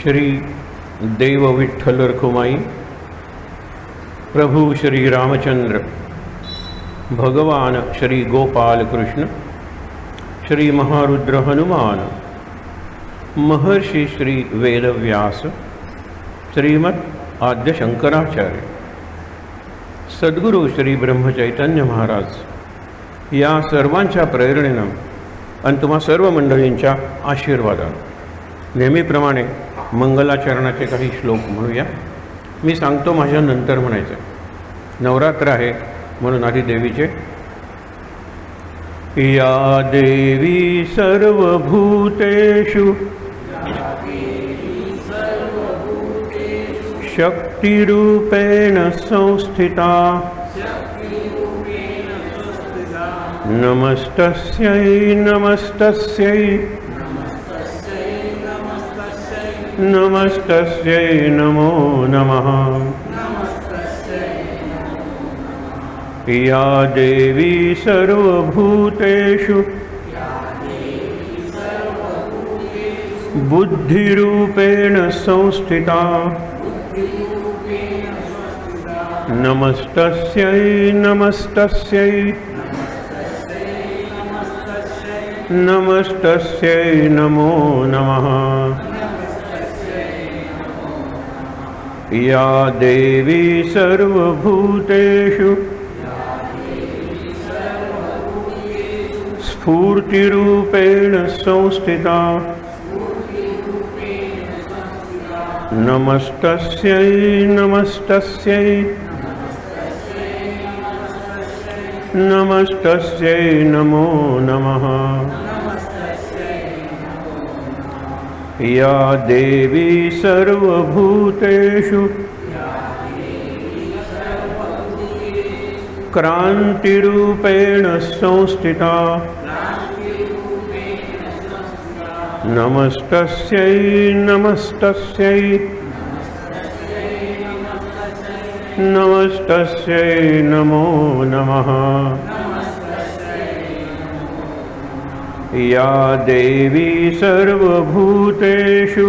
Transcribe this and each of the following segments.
श्री देव विठ्ठल रखुमाई, प्रभु श्री रामचंद्र, भगवान श्री गोपाल कृष्ण, श्री महारुद्र हनुमान, महर्षि श्री वेदव्यास, श्रीमद आद्य शंकराचार्य, सद्गुरु श्री ब्रह्मचैतन्य महाराज या सर्वांच्या प्रेरणेनं आणि तुम्हा सर्व मंडळींच्या आशीर्वादानं नेहमीप्रमाणे मंगलाचरणाचे काही श्लोक म्हणूया. मी सांगतो माझ्या नंतर म्हणायचं. नवरात्र आहे म्हणून आधी देवीचे. या देवी सर्वभूतेषु शक्तिरूपेण संस्थिता नमस्तस्यै नमस्तस्यै नमस्तस्यै नमो नमः. या देवी सर्वभूतेषु बुद्धिरूपेण संस्थिता नमस्तस्यै नमस्तस्यै नमस्तस्यै नमो नमः. या देवी सर्वभूतेषु स्फूर्तिरूपेण संस्थिता नमस्तस्यै नमस्तस्यै नमस्तस्यै नमो नमः. या देवी सर्वभूतेषु क्रांतिरूपेण संस्थिता नमस्तस्यै नमस्तस्यै नमस्तस्यै नमो नमः. या देवी सर्वभूतेषु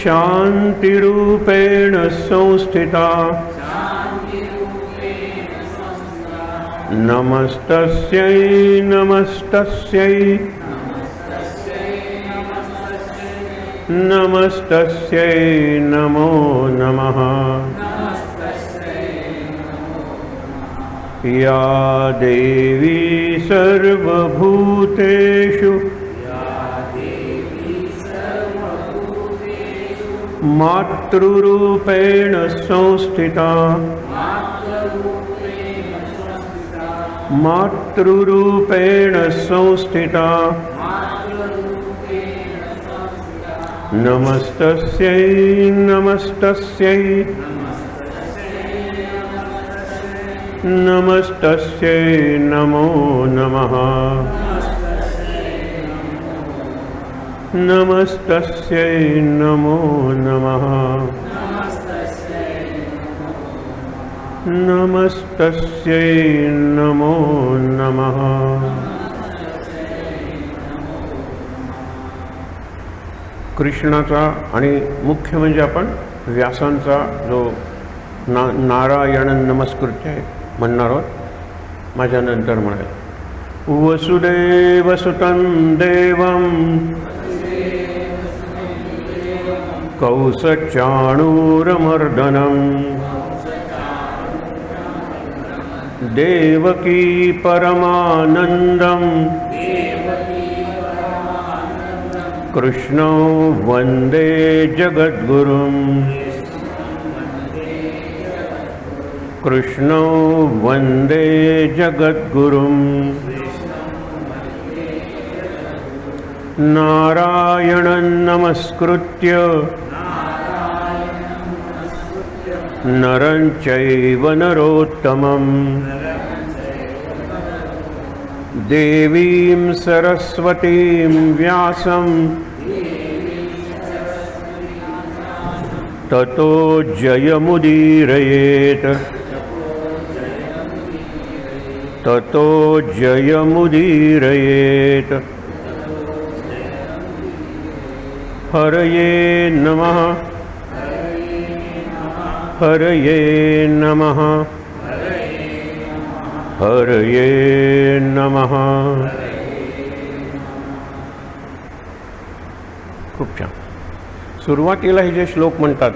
शान्तिरूपेण संस्थिता नमस्तस्यै नमस्तस्यै नमस्तस्यै नमो नमः. या देवी सर्वभूतेषु मातृरूपेण संस्थिता मातृरूपेण संस्थिता नमस्तस्यै नमस्तस्यै नमस्तस्यै नमो नमः. नमस्तस्यै नमो नमः. नमस्तस्यै नमो नमः. कृष्णाचा आणि मुख्य म्हणजे आपण व्यासांचा जो नारायण नमस्कृत्य आहे म्हणणार आहोत. माझ्यानंतर म्हणाल. वसुदेवसुतं देवं कौसचाणूरमर्दनं देवकी परमानन्दं कृष्णो वन्दे जगद्गुरुं कृष्णो वन्दे जगद्गुरुं. नारायणं नमस्कृत्य नरं चैव नरोत्तमं देवीं सरस्वतीं व्यासं ततो जयमुदीरयेत् ततो जयमुदीरयेत्। हरये नमः हरये नमः हरये नमः। खूप छान. सुरुवातीला हे जे श्लोक म्हणतात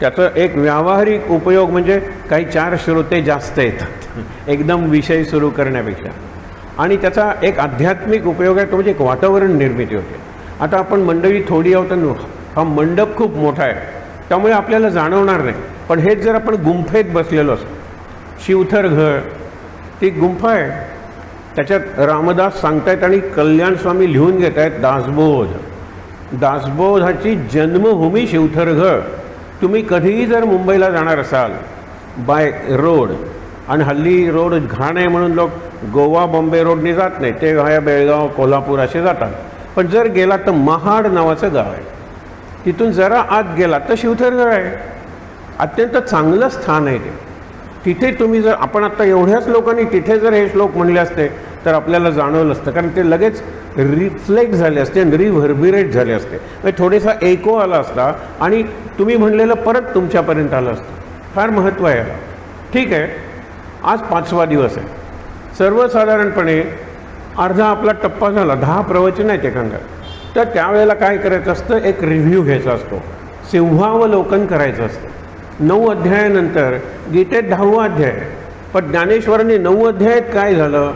त्याचा एक व्यावहारिक उपयोग म्हणजे काही 4 श्रोते जास्त येतात एकदम विषय सुरू करण्यापेक्षा, आणि त्याचा एक आध्यात्मिक उपयोग आहे तो म्हणजे एक वातावरण निर्मिती होते. आता आपण मंडळी थोडी आहोत, हा मंडप खूप मोठा आहे त्यामुळे आपल्याला जाणवणार नाही, पण हेच जर आपण गुंफेत बसलेलो असतो, शिवथर घर ती गुंफा आहे, त्याच्यात रामदास सांगतायत आणि कल्याण स्वामी लिहून घेत आहेत दासबोधाची जन्मभूमी शिवथरघर. तुम्ही कधीही जर मुंबईला जाणार असाल बाय रोड, आणि हल्ली रोड घाण आहे म्हणून लोक गोवा बॉम्बे रोडने जात नाही, ते व्हाया बेळगाव कोल्हापूर असे जातात, पण जर गेला तर महाड नावाचं गाव आहे, तिथून जरा आत गेला तर शिवथरघर आहे. अत्यंत चांगलं स्थान आहे ते. तिथे तुम्ही जर, आपण आत्ता एवढ्याच लोकांनी तिथे जर हे श्लोक म्हणले असते तर आपल्याला जाणवलं असतं, कारण ते लगेच रिफ्लेक्ट झाले असते, रिव्हर्बिरेट झाले असते, म्हणजे थोडासा एको आला असता आणि तुम्ही म्हणलेलं परत तुमच्यापर्यंत आलं असतं. फार महत्त्व आहे याला. ठीक आहे, आज 5वा दिवस आहे. सर्वसाधारणपणे अर्धा आपला टप्पा झाला, 10 प्रवचन आहेत एखादा, तर त्यावेळेला काय करायचं असतं, एक रिव्ह्यू घ्यायचा असतो, सिंहावलोकन करायचं असतं. 9 अध्यायानंतर गीतेत 10वा अध्याय, पण ज्ञानेश्वरांनी 9 अध्यायात काय झालं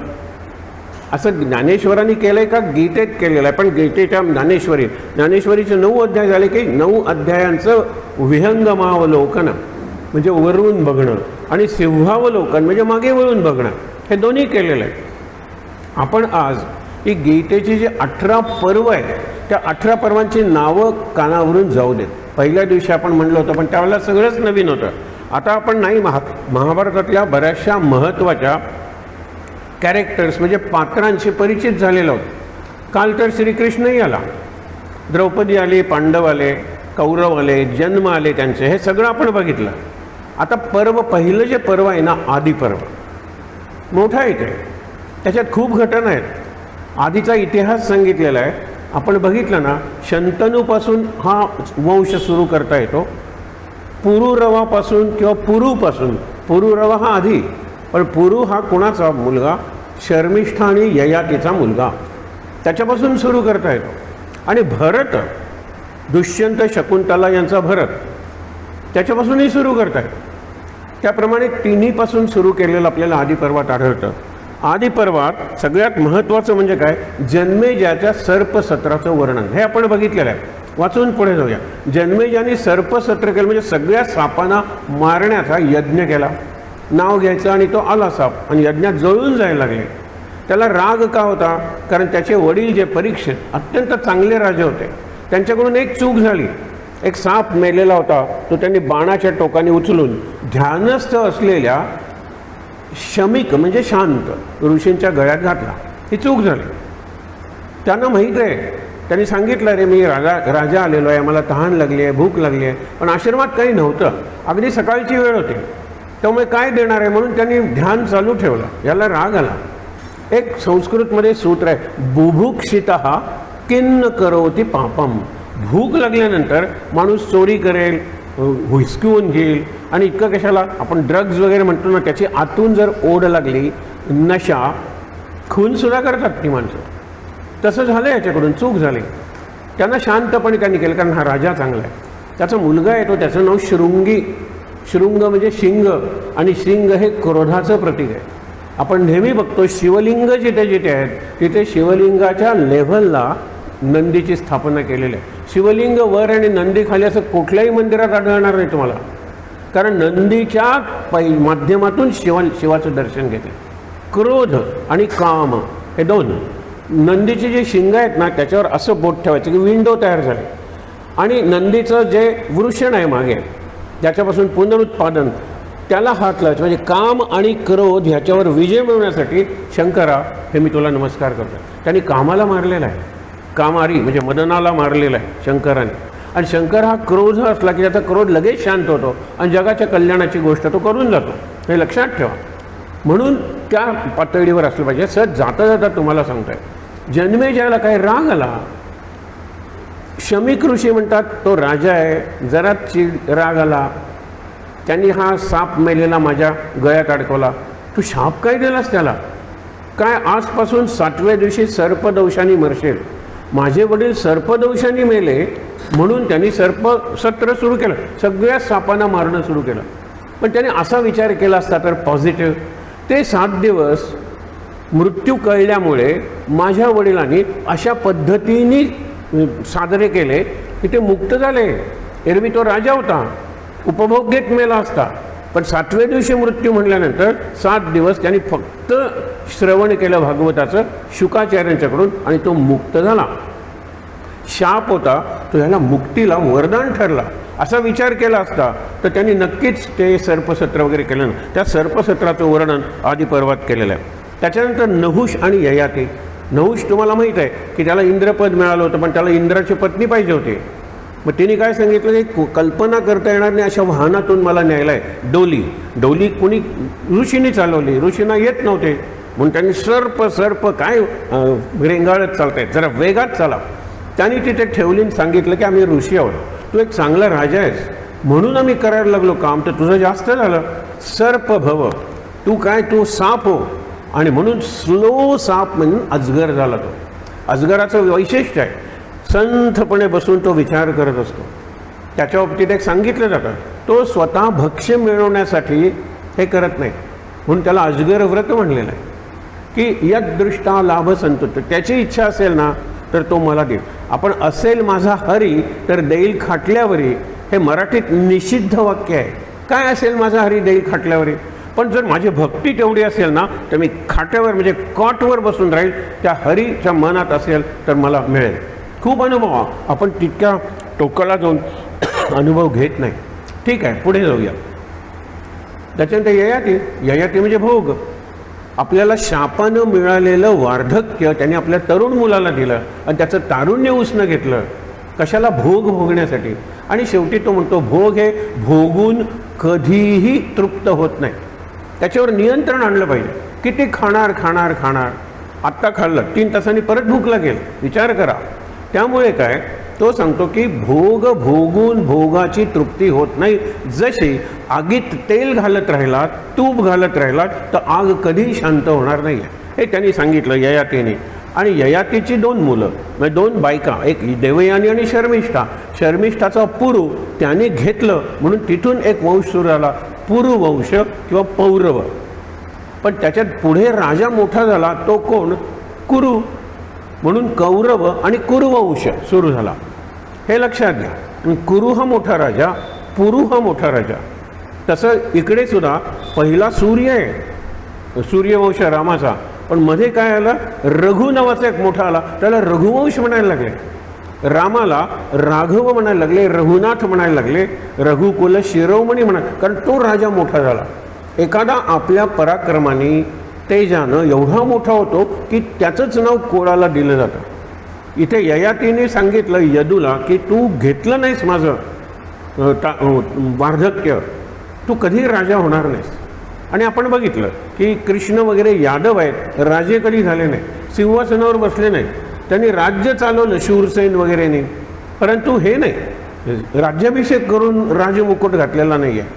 असं ज्ञानेश्वरांनी केलं आहे का गीतेत केलेलं आहे, पण गीतेच्या ज्ञानेश्वरीचे 9 अध्याय झाले की 9 अध्यायांचं विहंगमावलोकन म्हणजे वरून बघणं आणि सिंहावलोकन म्हणजे मागे वळून बघणं, हे दोन्ही केलेलं आहे. आपण आज ही गीतेची जी 18 पर्व आहे त्या 18 पर्वांची नावं कानावरून जाऊ देत. पहिल्या दिवशी आपण म्हणलं होतं, पण त्यावेळेला सगळंच नवीन होतं. आता आपण नाही महाभारतातल्या बऱ्याचशा महत्त्वाच्या कॅरेक्टर्स म्हणजे पात्रांशी परिचित झालेलो आहोत. काल तर श्रीकृष्णही आला, द्रौपदी आली, पांडव आले, कौरव आले, जन्म आले त्यांचे, हे सगळं आपण बघितलं. आता पहिलं जे पर्व आहे ना, आदी पर्व मोठं आहे ते, त्याच्यात खूप घटना आहेत. आधीचा इतिहास सांगितलेला आहे. आपण बघितलं ना, शंतनूपासून हा वंश सुरू करता येतो, पुरुरवापासून किंवा पुरूपासून. पुरुरवा हा आधी, पण पुरू हा कोणाचा मुलगा, शर्मिष्ठा आणि ययातीचा मुलगा, त्याच्यापासून सुरू करता येतो. आणि भरत, दुष्यंत शकुंतला यांचा भरत, त्याच्यापासूनही सुरू करता येतो. त्याप्रमाणे तिन्हीपासून सुरू केलेलं आपल्याला आदिपर्वात आढळतं. आदिपर्वात सगळ्यात महत्त्वाचं म्हणजे काय, जन्मेजयाच्या सर्पसत्राचं वर्णन हे आपण बघितलेलं आहे. वाचून पुढे जाऊया. जन्मेजयाने सर्पसत्र केलं म्हणजे सगळ्या सापांना मारण्याचा यज्ञ केला. नाव घ्यायचं आणि तो आला साप, आणि यज्ञात जळून जायला लागले. त्याला राग का होता, कारण त्याचे वडील जे परीक्षित अत्यंत चांगले राजे होते, त्यांच्याकडून एक चूक झाली. एक साप मेलेला होता, तो त्यांनी बाणाच्या टोकाने उचलून ध्यानस्थ असलेल्या शमिक म्हणजे शांत ऋषींच्या गळ्यात घातला. ही चूक झाली. त्यांना माहीत आहे, त्यांनी सांगितलं, रे मी राजा आलेलो आहे, मला तहान लागली आहे, भूक लागली आहे, पण आश्रमात काही नव्हतं, अगदी सकाळची वेळ होती, त्यामुळे काय देणार आहे म्हणून त्यांनी ध्यान चालू ठेवलं. याला राग आला. एक संस्कृतमध्ये सूत्र आहे, बुभुक्षितः किन्न करोति पापम. भूक लागल्यानंतर माणूस चोरी करेल, हुसकवून घेईल, आणि इतकं कशाला, आपण ड्रग्ज वगैरे म्हणतो ना, त्याची आतून जर ओढ लागली, नशा, खूनसुद्धा करतात ती माणसं. तसं झालं, याच्याकडून चूक झाली. त्यांना शांतपणे त्यांनी केलं, कारण हा राजा चांगला आहे. त्याचा मुलगा आहे, तो त्याचं नाव शृंगी. शृंग म्हणजे शिंग, आणि शिंग हे क्रोधाचं प्रतीक आहे. आपण नेहमी बघतो शिवलिंग जिथे जिथे आहेत तिथे शिवलिंगाच्या लेव्हलला नंदीची स्थापना केलेली आहे. शिवलिंग वर आणि नंदी खाली असं कुठल्याही मंदिरात आढळणार नाही तुम्हाला, कारण नंदीच्या माध्यमातून शिवाचं दर्शन घेते. क्रोध आणि काम हे दोन. नंदीची जी शिंग आहेत ना, त्याच्यावर असं बोट ठेवायचं की विंडो तयार झाली, आणि नंदीचं जे वृषण आहे मागे ज्याच्यापासून पुनरुत्पादन, त्याला हात लावायचं. म्हणजे काम आणि क्रोध ह्याच्यावर विजय मिळवण्यासाठी शंकरा हे मी तुला नमस्कार करतो. त्यांनी कामाला मारलेला आहे, कामारी म्हणजे मदनाला मारलेला आहे शंकराने. आणि शंकर हा क्रोध असला की त्याचा क्रोध लगेच शांत होतो आणि जगाच्या कल्याणाची गोष्ट तो करून जातो, हे लक्षात ठेवा. म्हणून त्या पातळीवर असलं पाहिजे. सहज जाता जाता तुम्हाला सांगतोय, जन्मेजयाला काय राग आला. शमीक ऋषी म्हणतात तो राजा आहे, जरा राग आला, त्यांनी हा साप मेलेला माझ्या गळ्यात अडकवला. तू शाप काय दिलास त्याला? काय आजपासून 7व्या दिवशी सर्पदंशाने मरशेल. माझे वडील सर्पदंशाने मेले म्हणून त्यांनी सर्पसत्र सुरू केलं, सगळ्या सापांना मारणं सुरू केलं. पण त्याने असा विचार केला असता तर पॉझिटिव्ह, ते 7 दिवस मृत्यू कळल्यामुळे माझ्या वडिलांनी अशा पद्धतीने साजरे केले की ते मुक्त झाले. एरवी तो राजा होता, उपभोग घेत मेला असता. पण 7व्या दिवशी मृत्यू म्हणल्यानंतर 7 दिवस त्यांनी फक्त श्रवण केलं भागवताचं शुकाचार्यांच्याकडून आणि तो मुक्त झाला. शाप होता तो ह्याला मुक्तीला वरदान ठरला असा विचार केला असता तर त्यांनी नक्कीच ते सर्पसत्र वगैरे केलं ना. त्या सर्पसत्राचं वर्णन आदी पर्वात केलेलं आहे. त्याच्यानंतर नहुष आणि ययाती. नहुष तुम्हाला माहीत आहे की त्याला इंद्रपद मिळालं होतं, पण त्याला इंद्राची पत्नी पाहिजे होती. मग तिने काय सांगितलं की कल्पना करता येणार नाही अशा वाहनातून मला न्यायला आहे. डोली कुणी ऋषीने चालवली, ऋषींना येत नव्हते म्हणून त्यांनी सर्प काय रेंगाळत चालतायत, जरा वेगात चाला. त्यांनी तिथे ठेवलीन सांगितलं की आम्ही ऋषी आहोत, तू एक चांगला राजा आहेस म्हणून आम्ही करायला लागलो काम, तर तुझं जास्त झालं. सर्प भव, तू साप हो. आणि म्हणून स्लो साप म्हणून अजगर झाला. तो अजगराचं वैशिष्ट्य आहे, संथपणे बसून तो विचार करत असतो. त्याच्या बाबतीत एक सांगितलं जातं, तो स्वतः भक्ष्य मिळवण्यासाठी हे करत नाही म्हणून त्याला अजगर व्रत म्हणलेलं आहे की यदृष्टा लाभ संतुष्ट. त्याची इच्छा असेल ना तर तो मला देईल. आपण असेल माझा हरी तर देईल खाटल्यावरी, हे मराठीत निषिद्ध वाक्य आहे. काय असेल माझा हरी देईल खाटल्यावरी? पण जर माझी भक्ती तेवढी असेल ना तर मी खाट्यावर म्हणजे कॉटवर बसून राहील, त्या हरीच्या मनात असेल तर मला मिळेल. खूप अनुभव आपण तितक्या टोकाला जाऊन अनुभव घेत नाही. ठीक आहे, पुढे जाऊया. त्याच्यानंतर ययाती म्हणजे भोग. आपल्याला शापानं मिळालेलं वार्धक्य त्याने आपल्या तरुण मुलाला दिलं आणि त्याचं तारुण्य उसनं घेतलं. कशाला? भोग भोगण्यासाठी. आणि शेवटी तो म्हणतो भोग हे भोगून कधीही तृप्त होत नाही, त्याच्यावर नियंत्रण आणलं पाहिजे. किती खाणार. आत्ता खाल्लं, 3 तासांनी परत भूक लागेल, विचार करा. त्यामुळे काय तो सांगतो की भोगून भोगाची तृप्ती होत नाही. जशी आगीत तेल घालत राहिलात, तूप घालत राहिलात तर आग कधीही शांत होणार नाही, हे त्यांनी सांगितलं ययातीने. आणि ययातीची 2 मुलं म्हणजे 2 बायका, एक देवयानी आणि शर्मिष्ठा. शर्मिष्ठाचा पुरू त्याने घेतलं म्हणून तिथून एक वंश सुरू झाला, पुरुवंश किंवा पौरव. पण त्याच्यात पुढे राजा मोठा झाला तो कोण? कुरु. म्हणून कौरव आणि कुरुवंश सुरू झाला, हे लक्षात घ्या. कुरु हा मोठा राजा, पुरु हा मोठा राजा. तसं इकडे सुद्धा पहिला सूर्य आहे, सूर्यवंश रामाचा. पण मध्ये काय आलं? रघु नावाचा एक मोठा आला, त्याला रघुवंश म्हणायला लागले. रामाला राघव म्हणायला लागले, रघुनाथ म्हणायला लागले, रघुकुल शिरोमणी म्हणाले, कारण तो राजा मोठा झाला. एखादा आपल्या पराक्रमाने तेजानं एवढा मोठा होतो की त्याचंच नाव कोळाला दिलं जातं. इथे ययातीने सांगितलं यदूला की तू घेतलं नाहीस माझं वार्धक्य, तू कधी राजा होणार नाहीस. आणि आपण बघितलं की कृष्ण वगैरे यादव आहेत, राजे कधी झाले नाही, सिंहासनावर बसले नाहीत. त्यांनी राज्य चालवलं शूरसेन वगैरेने, परंतु हे नाही, राज्याभिषेक करून राजमुकुट घातलेला नाही आहे.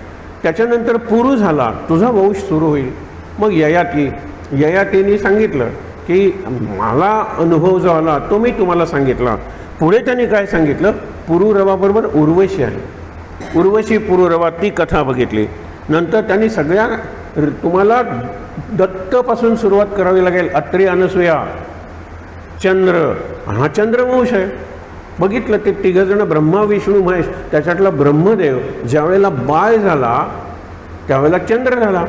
त्याच्यानंतर पुरु झाला, तुझा वंश सुरू होईल. मग ययातीने सांगितलं की मला अनुभव जो आला तो मी तुम्हाला सांगितला. पुढे त्यांनी काय सांगितलं? पुरुरवाबरोबर उर्वशी आली. उर्वशी पुरुरवा ती कथा बघितली. नंतर त्यांनी सगळ्या तुम्हाला दत्तपासून सुरुवात करावी लागेल. अत्री, अनसूया, चंद्र, हा चंद्रवंश आहे. बघितलं ते 3 जण ब्रह्मा विष्णू महेश, त्याच्यातला ब्रह्मदेव ज्यावेळेला बाळ झाला त्यावेळेला चंद्र झाला,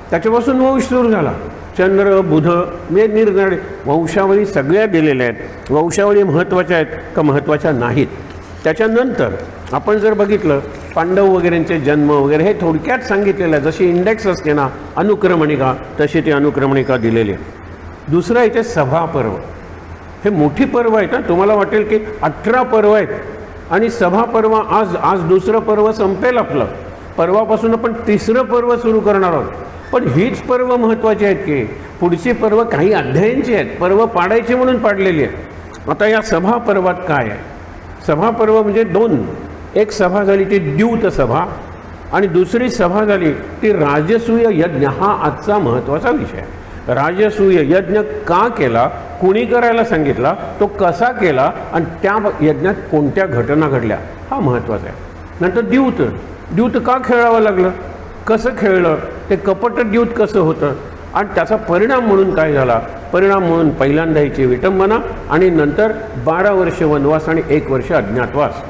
त्याच्यापासून वंश सुरू झाला. चंद्र, बुध हे निरनिराळे वंशावळी सगळ्या दिलेल्या आहेत. वंशावळी महत्त्वाच्या आहेत का महत्त्वाच्या नाहीत. त्याच्यानंतर आपण जर बघितलं पांडव वगैरेंचे जन्म वगैरे हे थोडक्यात सांगितलेलं आहे. जशी इंडेक्स असते ना अनुक्रमणिका, तशी ती अनुक्रमणिका दिलेली आहे. दुसरं इथे सभापर्व. हे मोठी पर्व आहेत ना. तुम्हाला वाटेल की 18 पर्व आहेत आणि सभापर्व आज दुसरं पर्व संपेल आपलं. पर्वापासून आपण तिसरं पर्व सुरू करणार आहोत. पण हीच पर्व महत्त्वाची आहेत की पुढची पर्व काही अध्यायांची आहेत. पर्व पाडायची म्हणून पाडलेली आहेत. आता या सभापर्वात काय आहे? सभापर्व म्हणजे दोन. एक सभा झाली ती द्यूत सभा आणि दुसरी सभा झाली ती राजसूय यज्ञ. हा आजचा महत्त्वाचा विषय आहे. राजसूय यज्ञ का केला, कुणी करायला सांगितला, तो कसा केला आणि त्या यज्ञात कोणत्या घटना घडल्या, हा महत्त्वाचा आहे. नंतर द्यूत. द्यूत का खेळावं लागलं, कसं खेळलं, ते कपट द्यूत कसं होतं आणि त्याचा परिणाम म्हणून काय झाला. परिणाम म्हणून पहिल्यांदा हिची विटंबना आणि नंतर 12 वर्ष वनवास आणि 1 वर्ष अज्ञातवास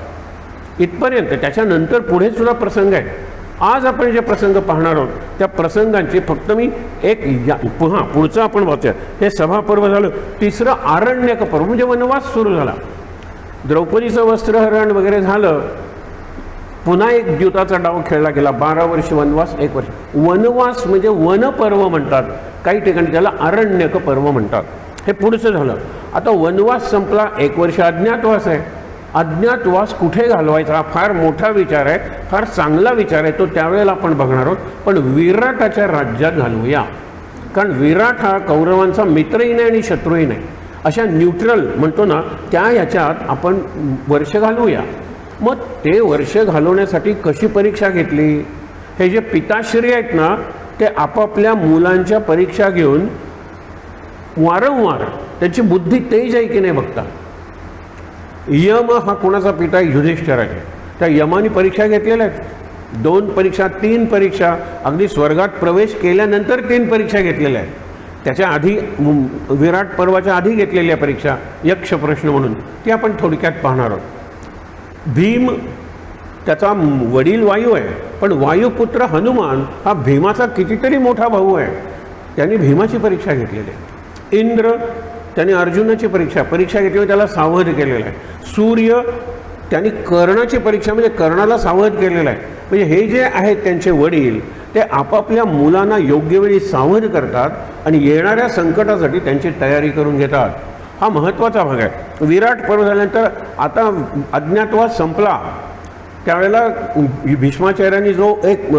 इथपर्यंत. त्याच्यानंतर पुढे सुद्धा प्रसंग आहे. आज आपण जे प्रसंग पाहणार आहोत त्या प्रसंगांची फक्त मी पुढचं आपण वाचूया. हे सभापर्व झालं. तिसरं आरण्यक पर्व म्हणजे वनवास सुरू झाला. द्रौपदीचं वस्त्रहरण वगैरे झालं. पुन्हा एक द्यूताचा डाव खेळला गेला. 12 वर्ष वनवास, 1 वर्ष. वनवास म्हणजे वनपर्व म्हणतात, काही ठिकाणी त्याला आरण्यक पर्व म्हणतात. हे पुढचं झालं. आता वनवास संपला, 1 वर्ष अज्ञातवास आहे. अज्ञातवास कुठे घालवायचा हा फार मोठा विचार आहे, फार चांगला विचार आहे. तो त्यावेळेला आपण बघणार आहोत. पण विराटाच्या राज्यात घालवूया, कारण विराट हा कौरवांचा मित्रही नाही आणि शत्रूही नाही. अशा न्यूट्रल म्हणतो ना त्या याच्यात आपण वर्ष घालवूया. मग ते वर्ष घालवण्यासाठी कशी परीक्षा घेतली. हे जे पिताश्री आहेत ना ते आपापल्या मुलांच्या परीक्षा घेऊन वारंवार त्यांची बुद्धी तेज आहे की नाही बघता. यम हा कोणाचा पिता आहे, युधिष्ठिराचा. त्या यमाने परीक्षा घेतलेल्या आहेत. 2 परीक्षा, 3 परीक्षा, अगदी स्वर्गात प्रवेश केल्यानंतर 3 परीक्षा घेतलेल्या आहेत. त्याच्या आधी विराट पर्वाच्या आधी घेतलेल्या परीक्षा यक्ष प्रश्न म्हणून ती आपण थोडक्यात पाहणार आहोत. भीम त्याचा वडील वायू आहे, पण वायुपुत्र हनुमान हा भीमाचा कितीतरी मोठा भाऊ आहे. त्यांनी भीमाची परीक्षा घेतलेली आहे. इंद्र त्यांनी अर्जुनाची परीक्षा घेतली, त्याला सावध केलेलं आहे. सूर्य त्यांनी कर्णाची परीक्षा म्हणजे कर्णाला सावध केलेलं आहे. म्हणजे हे जे आहेत त्यांचे वडील ते आपापल्या मुलांना योग्य वेळी सावध करतात आणि येणाऱ्या संकटासाठी त्यांची तयारी करून घेतात. हा महत्त्वाचा भाग आहे. विराट पर्व झाल्यानंतर आता अज्ञातवास संपला. त्यावेळेला भीष्माचार्यांनी जो एक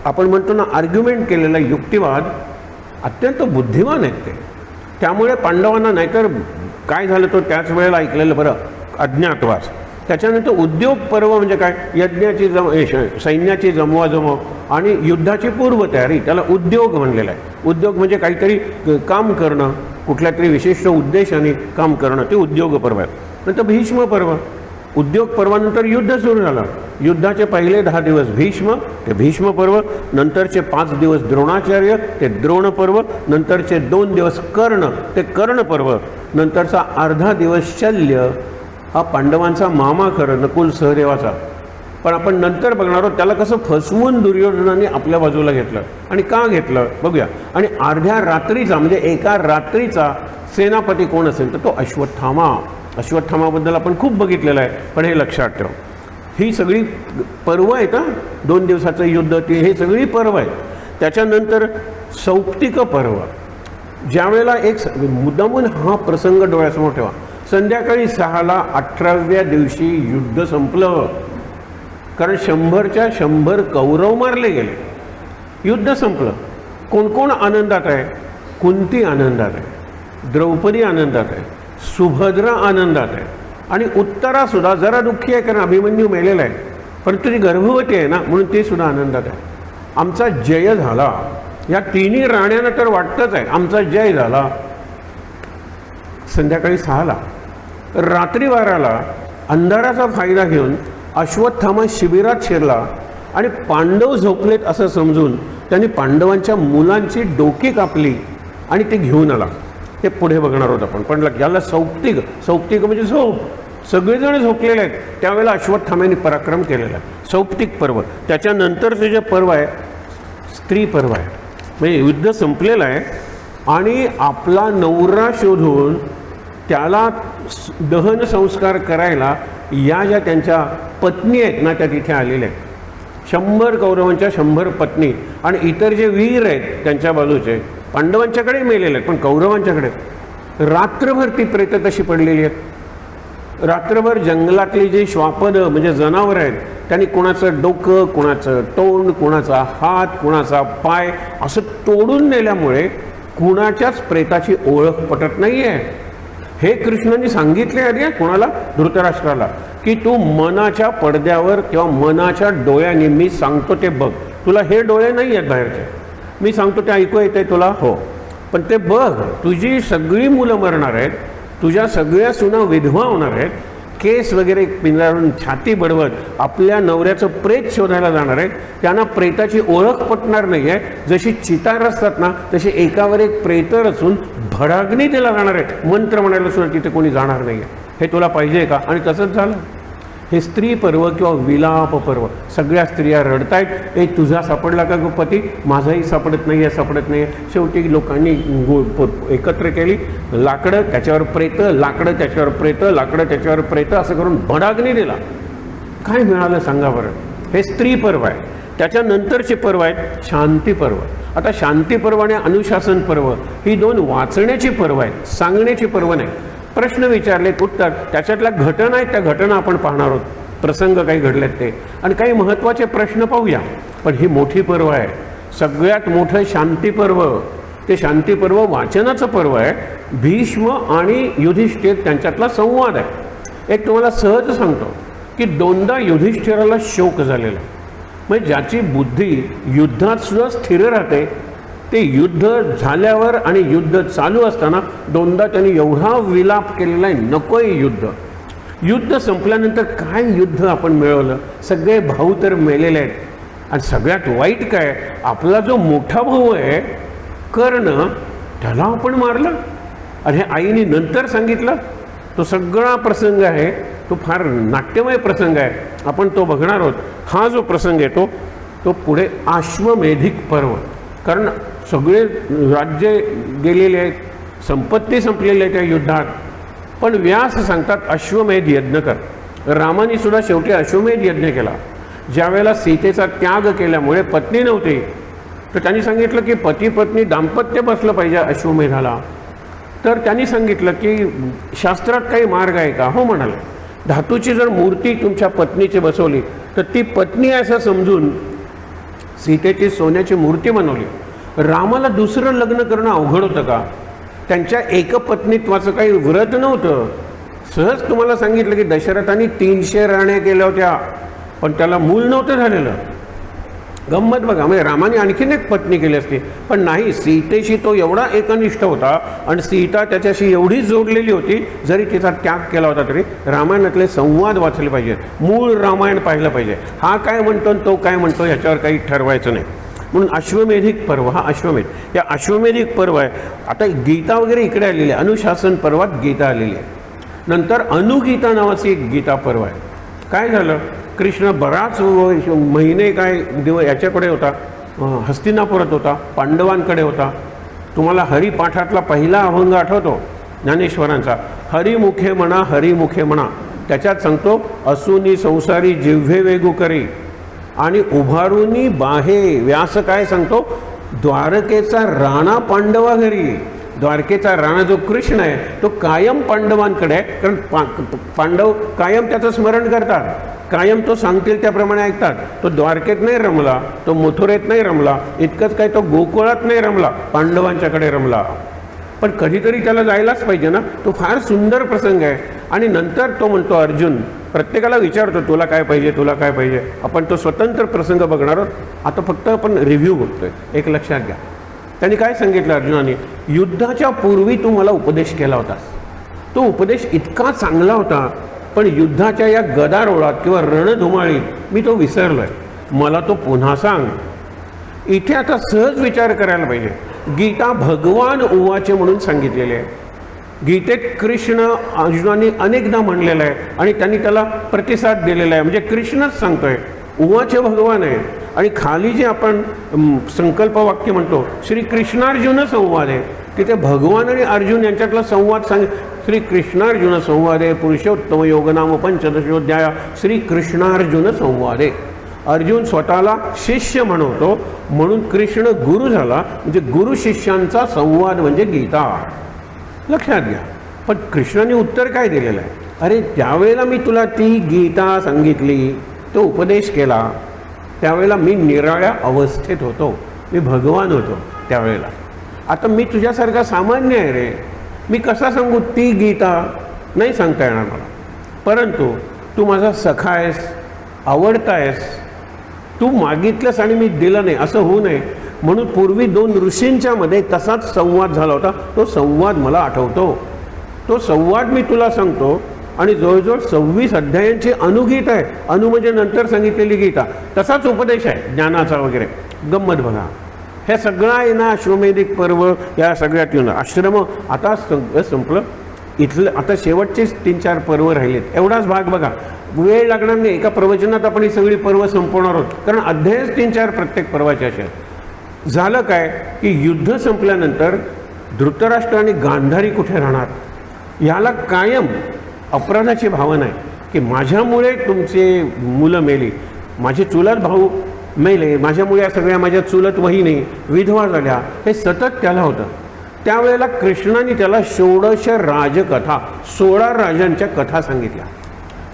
आपण म्हणतो ना आर्ग्युमेंट केलेला युक्तिवाद, अत्यंत बुद्धिमान आहेत ते. त्यामुळे पांडवांना नाहीतर काय झालं तो त्याच वेळेला ऐकलेलं बरं अज्ञातवास. त्याच्यानंतर उद्योग पर्व म्हणजे काय, यज्ञाची सैन्याची जमवाजमव आणि युद्धाची पूर्वतयारी, त्याला उद्योग म्हणलेला आहे. उद्योग म्हणजे काहीतरी काम करणं, कुठल्या तरी विशिष्ट उद्देशाने काम करणं, ते उद्योग पर्व आहे. नंतर भीष्म पर्व. उद्योग पर्वानंतर युद्ध सुरू झालं. युद्धाचे पहिले 10 दिवस भीष्म, ते भीष्म पर्व. नंतरचे 5 दिवस द्रोणाचार्य, ते द्रोण पर्व. नंतरचे 2 दिवस कर्ण, ते कर्ण पर्व. नंतरचा अर्धा दिवस शल्य, हा पांडवांचा मामा खरं नकुल सहदेवाचा, पण आपण नंतर बघणार आहोत त्याला कसं फसवून दुर्योधनाने आपल्या बाजूला घेतलं आणि का घेतलं बघूया. आणि अर्ध्या रात्रीचा म्हणजे एका रात्रीचा सेनापती कोण असेल तर तो अश्वत्थामा. अश्वत्थामाबद्दल आपण खूप बघितलेलं आहे, पण हे लक्षात ठेव. ही सगळी पर्व आहेत. 2 दिवसाचं युद्ध, ते हे सगळी पर्व आहेत. त्याच्यानंतर सौप्तिक पर्व. ज्यावेळेला एक मुद्दामून हा प्रसंग डोळ्यासमोर ठेवा. संध्याकाळी 6ला 18व्या दिवशी युद्ध संपलं, कारण 100च्या 100 कौरव मारले गेले. युद्ध संपलं. कोण कोण आनंदात आहे, कुंती आनंदात आहे, द्रौपदी आनंदात आहे, सुभद्रा आनंदात आहे आणि उत्तरासुद्धा जरा दुःखी आहे कारण अभिमन्यू मेलेला आहे, परंतु ती गर्भवती आहे ना म्हणून ती सुद्धा आनंदात आहे. आमचा जय झाला. या तिन्ही राण्यांना तर वाटतंच आहे आमचा जय झाला. संध्याकाळी 6ला, रात्री 12ला अंधाराचा फायदा घेऊन अश्वत्थामा शिबिरात शिरला आणि पांडव झोपलेत असं समजून त्यांनी पांडवांच्या मुलांची डोकी कापली आणि ते घेऊन आला. ते पुढे बघणार आहोत आपण. पण याला सौप्तिक, सौप्तिक म्हणजे झोप. सगळेजण झोपलेले आहेत त्यावेळेला अश्वत्थाम्यांनी पराक्रम केलेला आहे. सौप्तिक पर्व. त्याच्यानंतरचं जे पर्व आहे स्त्री पर्व आहे. म्हणजे युद्ध संपलेलं आहे आणि आपला नवरा शोधून त्याला दहन संस्कार करायला या ज्या त्यांच्या पत्नी आहेत ना त्या तिथे आलेल्या आहेत. 100 कौरवांच्या 100 पत्नी आणि इतर जे वीर आहेत त्यांच्या बाजूचे पांडवांच्याकडे मेलेले आहेत, पण कौरवांच्याकडे रात्रभर ती प्रेत तशी पडलेली आहेत. रात्रभर जंगलातली जी श्वापदं म्हणजे जनावर आहेत त्यांनी कोणाचं डोकं, कोणाचं तोंड, कोणाचा हात, कोणाचा पाय असं तोडून नेल्यामुळे कुणाच्याच प्रेताची ओळख पटत नाही आहे. हे कृष्णाने सांगितले आधी कोणाला? धृतराष्ट्राला, की तू मनाच्या पडद्यावर किंवा मनाच्या डोळ्याने मी सांगतो ते बघ. तुला हे डोळे नाही आहेत बाहेरचे, मी सांगतो ते ऐकू येते तुला, हो, पण ते बघ. तुझी सगळी मुलं मरणार आहेत, तुझ्या सगळ्या सुना विधवा होणार आहेत, केस वगैरे पिंजारून छाती बडवत आपल्या नवऱ्याचं प्रेत शोधायला जाणार आहेत. त्यांना प्रेताची ओळख पटणार नाही आहे. जशी चितार असतात ना तशी एकावर एक प्रेत रचून भडाग्नी त्याला जाणार आहेत. मंत्र म्हणायला सुद्धा तिथे कोणी जाणार नाही आहे. हे तुला पाहिजे का? आणि तसंच झालं. हे स्त्री पर्व किंवा विलाप पर्व. सगळ्या स्त्रिया रडतायत, ए तुझा सापडला का गो पती? माझाही सापडत नाही आहे, सापडत नाही आहे. शेवटी लोकांनी एकत्र केली लाकडं, त्याच्यावर प्रेत, लाकडं त्याच्यावर प्रेत, लाकडं त्याच्यावर प्रेत, असं करून भडाग्नी दिला. काय मिळालं सांगा बरं? हे स्त्री पर्व आहे. त्याच्यानंतरचे पर्व आहेत शांती पर्व. आता शांती पर्व आणि अनुशासन पर्व ही 2 वाचण्याची पर्व आहेत, सांगण्याची पर्व नाही. प्रश्न विचारलेत, उत्तर, त्याच्यातल्या घटना आहेत, त्या घटना आपण पाहणार आहोत. प्रसंग काही घडलेत ते आणि काही महत्त्वाचे प्रश्न पाहूया. पण ही मोठी पर्व आहे. सगळ्यात मोठं शांती पर्व, ते शांती पर्व वाचनाचं पर्व आहे. भीष्म आणि युधिष्ठिर त्यांच्यातला संवाद आहे. एक तुम्हाला सहज सांगतो की 2दा युधिष्ठिराला शोक झालेला. म्हणजे ज्याची बुद्धी युद्धात सुद्धा स्थिर राहते, ते युद्ध झाल्यावर आणि युद्ध चालू असताना 2दा त्यांनी एवढा विलाप केलेला आहे, नकोय युद्ध. युद्ध संपल्यानंतर काय युद्ध आपण मिळवलं? सगळे भाऊ तर मेलेले आहेत. आणि सगळ्यात वाईट काय, आपला जो मोठा भाऊ आहे कर्ण, त्याला आपण मारलं. आणि हे आईने नंतर सांगितलं. तो सगळा प्रसंग आहे, तो फार नाट्यमय प्रसंग आहे. आपण तो बघणार आहोत. हा जो प्रसंग येतो तो पुढे अश्वमेधिक पर्व. कारण सगळे राज्य गेलेले आहेत, संपत्ती संपलेली आहे त्या युद्धात. पण व्यास सांगतात अश्वमेध यज्ञ कर. रामाने सुद्धा शेवटी अश्वमेध यज्ञ केला. ज्यावेळेला सीतेचा त्याग केल्यामुळे पत्नी नव्हती, तर त्यांनी सांगितलं की पती पत्नी दाम्पत्य बसलं पाहिजे अश्वमेधाला. तर त्यांनी सांगितलं की शास्त्रात काही मार्ग आहे का? हो म्हणाले. धातूची जर मूर्ती तुमच्या पत्नीची बसवली तर ती पत्नी असं समजून सीतेची सोन्याची मूर्ती बनवली. रामाला दुसरं लग्न करणं अवघड होतं का? त्यांच्या एकपत्नीत्वाचं काही व्रत नव्हतं. सहज तुम्हाला सांगितलं की दशरथांनी 300 राण्या केल्या होत्या, पण त्याला मूल नव्हतं झालेलं. गंमत बघा, म्हणजे रामाने आणखीन एक पत्नी केली असती, पण नाही. सीतेशी तो एवढा एकनिष्ठ होता आणि सीता त्याच्याशी एवढी जोडलेली होती, जरी तिचा त्याग केला होता तरी. रामायणातले संवाद वाचले पाहिजे, मूळ रामायण पाहिलं पाहिजे. हा काय म्हणतो आणि तो काय म्हणतो याच्यावर काही ठरवायचं नाही. म्हणून अश्वमेधिक पर्व, हा अश्वमेध, या अश्वमेधिक पर्व आहे. आता गीता वगैरे इकडे आलेली आहे. अनुशासन पर्वात गीता आलेली आहे. नंतर अनुगीता नावाची एक गीता पर्व आहे. काय झालं? कृष्ण बराच महिने काय दिवस याच्याकडे होता, हस्तिनापुरात होता, पांडवांकडे होता. तुम्हाला हरिपाठातला पहिला अभंग आठवतो ज्ञानेश्वरांचा? हरिमुखे म्हणा, हरिमुखे म्हणा. त्याच्यात सांगतो, असुनी संसारी जिव्हे वेगू करी आणि उभारूनी बाहे. व्यास काय सांगतो? द्वारकेचा राणा पांडवा घरी. द्वारकेचा राणा जो कृष्ण आहे तो कायम पांडवांकडे आहे. कारण पांडव कायम त्याचं स्मरण करतात, कायम तो सांगतील त्याप्रमाणे ऐकतात. तो द्वारकेत नाही रमला, तो मथुरेत नाही रमला, इतकंच काय तो गोकुळात नाही रमला, पांडवांच्याकडे रमला. पण कधीतरी त्याला जायलाच पाहिजे ना. तो फार सुंदर प्रसंग आहे. आणि नंतर तो म्हणतो, अर्जुन प्रत्येकाला विचारतो तुला काय पाहिजे, तुला काय पाहिजे. आपण तो स्वतंत्र प्रसंग बघणार आहोत. आता फक्त आपण रिव्ह्यू बघतोय. एक लक्षात घ्या, त्यांनी काय सांगितलं अर्जुनाने? युद्धाच्या पूर्वी तू मला उपदेश केला होतास. तो उपदेश इतका चांगला होता, पण युद्धाच्या या गदारोळात किंवा रणधुमाळीत मी तो विसरलोय. मला तो पुन्हा सांग. इथे आता सहज विचार करायला पाहिजे. गीता भगवान उवाचे म्हणून सांगितलेले आहे. गीतेत कृष्ण अर्जुनाने अनेकदा म्हणलेलं आहे आणि त्यांनी त्याला प्रतिसाद दिलेला आहे. म्हणजे कृष्णच सांगतोय, उवाचे भगवान आहे. आणि खाली जे आपण संकल्प वाक्य म्हणतो श्री कृष्णार्जुन संवाद आहे, तिथे भगवान आणि अर्जुन यांच्यातला संवाद श्री कृष्णार्जुन संवादे पुरुषोत्तम योगनाम पंचदशोध्याय श्री कृष्णार्जुन संवादे. अर्जुन स्वतःला शिष्य म्हणवतो, म्हणून कृष्ण गुरु झाला, म्हणजे गुरु शिष्यांचा संवाद म्हणजे गीता. लक्षात घ्या. पण कृष्णाने उत्तर काय दिलेलं आहे? अरे त्यावेळेला मी तुला ती गीता सांगितली, तो उपदेश केला, त्यावेळेला मी निराळ्या अवस्थेत होतो, मी भगवान होतो त्यावेळेला. आता मी तुझ्यासारखा सामान्य आहे रे, मी कसा सांगू ती गीता? नाही सांगता येणार मला. परंतु तू माझा सखा आहेस, आवडता आहेस, तू मागितलंस आणि मी दिलं नाही असं होऊ नये म्हणून पूर्वी 2 ऋषींच्या मध्ये तसाच संवाद झाला होता. तो संवाद मला आठवतो, तो संवाद मी तुला सांगतो. आणि जवळजवळ 26 अध्यायांची अनुगीत आहे. अनु म्हणजे नंतर सांगितलेली गीता, तसाच उपदेश आहे ज्ञानाचा वगैरे. गंमत बघा, हे सगळं आहे ना अश्वमेधिक पर्व, या सगळ्यात येऊन आश्रम आता संपलं. इथलं आता शेवटचेच 3-4 पर्व राहिलेत. एवढाच भाग बघा, वेळ लागणार नाही. एका प्रवचनात आपण ही सगळी पर्व संपवणार आहोत, कारण अध्यायच 3-4 प्रत्येक पर्वाचे असे. झालं काय की युद्ध संपल्यानंतर धृतराष्ट्र आणि गांधारी कुठे राहणार? याला कायम अपराधाची भावना आहे की माझ्यामुळे तुमचे मुलं मेली, माझे चुलत भाऊ मेले, माझ्यामुळे या सगळ्या माझ्या चुलत वहिनी विधवा झाल्या, हे सतत त्याला होतं. त्यावेळेला कृष्णाने त्याला 16 राजकथा, 16 राजांच्या कथा सांगितल्या.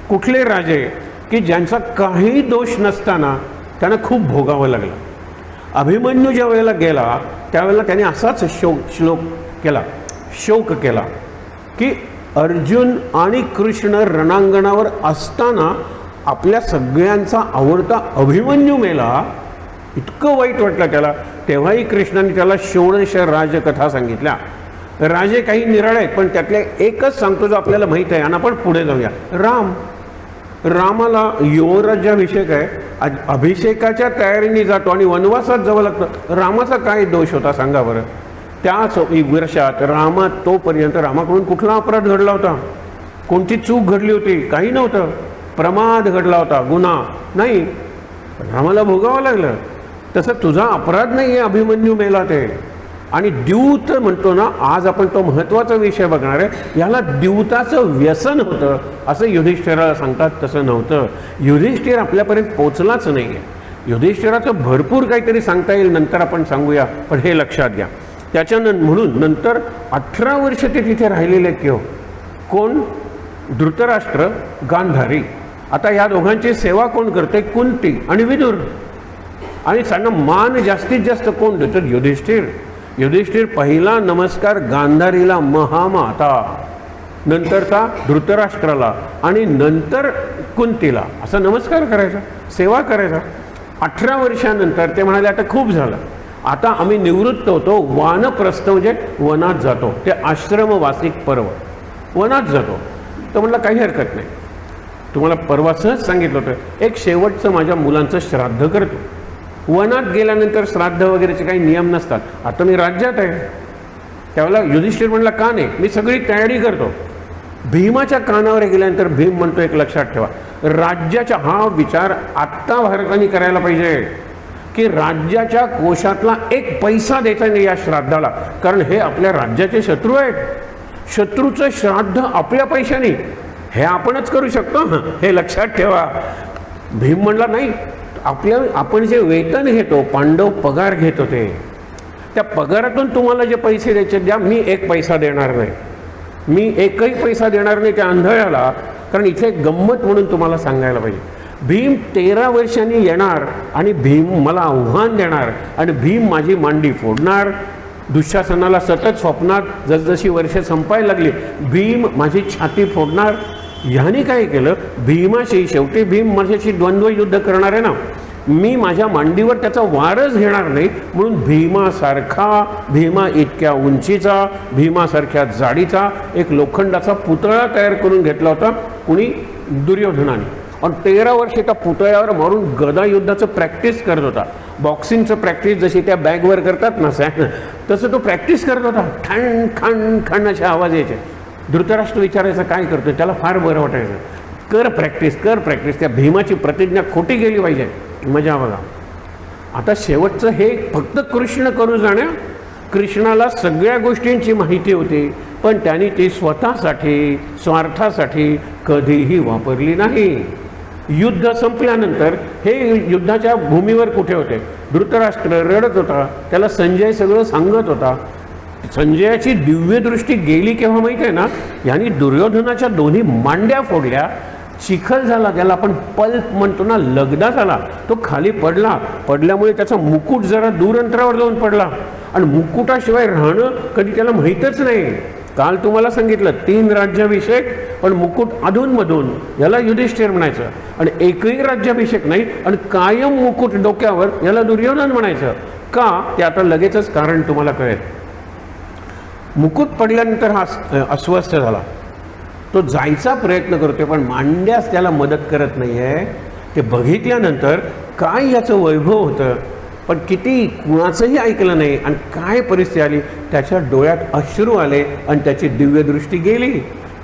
कुठले राजे की ज्यांचा काही दोष नसताना त्यांना खूप भोगावं लागलं. अभिमन्यू ज्या वेळेला गेला त्यावेळेला त्याने असाच शोक केला की अर्जुन आणि कृष्ण रणांगणावर असताना आपल्या सगळ्यांचा आवडता अभिमन्यू मेला, इतकं वाईट वाटलं त्याला. तेव्हाही कृष्णाने त्याला 16 राजकथा सांगितल्या. राजे काही निराळे आहेत, पण त्यातले एकच सांगतो जो आपल्याला माहीत आहे आणि आपण पुढे जाऊया. रामाला युवराज्याभिषेक आहे, अभिषेकाच्या तयारीने जातो आणि वनवासात जावं लागतं. रामाचा काय दोष होता सांगा बरं? त्याच वर्षात तोपर्यंत रामाकडून कुठला अपराध घडला होता? कोणती चूक घडली होती? काही नव्हतं. प्रमाद घडला होता, गुन्हा नाही, रामाला भोगावं लागलं. तसं तुझा अपराध नाही आहे, अभिमन्यू मेला ते. आणि द्यूत म्हणतो ना, आज आपण तो महत्त्वाचा विषय बघणार आहे. याला द्यूताचं व्यसन होतं असं युधिष्ठिराला सांगतात. तसं नव्हतं. युधिष्ठिर आपल्यापर्यंत पोचलाच नाही आहे. युधिष्ठिराचं भरपूर काहीतरी सांगता येईल, नंतर आपण सांगूया, पण हे लक्षात घ्या. म्हणून नंतर 18 वर्ष ते तिथे राहिलेले कोण? धृतराष्ट्र, गांधारी. आता या दोघांची सेवा कोण करते? कुंती आणि विदुर. आणि त्यांना मान जास्तीत जास्त कोण देतं? युधिष्ठिर. युधिष्ठिर पहिला नमस्कार गांधारीला, महामाता, नंतरचा धृतराष्ट्राला आणि नंतर कुंतीला, असा नमस्कार करायचा, सेवा करायचा. 18 वर्षानंतर ते म्हणाले आता खूप झालं, आता आम्ही निवृत्त होतो, वानप्रस्थ म्हणजे वनात जातो. ते आश्रमवासिक पर्व, वनात जातो. तर म्हटलं काही हरकत नाही, तुम्हाला परवा सहज सांगितलं होतं, एक शेवटचं माझ्या मुलांचं श्राद्ध करतो. वनात गेल्यानंतर श्राद्ध वगैरेचे काही नियम नसतात. आता मी राज्यात आहे. त्यावेळेला युधिष्ठिर म्हणला का नाही, मी सगळी तयारी करतो. भीमाच्या कानावर गेल्यानंतर भीम म्हणतो एक लक्षात ठेवा, राज्याचा हा विचार आत्ता भारताने करायला पाहिजे की राज्याच्या कोशातला 1 पैसा द्यायचा नाही या श्राद्धाला, कारण हे आपल्या राज्याचे शत्रू आहेत. शत्रूचं श्राद्ध आपल्या पैशाने, हे आपणच करू शकतो, हे लक्षात ठेवा. भीम म्हणला नाही, आपण जे वेतन घेतो, पांडव पगार घेत होते, त्या पगारातून तुम्हाला जे पैसे द्यायचे द्या, मी 1 पैसा देणार नाही, मी एकही पैसा देणार नाही त्या आंधळ्याला. कारण इथे गंमत म्हणून तुम्हाला सांगायला पाहिजे, भीम 13 वर्षांनी येणार आणि भीम मला आव्हान देणार आणि भीम माझी मांडी फोडणार. दुःशासनाला सतत स्वप्नात जसजशी वर्षे संपायला लागली, भीम माझी छाती फोडणार. ह्याने काय केलं, भीमाशी, शेवटी भीम माझ्याशी द्वंद्व युद्ध करणार आहे ना, मी माझ्या मांडीवर त्याचा वारच घेणार नाही, म्हणून भीमासारखा, भीमा इतक्या उंचीचा, भीमासारख्या जाडीचा एक लोखंडाचा पुतळा तयार करून घेतला होता कुणी, दुर्योधनाने. आणि 13 वर्षे त्या पुतळ्यावर मारून गदा युद्धाचं प्रॅक्टिस करत होता. बॉक्सिंगचं प्रॅक्टिस जशी त्या बॅगवर करतात ना, तसं तो प्रॅक्टिस करत होता. खण खण खण असे आवाज यायचे. धृतराष्ट्र विचारायचा काय करतोय, त्याला फार बरं वाटायचं, कर प्रॅक्टिस कर प्रॅक्टिस. त्या भीमाची प्रतिज्ञा खोटी गेली पाहिजे. मजा बघा. आता शेवटचं हे फक्त कृष्ण करू जाण्या कृष्णाला सगळ्या गोष्टींची माहिती होती, पण त्यांनी ती स्वतःसाठी स्वार्थासाठी कधीही वापरली नाही. युद्ध संपल्यानंतर हे युद्धाच्या भूमीवर कुठे होते? धृतराष्ट्र रडत होता, त्याला संजय सगळं सांगत होता. संजयाची दिव्य दृष्टी गेली केव्हा माहिती आहे ना? यांनी दुर्योधनाच्या दोन्ही मांड्या फोडल्या, चिखल झाला, त्याला आपण पल्प म्हणतो ना, लगदा झाला, तो खाली पडल्यामुळे त्याचा मुकुट जरा दूर अंतरावर जाऊन पडला. आणि मुकुटाशिवाय राहणं कधी त्याला माहीतच नाही. काल तुम्हाला सांगितलं 3 राज्याभिषेक, पण मुकुट अधूनमधून, याला युधिष्ठिर म्हणायचं. आणि एकही राज्याभिषेक नाही आणि कायम मुकुट डोक्यावर, याला दुर्योधन म्हणायचं. का? ते आता लगेचच कारण तुम्हाला कळेल. मुकुट पडल्यानंतर हा अस्वस्थ झाला, तो जायचा प्रयत्न करतोय, पण मांड्यास त्याला मदत करत नाही आहे. ते बघितल्यानंतर काय याचं वैभव होतं, पण किती कुणाचंही ऐकलं नाही. आणि काय परिस्थिती आली, त्याच्या डोळ्यात अश्रू आले आणि त्याची दिव्यदृष्टी गेली.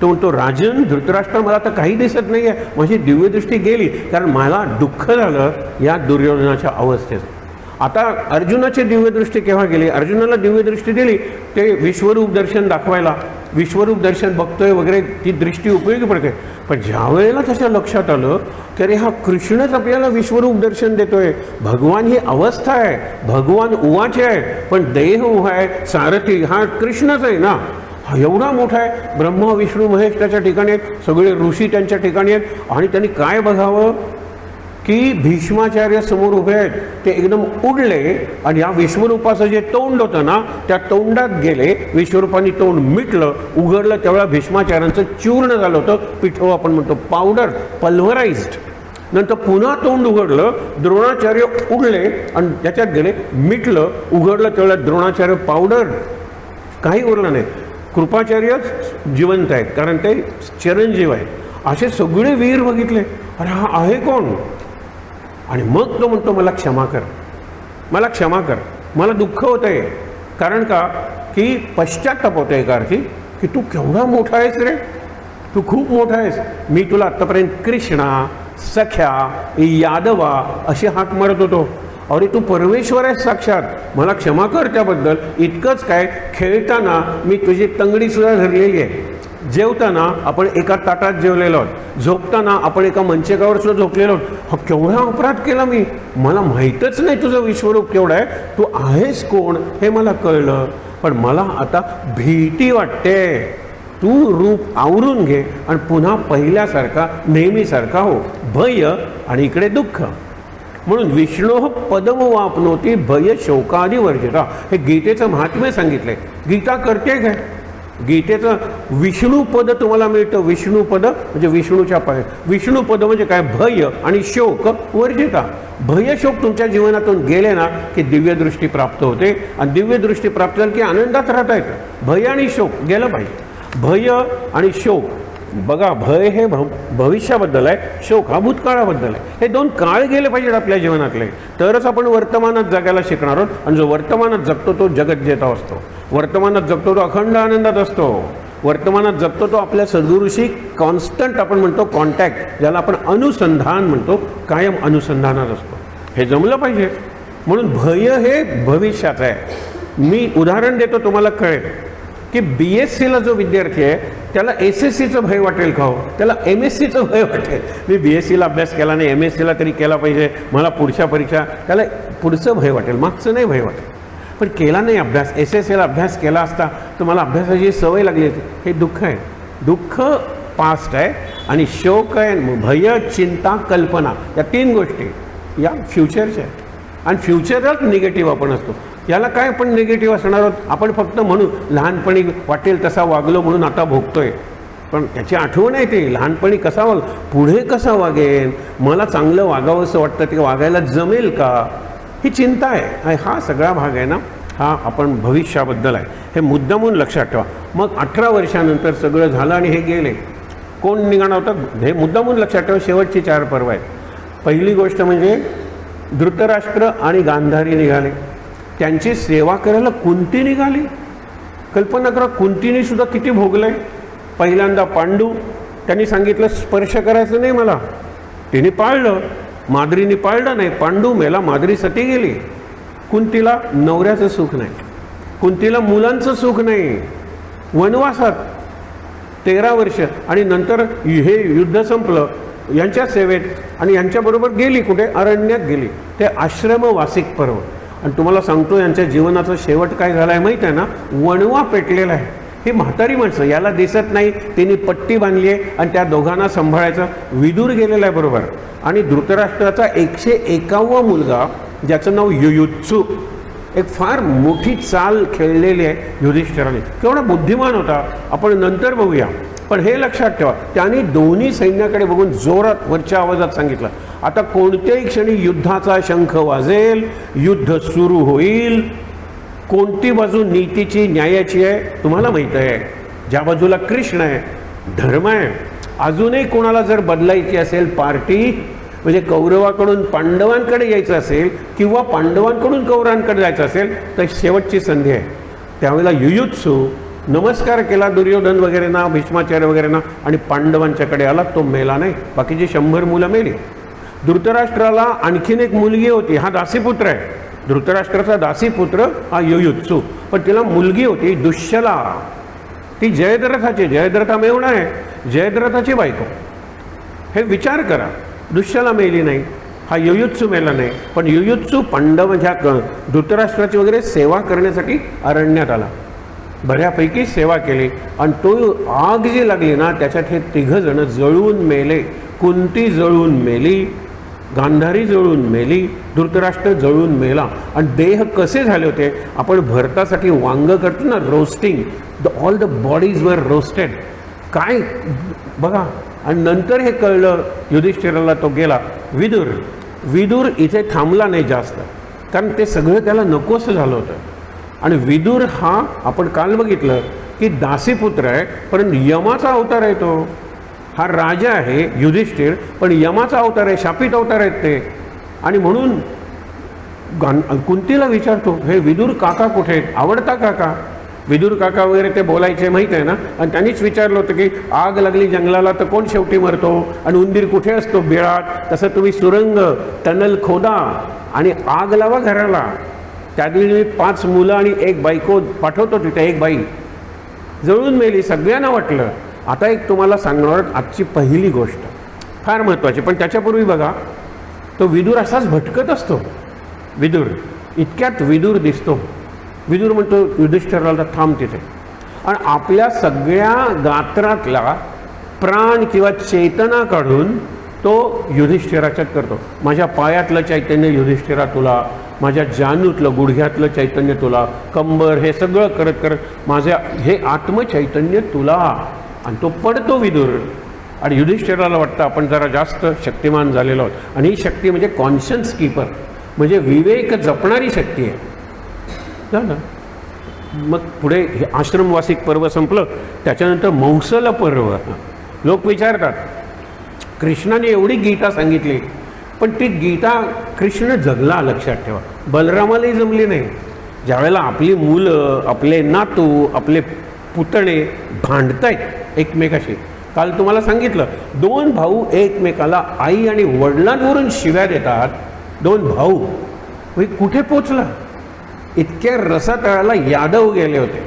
तो म्हणतो, राजन धृतराष्ट्र, मला तर काही दिसत नाही आहे, माझी दिव्यदृष्टी गेली, कारण मला दुःख झालं या दुर्योधनाच्या अवस्थेत. आता अर्जुनाची दिव्यदृष्टी केव्हा गेली? अर्जुनाला दिव्यदृष्टी दिली ते विश्वरूप दर्शन दाखवायला, विश्वरूप दर्शन बघतोय वगैरे, ती दृष्टी उपयोगी पडते. पण ज्या वेळेला त्याच्या लक्षात आलं की अरे हा कृष्णच आपल्याला विश्वरूप दर्शन देतोय, भगवान ही अवस्था आहे, भगवान उवाचे आहे, पण देह उभा आहे, सारथी हा कृष्णच आहे ना, हा एवढा मोठा आहे, ब्रह्मा विष्णू महेश त्याच्या ठिकाणी आहेत, सगळे ऋषी त्यांच्या ठिकाणी आहेत. आणि त्यांनी काय बघावं की भीष्माचार्य समोर उभे आहेत, ते एकदम उडले आणि या विश्वरूपाचं जे तोंड होतं ना, त्या तोंडात गेले. विश्वरूपाने तोंड मिटलं, उघडलं, तेवढा भीष्माचार्यांचं चूर्ण झालं होतं, पिठो आपण म्हणतो, पावडर, पल्व्हराइज्ड. नंतर पुन्हा तोंड उघडलं, द्रोणाचार्य उडले आणि त्याच्यात गेले, मिटलं, उघडलं, तेवढा द्रोणाचार्य पावडर, काही उरलं नाही. कृपाचार्य जिवंत आहेत, कारण ते चिरंजीव आहेत. असे सगळे वीर बघितले, अरे हा आहे कोण? आणि मग तो म्हणतो, मला क्षमा कर, मला क्षमा कर, मला दुःख होत आहे. कारण का? की पश्चाताप होतं एका अर्थी, की तू केवढा मोठा आहेस रे, तू खूप मोठा आहेस. मी तुला आत्तापर्यंत कृष्णा, सख्या, यादवा अशी हाक मारत होतो, अरे तू परमेश्वर आहेस साक्षात, मला क्षमा कर त्याबद्दल. इतकंच काय, खेळताना मी तुझी तंगडीसुद्धा धरलेली आहे, जेवताना आपण एका ताटात जेवलेलो आहोत, झोपताना आपण एका मंचकावर सुद्धा झोपलेलो आहोत. हा केवढा अपराध केला मी, मला माहीतच नाही तुझं विश्वरूप केवढं आहे, तू आहेस कोण हे मला कळलं, पण मला आता भीती वाटते. तू रूप आवरून घे आणि पुन्हा पहिल्यासारखा नेहमीसारखा हो. भय आणि इकडे दुःख. म्हणून विष्णो पदम वापनोती भय शोकादी वर्जिता, हे गीतेचं महात्म्य सांगितलंय. गीता करते काय? गीतेचं विष्णुपद तुम्हाला मिळतं. विष्णुपद म्हणजे विष्णूच्या पाय. विष्णुपद म्हणजे काय? भय आणि शोक वर्जिता. भय शोक तुमच्या जीवनातून गेले ना की दिव्यदृष्टी प्राप्त होते, आणि दिव्यदृष्टी प्राप्त झाली की आनंदात राहता येतं. भय आणि शोक गेलं पाहिजे. भय आणि शोक बघा, भय हे भविष्याबद्दल आहे, शोक हा भूतकाळाबद्दल आहे. हे 2 काळ गेले पाहिजेत आपल्या जीवनातले, तरच आपण वर्तमानात जगायला शिकणार आहोत. आणि जो वर्तमानात जगतो तो जगत जेता असतो, वर्तमानात जगतो तो अखंड आनंदात असतो, वर्तमानात जगतो तो आपल्या सद्गुरूशी कॉन्स्टंट आपण म्हणतो कॉन्टॅक्ट, ज्याला आपण अनुसंधान म्हणतो, कायम अनुसंधानात असतो. हे जमलं पाहिजे. म्हणून भय हे भविष्याचं आहे. मी उदाहरण देतो, तुम्हाला कळेल की BScला जो विद्यार्थी आहे त्याला SSCचं भय वाटेल का हो? त्याला MSCचं भय वाटेल. मी BScला अभ्यास केला नाही, MScला तरी केला पाहिजे, मला पुढच्या परीक्षा, त्याला पुढचं भय वाटेल, मागचं नाही भय वाटेल. पण केला नाही अभ्यास, SSCला अभ्यास केला असता तर मला अभ्यासाची सवय लागली होती. हे दुःख आहे. दुःख पास्ट आहे आणि शोक आहे, भय, चिंता, कल्पना, या 3 गोष्टी या फ्युचरच्या आहेत. आणि फ्युचरच निगेटिव्ह आपण असतो. याला काय आपण निगेटिव्ह असणार आहोत? आपण फक्त म्हणू लहानपणी वाटेल तसा वागलो म्हणून आता भोगतोय, पण त्याची आठवण आहे ते लहानपणी कसा वाग, पुढे कसा वागेन, मला चांगलं वागावं असं वाटतं, ते वागायला जमेल का, ही चिंता आहे. हा सगळा भाग आहे ना, हा आपण भविष्याबद्दल आहे. हे मुद्दामून लक्षात ठेवा. मग 18 वर्षानंतर सगळं झालं आणि हे गेले. कोण निघाणार होतं? हे मुद्दामून लक्षात ठेवा. शेवटची 4 पर्व आहेत. पहिली गोष्ट म्हणजे धृतराष्ट्र आणि गांधारी निघाले. त्यांची सेवा करायला कुंती निघाली. कल्पना करा, कुंतीने सुद्धा किती भोगलंय. पहिल्यांदा पांडू, त्यांनी सांगितलं स्पर्श करायचं नाही मला, तिने पाळलं. माद्रीने पाळलं नाही, पांडू मेला, माद्री सती गेली. कुंतीला नवऱ्याचं सुख नाही. कुंतीला मुलांचं सुख नाही, वनवासात 13 वर्ष, आणि नंतर हे युद्ध संपलं यांच्या सेवेत, आणि यांच्याबरोबर गेली कुठे, अरण्यात गेली. ते आश्रमवासिक पर्व. आणि तुम्हाला सांगतो यांच्या जीवनाचा शेवट काय झाला आहे माहीत आहे ना, वणवा पेटलेला आहे. ही म्हातारी माणसं, याला दिसत नाही, तिने पट्टी बांधली आहे आणि त्या दोघांना सांभाळायचं. विदूर गेलेला आहे बरोबर, आणि धृतराष्ट्राचा 101वा मुलगा ज्याचं नाव युयुत्सू, एक फार मोठी चाल खेळलेली आहे युधिष्ठिराने. केवढा बुद्धिमान होता आपण नंतर बघूया. पण हे लक्षात ठेवा, त्याने दोन्ही सैन्याकडे बघून जोरात वरच्या आवाजात सांगितलं, आता कोणत्याही क्षणी युद्धाचा शंख वाजेल, युद्ध सुरू होईल. कोणती बाजू नीतीची न्यायाची आहे तुम्हाला माहीत आहे. ज्या बाजूला कृष्ण आहे, धर्म आहे. अजूनही कोणाला जर बदलायची असेल पार्टी, म्हणजे कौरवाकडून पांडवांकडे यायचं असेल किंवा पांडवांकडून कौरवांकडे जायचं असेल तर शेवटची संधी आहे. त्यावेळेला युयुत्सू नमस्कार केला दुर्योधन वगैरे ना, भीष्माचार्य वगैरे ना, आणि पांडवांच्याकडे आला. तो मेला नाही, बाकीची 100 मुलं मेली. धृतराष्ट्राला आणखीन एक मुलगी होती, हा दासीपुत्र आहे. धृतराष्ट्राचा दासीपुत्र हा युयुत्सू, पण तिला मुलगी होती दुश्शला. ती जयद्रथाची, जयद्रथा मेवणा आहे, जयद्रथाची बायको. हे विचार करा, दुश्शला मेली नाही, हा युयुत्सू मेला नाही, पण युयुत्सू पांडव ह्या धृतराष्ट्राची वगैरे सेवा करण्यासाठी अरण्यात आला. बऱ्यापैकी सेवा केली, आणि तो आग जी लागली ना त्याच्यात हे 3 जण जळून मेले. कुंती जळून मेली, गांधारी जळून मेली, धृतराष्ट्र जळून मेला. आणि देह कसे झाले होते, आपण भरतासाठी वांग करतो ना, roasting, all the bodies were roasted. काय बघा. आणि नंतर हे कळलं युधिष्ठिराला, तो गेला. विदूर इथे थांबला नाही जास्त, कारण ते सगळं त्याला नकोसं झालं होतं. आणि विदूर हा आपण काल बघितलं की दासीपुत्र आहे, पण यमाचा अवतार आहे. तो हा राजा आहे युधिष्ठिर, पण यमाचा अवतार आहे, शापित अवतार आहेत ते. आणि म्हणून कुंतीला विचारतो, हे विदूर काका कुठे आहेत, आवडता काका. विदूर काका वगैरे ते बोलायचे माहीत आहे ना. आणि त्यांनीच विचारलं होतं की आग लागली जंगलाला तर कोण शेवटी मरतो, आणि उंदीर कुठे असतो बिळात, तसं तुम्ही सुरंग टनल खोदा आणि आग लावा घराला. त्यादिवशी मी 5 मुलं आणि 1 बायको पाठवतो, तिथे 1 बाई जळून मेली, सगळ्यांना वाटलं. आता एक तुम्हाला सांगणार आजची पहिली गोष्ट फार महत्त्वाची, पण त्याच्यापूर्वी बघा, तो विदूर असाच भटकत असतो. विदूर इतक्यात विदूर दिसतो. विदूर म्हणतो युधिष्ठिराला थांब तिथे, आणि आपल्या सगळ्या गात्रातला प्राण किंवा चेतना काढून तो युधिष्ठिराच्यात करतो. माझ्या पायातलं चैतन्य युधिष्ठिरा तुला, माझ्या जानूतलं गुडघ्यातलं चैतन्य तुला, कंबर, हे सगळं करत करत माझ्या हे आत्मचैतन्य तुला. आणि तो पडतो विदूर. आणि युधिष्ठिराला वाटतं आपण जरा जास्त शक्तिमान झालेलो आहोत. आणि ही शक्ती म्हणजे कॉन्शियन्स कीपर, म्हणजे विवेक जपणारी शक्ती आहे. झालं. मग पुढे हे आश्रमवासिक पर्व संपलं. त्याच्यानंतर मौसल पर्व. लोक विचारतात, कृष्णाने एवढी गीता सांगितली, पण ती गीता कृष्ण जगला, लक्षात ठेवा. बलरामालाही जमली नाही. ज्यावेळेला आपली मुलं, आपले नातू, आपले पुतणे भांडतायत एकमेकाशी. काल तुम्हाला सांगितलं, 2 भाऊ एकमेकाला आई आणि वडिलांवरून शिव्या देतात. 2 भाऊ कुठे पोचला. इतक्या रसातळाला यादव गेले होते,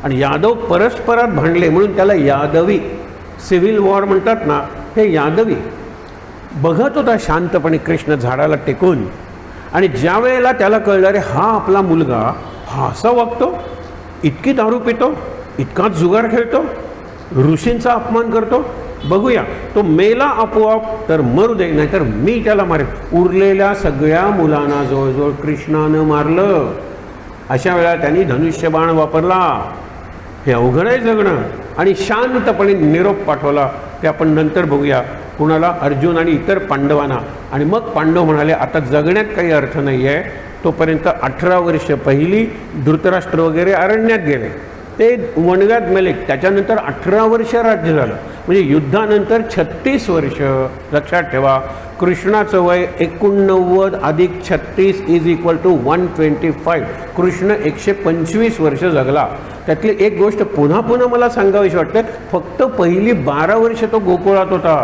आणि यादव परस्परात भांडले म्हणून त्याला यादवी सिव्हिल वॉर म्हणतात ना, हे यादवी. बघत होता शांतपणे कृष्ण झाडाला टेकून. आणि ज्या वेळेला त्याला कळलं, अरे हा आपला मुलगा, हा असा वागतो, इतकी दारू पितो, इतका जुगार खेळतो, ऋषींचा अपमान करतो, बघूया तो मेला आपोआप तर मरू दे, नाहीतर मी त्याला मारेन. उरलेल्या सगळ्या मुलांना जवळजवळ कृष्णानं मारलं. अशा वेळा त्यांनी धनुष्यबाण वापरला. हे अवघड आहे जगणं. आणि शांतपणे निरोप पाठवला. ते आपण नंतर बघूया. कुणाला, अर्जुन आणि इतर पांडवांना. आणि मग पांडव म्हणाले, आता जगण्यात काही अर्थ नाही आहे. तोपर्यंत 18 वर्ष पहिली धृतराष्ट्र वगैरे अरण्यात गेले, ते वणव्यात मेले. त्याच्यानंतर 18 वर्ष राज्य झालं. म्हणजे युद्धानंतर 36 वर्ष. लक्षात ठेवा, कृष्णाचं वय 89 अधिक 36 = 125. कृष्ण 125 वर्ष जगला. त्यातली एक गोष्ट पुन्हा पुन्हा मला सांगावीशी वाटते, फक्त पहिली 12 वर्ष तो गोकुळात होता.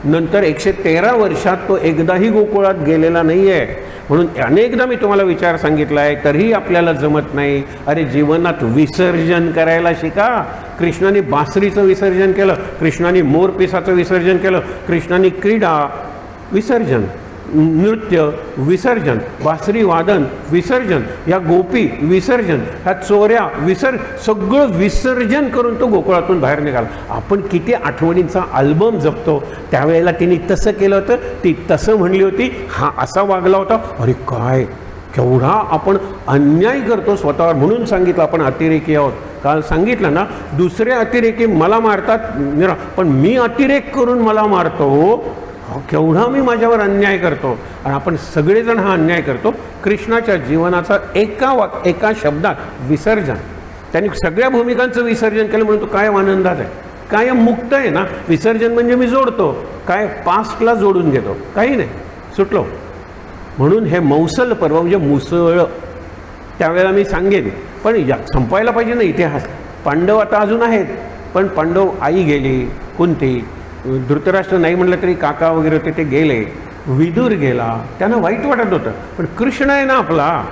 नंतर 113 वर्षात तो एकदाही गोकुळात गेलेला नाही आहे. म्हणून अनेकदा मी तुम्हाला विचार सांगितला आहे, तरीही आपल्याला जमत नाही. अरे जीवनात विसर्जन करायला शिका. कृष्णाने बासरीचं विसर्जन केलं, कृष्णाने मोरपिसाचं विसर्जन केलं, कृष्णाने क्रीडा विसर्जन, नृत्य विसर्जन, बासरी वादन विसर्जन, या गोपी विसर्जन, ह्या चोऱ्या सगळं विसर्जन करून तो गोकुळातून बाहेर निघाला. आपण किती आठवणींचा अल्बम जपतो. त्यावेळेला तिने तसं केलं होतं, ती तसं म्हणली होती, हा असा वागला होता. अरे काय केवढा आपण अन्याय करतो स्वतःवर. म्हणून सांगितलं आपण अतिरेकी आहोत. काल सांगितलं ना, दुसरे अतिरेकी मला मारतात पण मी अतिरेक करून मला मारतो. केवढा मी माझ्यावर अन्याय करतो. आणि आपण सगळेजण हा अन्याय करतो. कृष्णाच्या जीवनाचा एका शब्दात विसर्जन, त्यांनी सगळ्या भूमिकांचं विसर्जन केलं म्हणून तो कायम आनंदात आहे, कायम मुक्त आहे ना. विसर्जन म्हणजे मी जोडतो, काय पास्टला जोडून घेतो, काही नाही, सुटलो. म्हणून हे मौसल पर्व म्हणजे मुसळ. त्यावेळेला मी सांगेन, पण संपायला पाहिजे ना इतिहास. पांडव आता अजून आहेत, पण पांडव, आई गेली कुंती, धृतराष्ट्र नाही म्हटलं तरी काका वगैरे होते ते गेले, विदुर गेला, त्यांना वाईट वाटत होतं. पण कृष्ण आहे ना आपला.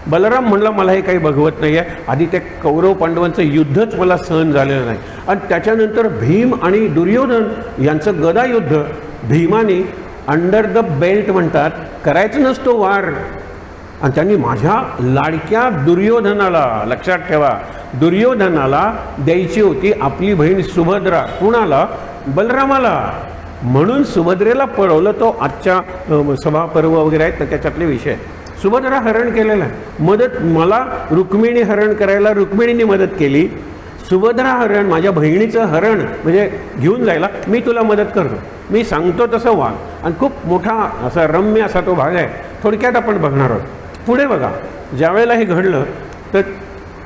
बलराम म्हणला मला हे काही बघवत नाही आहे. आधी ते कौरव पांडवांचं युद्धच मला सहन झालेलं नाही. आणि त्याच्यानंतर भीम आणि दुर्योधन यांचं गदा युद्ध, भीमाने अंडर द बेल्ट म्हणतात, करायचं नसतो वार. आणि त्यांनी माझ्या लाडक्या दुर्योधनाला, लक्षात ठेवा, दुर्योधनाला द्यायची होती आपली बहीण सुभद्रा. कुणाला? बलरामाला. म्हणून सुभद्रेला पळवलं. तो आजच्या सभापर्व वगैरे आहेत ना त्याच्यातले विषय. सुभद्रा हरण केलेला आहे. मदत मला रुक्मिणी हरण करायला रुक्मिणीने मदत केली. सुभद्रा हरण, माझ्या बहिणीचं हरण म्हणजे घेऊन जायला मी तुला मदत करतो, मी सांगतो तसं वाग. आणि खूप मोठा असा रम्य असा तो भाग आहे. थोडक्यात आपण बघणार आहोत. पुढे बघा, ज्यावेळेला हे घडलं तर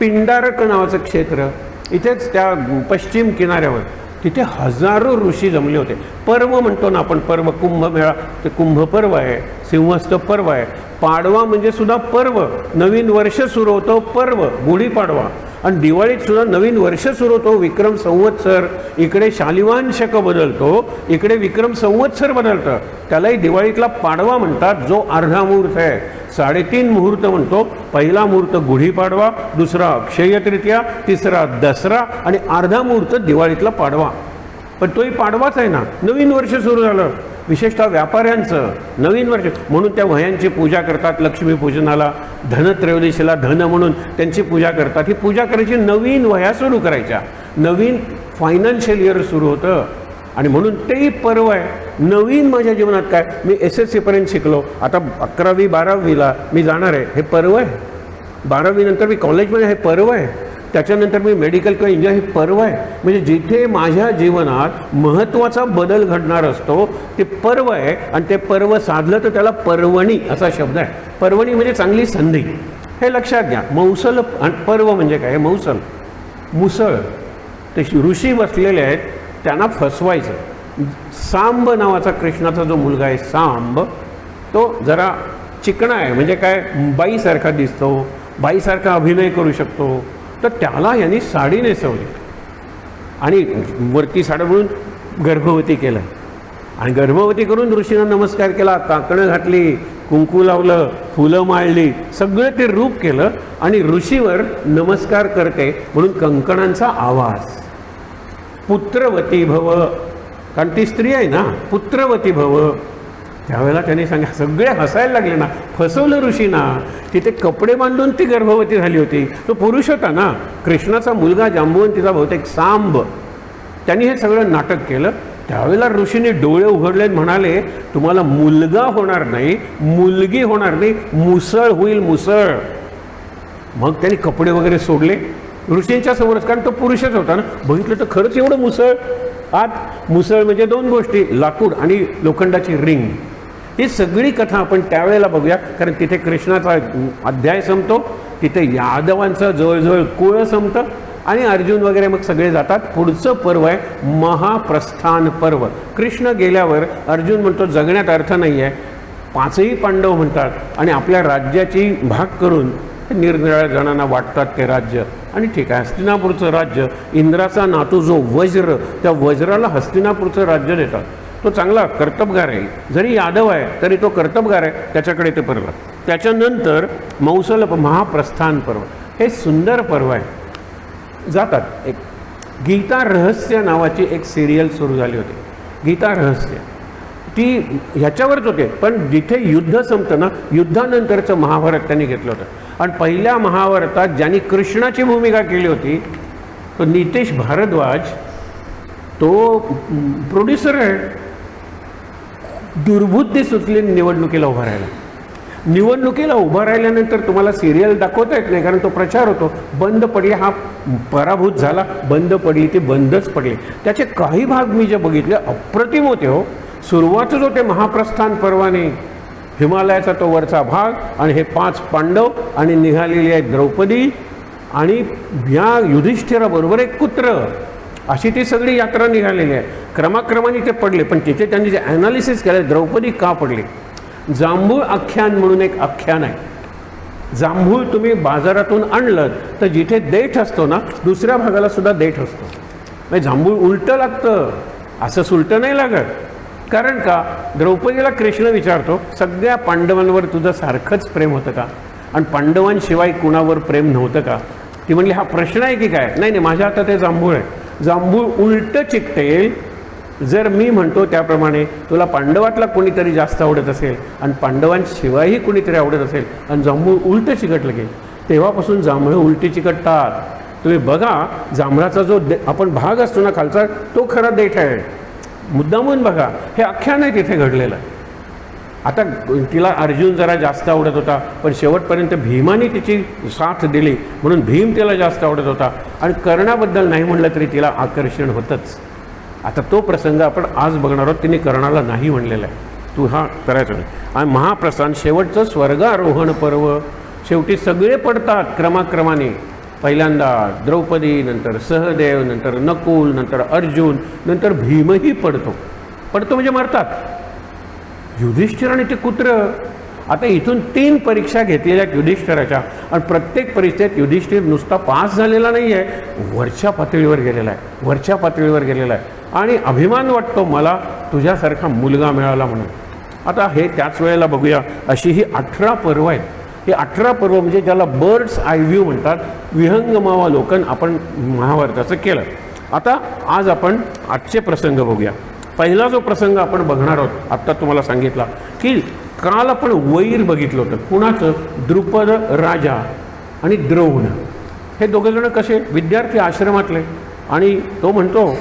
पिंडारक नावाचं क्षेत्र, इथेच त्या पश्चिम किनाऱ्यावर, तिथे हजारो ऋषी जमले होते. पर्व म्हणतो ना आपण, पर्व, कुंभमेळा, ते कुंभ पर्व आहे, सिंहस्थ पर्व आहे. पाडवा म्हणजे सुद्धा पर्व, नवीन वर्ष सुरू होतं पर्व, गुढीपाडवा. आणि दिवाळीत सुद्धा नवीन वर्ष सुरू होतो, विक्रम संवत्सर. इकडे शालिवान शक बदलतो, इकडे विक्रम संवत्सर बदलतं. त्यालाही दिवाळीतला पाडवा म्हणतात, जो अर्धा मुहूर्त आहे. 3.5 मुहूर्त म्हणतो. पहिला मुहूर्त गुढीपाडवा, दुसरा अक्षय तृतीया, तिसरा दसरा आणि अर्धा मुहूर्त दिवाळीतला पाडवा. पण तोही पाडवाच आहे ना. नवीन वर्ष सुरू झालं, विशेषतः व्यापाऱ्यांचं नवीन वर्ष. म्हणून त्या वह्यांची पूजा करतात लक्ष्मीपूजनाला. धनत्रयोदशीला धन म्हणून त्यांची पूजा करतात. ही पूजा करायची, नवीन वह्या सुरू करायच्या, नवीन फायनान्शियल इयर सुरू होतं. आणि म्हणून तेही पर्व आहे. नवीन माझ्या जीवनात काय, मी SSC शिकलो, आता 11वी 12वीला मी जाणार आहे, हे पर्व आहे. 12वी नंतर मी कॉलेजमध्ये, हे पर्व आहे. त्याच्यानंतर मी मेडिकल किंवा इंजिनियर, हे पर्व आहे. म्हणजे जिथे माझ्या जीवनात महत्त्वाचा बदल घडणार असतो ते पर्व आहे. आणि ते पर्व साधलं तर त्याला पर्वणी असा शब्द आहे. पर्वणी म्हणजे चांगली संधी, हे लक्षात घ्या. मौसल आणि पर्व म्हणजे काय? मौसल, मुसळ. ते ऋषी बसलेले आहेत, त्यांना फसवायचं. सांब नावाचा कृष्णाचा जो मुलगा आहे, सांब, तो जरा चिकणा आहे. म्हणजे काय, बाईसारखा दिसतो, बाईसारखा अभिनय करू शकतो. तर त्याला यांनी साडी नेसवली आणि वरती साडी म्हणून गर्भवती केलं. आणि गर्भवती करून ऋषींना नमस्कार केला, काकणं घातली, कुंकू लावलं, फुलं माळली, सगळं ते रूप केलं. आणि ऋषीवर नमस्कार करते म्हणून कंकणांचा आवाज. पुत्रवती भव, कारण ती स्त्री आहे ना, पुत्रवती भव. त्यावेळेला त्यांनी सांगितलं, सगळे हसायला लागले ना, फसवलं ऋषींना. तिथे कपडे बांधून ती गर्भवती झाली होती. तो पुरुष होता ना, कृष्णाचा मुलगा जांबुवंतीचा बहुतेक सांब. त्यांनी हे सगळं नाटक केलं. त्यावेळेला ऋषीने डोळे उघडले, म्हणाले, तुम्हाला मुलगा होणार नाही, मुलगी होणार नाही, मुसळ होईल, मुसळ. मग त्यांनी कपडे वगैरे सोडले ऋषींच्या समोरच, कारण तो पुरुषच होता ना. बघितलं तर खरंच एवढं मुसळ. आत मुसळ म्हणजे 2 गोष्टी, लाकूड आणि लोखंडाची रिंग. ही सगळी कथा आपण त्यावेळेला बघूया, कारण तिथे कृष्णाचा अध्याय संपतो, तिथे यादवांचं जवळजवळ कुळ संपतं आणि अर्जुन वगैरे मग सगळे जातात. पुढचं पर्व आहे महाप्रस्थान पर्व. कृष्ण गेल्यावर अर्जुन म्हणतो जगण्यात अर्थ नाही आहे. 5ही पांडव म्हणतात आणि आपल्या राज्याची भाग करून निरनिराळ्या जणांना वाटतात ते राज्य. आणि ठीक आहे, हस्तिनापूरचं राज्य, इंद्राचा नातू जो वज्र, त्या वज्राला हस्तिनापूरचं राज्य देतात. तो चांगला कर्तबगार आहे, जरी यादव आहे तरी तो कर्तबगार आहे, त्याच्याकडे ते पर्व. त्याच्यानंतर मौसल महाप्रस्थान पर्व, हे सुंदर पर्व आहे. जातात एक गीता रहस्य नावाची एक सिरियल सुरू झाली होती, गीता रहस्य, ती ह्याच्यावरच होते. पण जिथे युद्ध संपतं ना, युद्धानंतरचं महाभारत त्यांनी घेतलं होतं. आणि पहिल्या महाभारतात ज्यांनी कृष्णाची भूमिका केली होती तो नितेश भारद्वाज, तो प्रोड्युसर आहे. दुर्बुद्धी सुचली निवडणुकीला उभा राहिला. निवडणुकीला उभा राहिल्यानंतर तुम्हाला सिरियल दाखवता येत नाही, कारण तो प्रचार होतो. बंद पडली, हा पराभूत झाला, बंद पडली, ती बंदच पडली. त्याचे काही भाग मी जे बघितले अप्रतिम होते हो. सुरुवातच होते महाप्रस्थान पर्वाने, हिमालयाचा तो वरचा भाग, आणि हे 5 पांडव आणि निघालेली आहे द्रौपदी आणि या युधिष्ठिराबरोबर एक कुत्र, अशी ती सगळी यात्रा निघालेली आहे. क्रमाक्रमाने ते पडले, पण तिथे त्यांनी जे ॲनालिसिस केलं द्रौपदी का पडली. जांभूळ आख्यान म्हणून एक आख्यान आहे. जांभूळ तुम्ही बाजारातून आणलं तर जिथे देठ असतो ना, दुसऱ्या भागाला सुद्धा देठ असतो. म्हणजे जांभूळ उलटं लागतं, असं सुलटं नाही लागत. कारण का, द्रौपदीला कृष्ण विचारतो, सगळ्या पांडवांवर तुझं सारखंच प्रेम होतं का, आणि पांडवांशिवाय कुणावर प्रेम नव्हतं का. ती म्हणली हा प्रश्न आहे की काय. नाही नाही, माझ्या हातात हे जांभूळ आहे. जांभूळ उलटं चिकटेल जर मी म्हणतो त्याप्रमाणे तुला पांडवातला कोणीतरी जास्त आवडत असेल आणि पांडवांशिवायही कोणीतरी आवडत असेल आणि जांभूळ उलटं चिकटलं की, तेव्हापासून जांभळं उलटी चिकटतात. तुम्ही बघा, जांभळाचा जो आपण भाग असतो ना खालचा, तो खरा देठ आहे. मुद्दामून बघा, हे आख्यान आहे तिथे घडलेलं. आता तिला अर्जुन जरा जास्त आवडत होता, पण शेवटपर्यंत भीमाने तिची साथ दिली म्हणून भीम तिला जास्त आवडत होता, आणि कर्णाबद्दल नाही म्हणलं तरी तिला आकर्षण होतंच. आता तो प्रसंग आपण आज बघणार आहोत. तिने कर्णाला नाही म्हणलेला आहे, तू हा करायचं नाही. आणि महाप्रस्थान शेवटचं स्वर्गारोहण पर्व, शेवटी सगळे पडतात क्रमाक्रमाने. पहिल्यांदा द्रौपदी, नंतर सहदेव, नंतर नकुल, नंतर अर्जुन, नंतर भीमही पडतो म्हणजे मरतात. युधिष्ठिर आणि ते कुत्र. आता इथून 3 परीक्षा घेतलेल्या युधिष्ठिराच्या, आणि प्रत्येक परीक्षेत युधिष्ठिर नुसता पास झालेला नाही आहे, वरच्या पातळीवर गेलेला आहे, वरच्या पातळीवर गेलेला आहे. आणि अभिमान वाटतो मला तुझ्यासारखा मुलगा मिळाला म्हणून. आता हे त्याच वेळेला बघूया, अशी ही 18 पर्व आहेत. हे 18 पर्व म्हणजे ज्याला बर्ड्स आय व्ह्यू म्हणतात, विहंगमावलोकन आपण महाभारताचं केलं. आता आज आपण आजचे प्रसंग बघूया. पहिला जो प्रसंग आपण बघणार आहोत, आत्ता तुम्हाला सांगितला की काल आपण वैर बघितलं होतं. कुणाचं? द्रुपद राजा आणि द्रोण, हे दोघंजणं कसे विद्यार्थी आश्रमातले. आणि तो म्हणतो,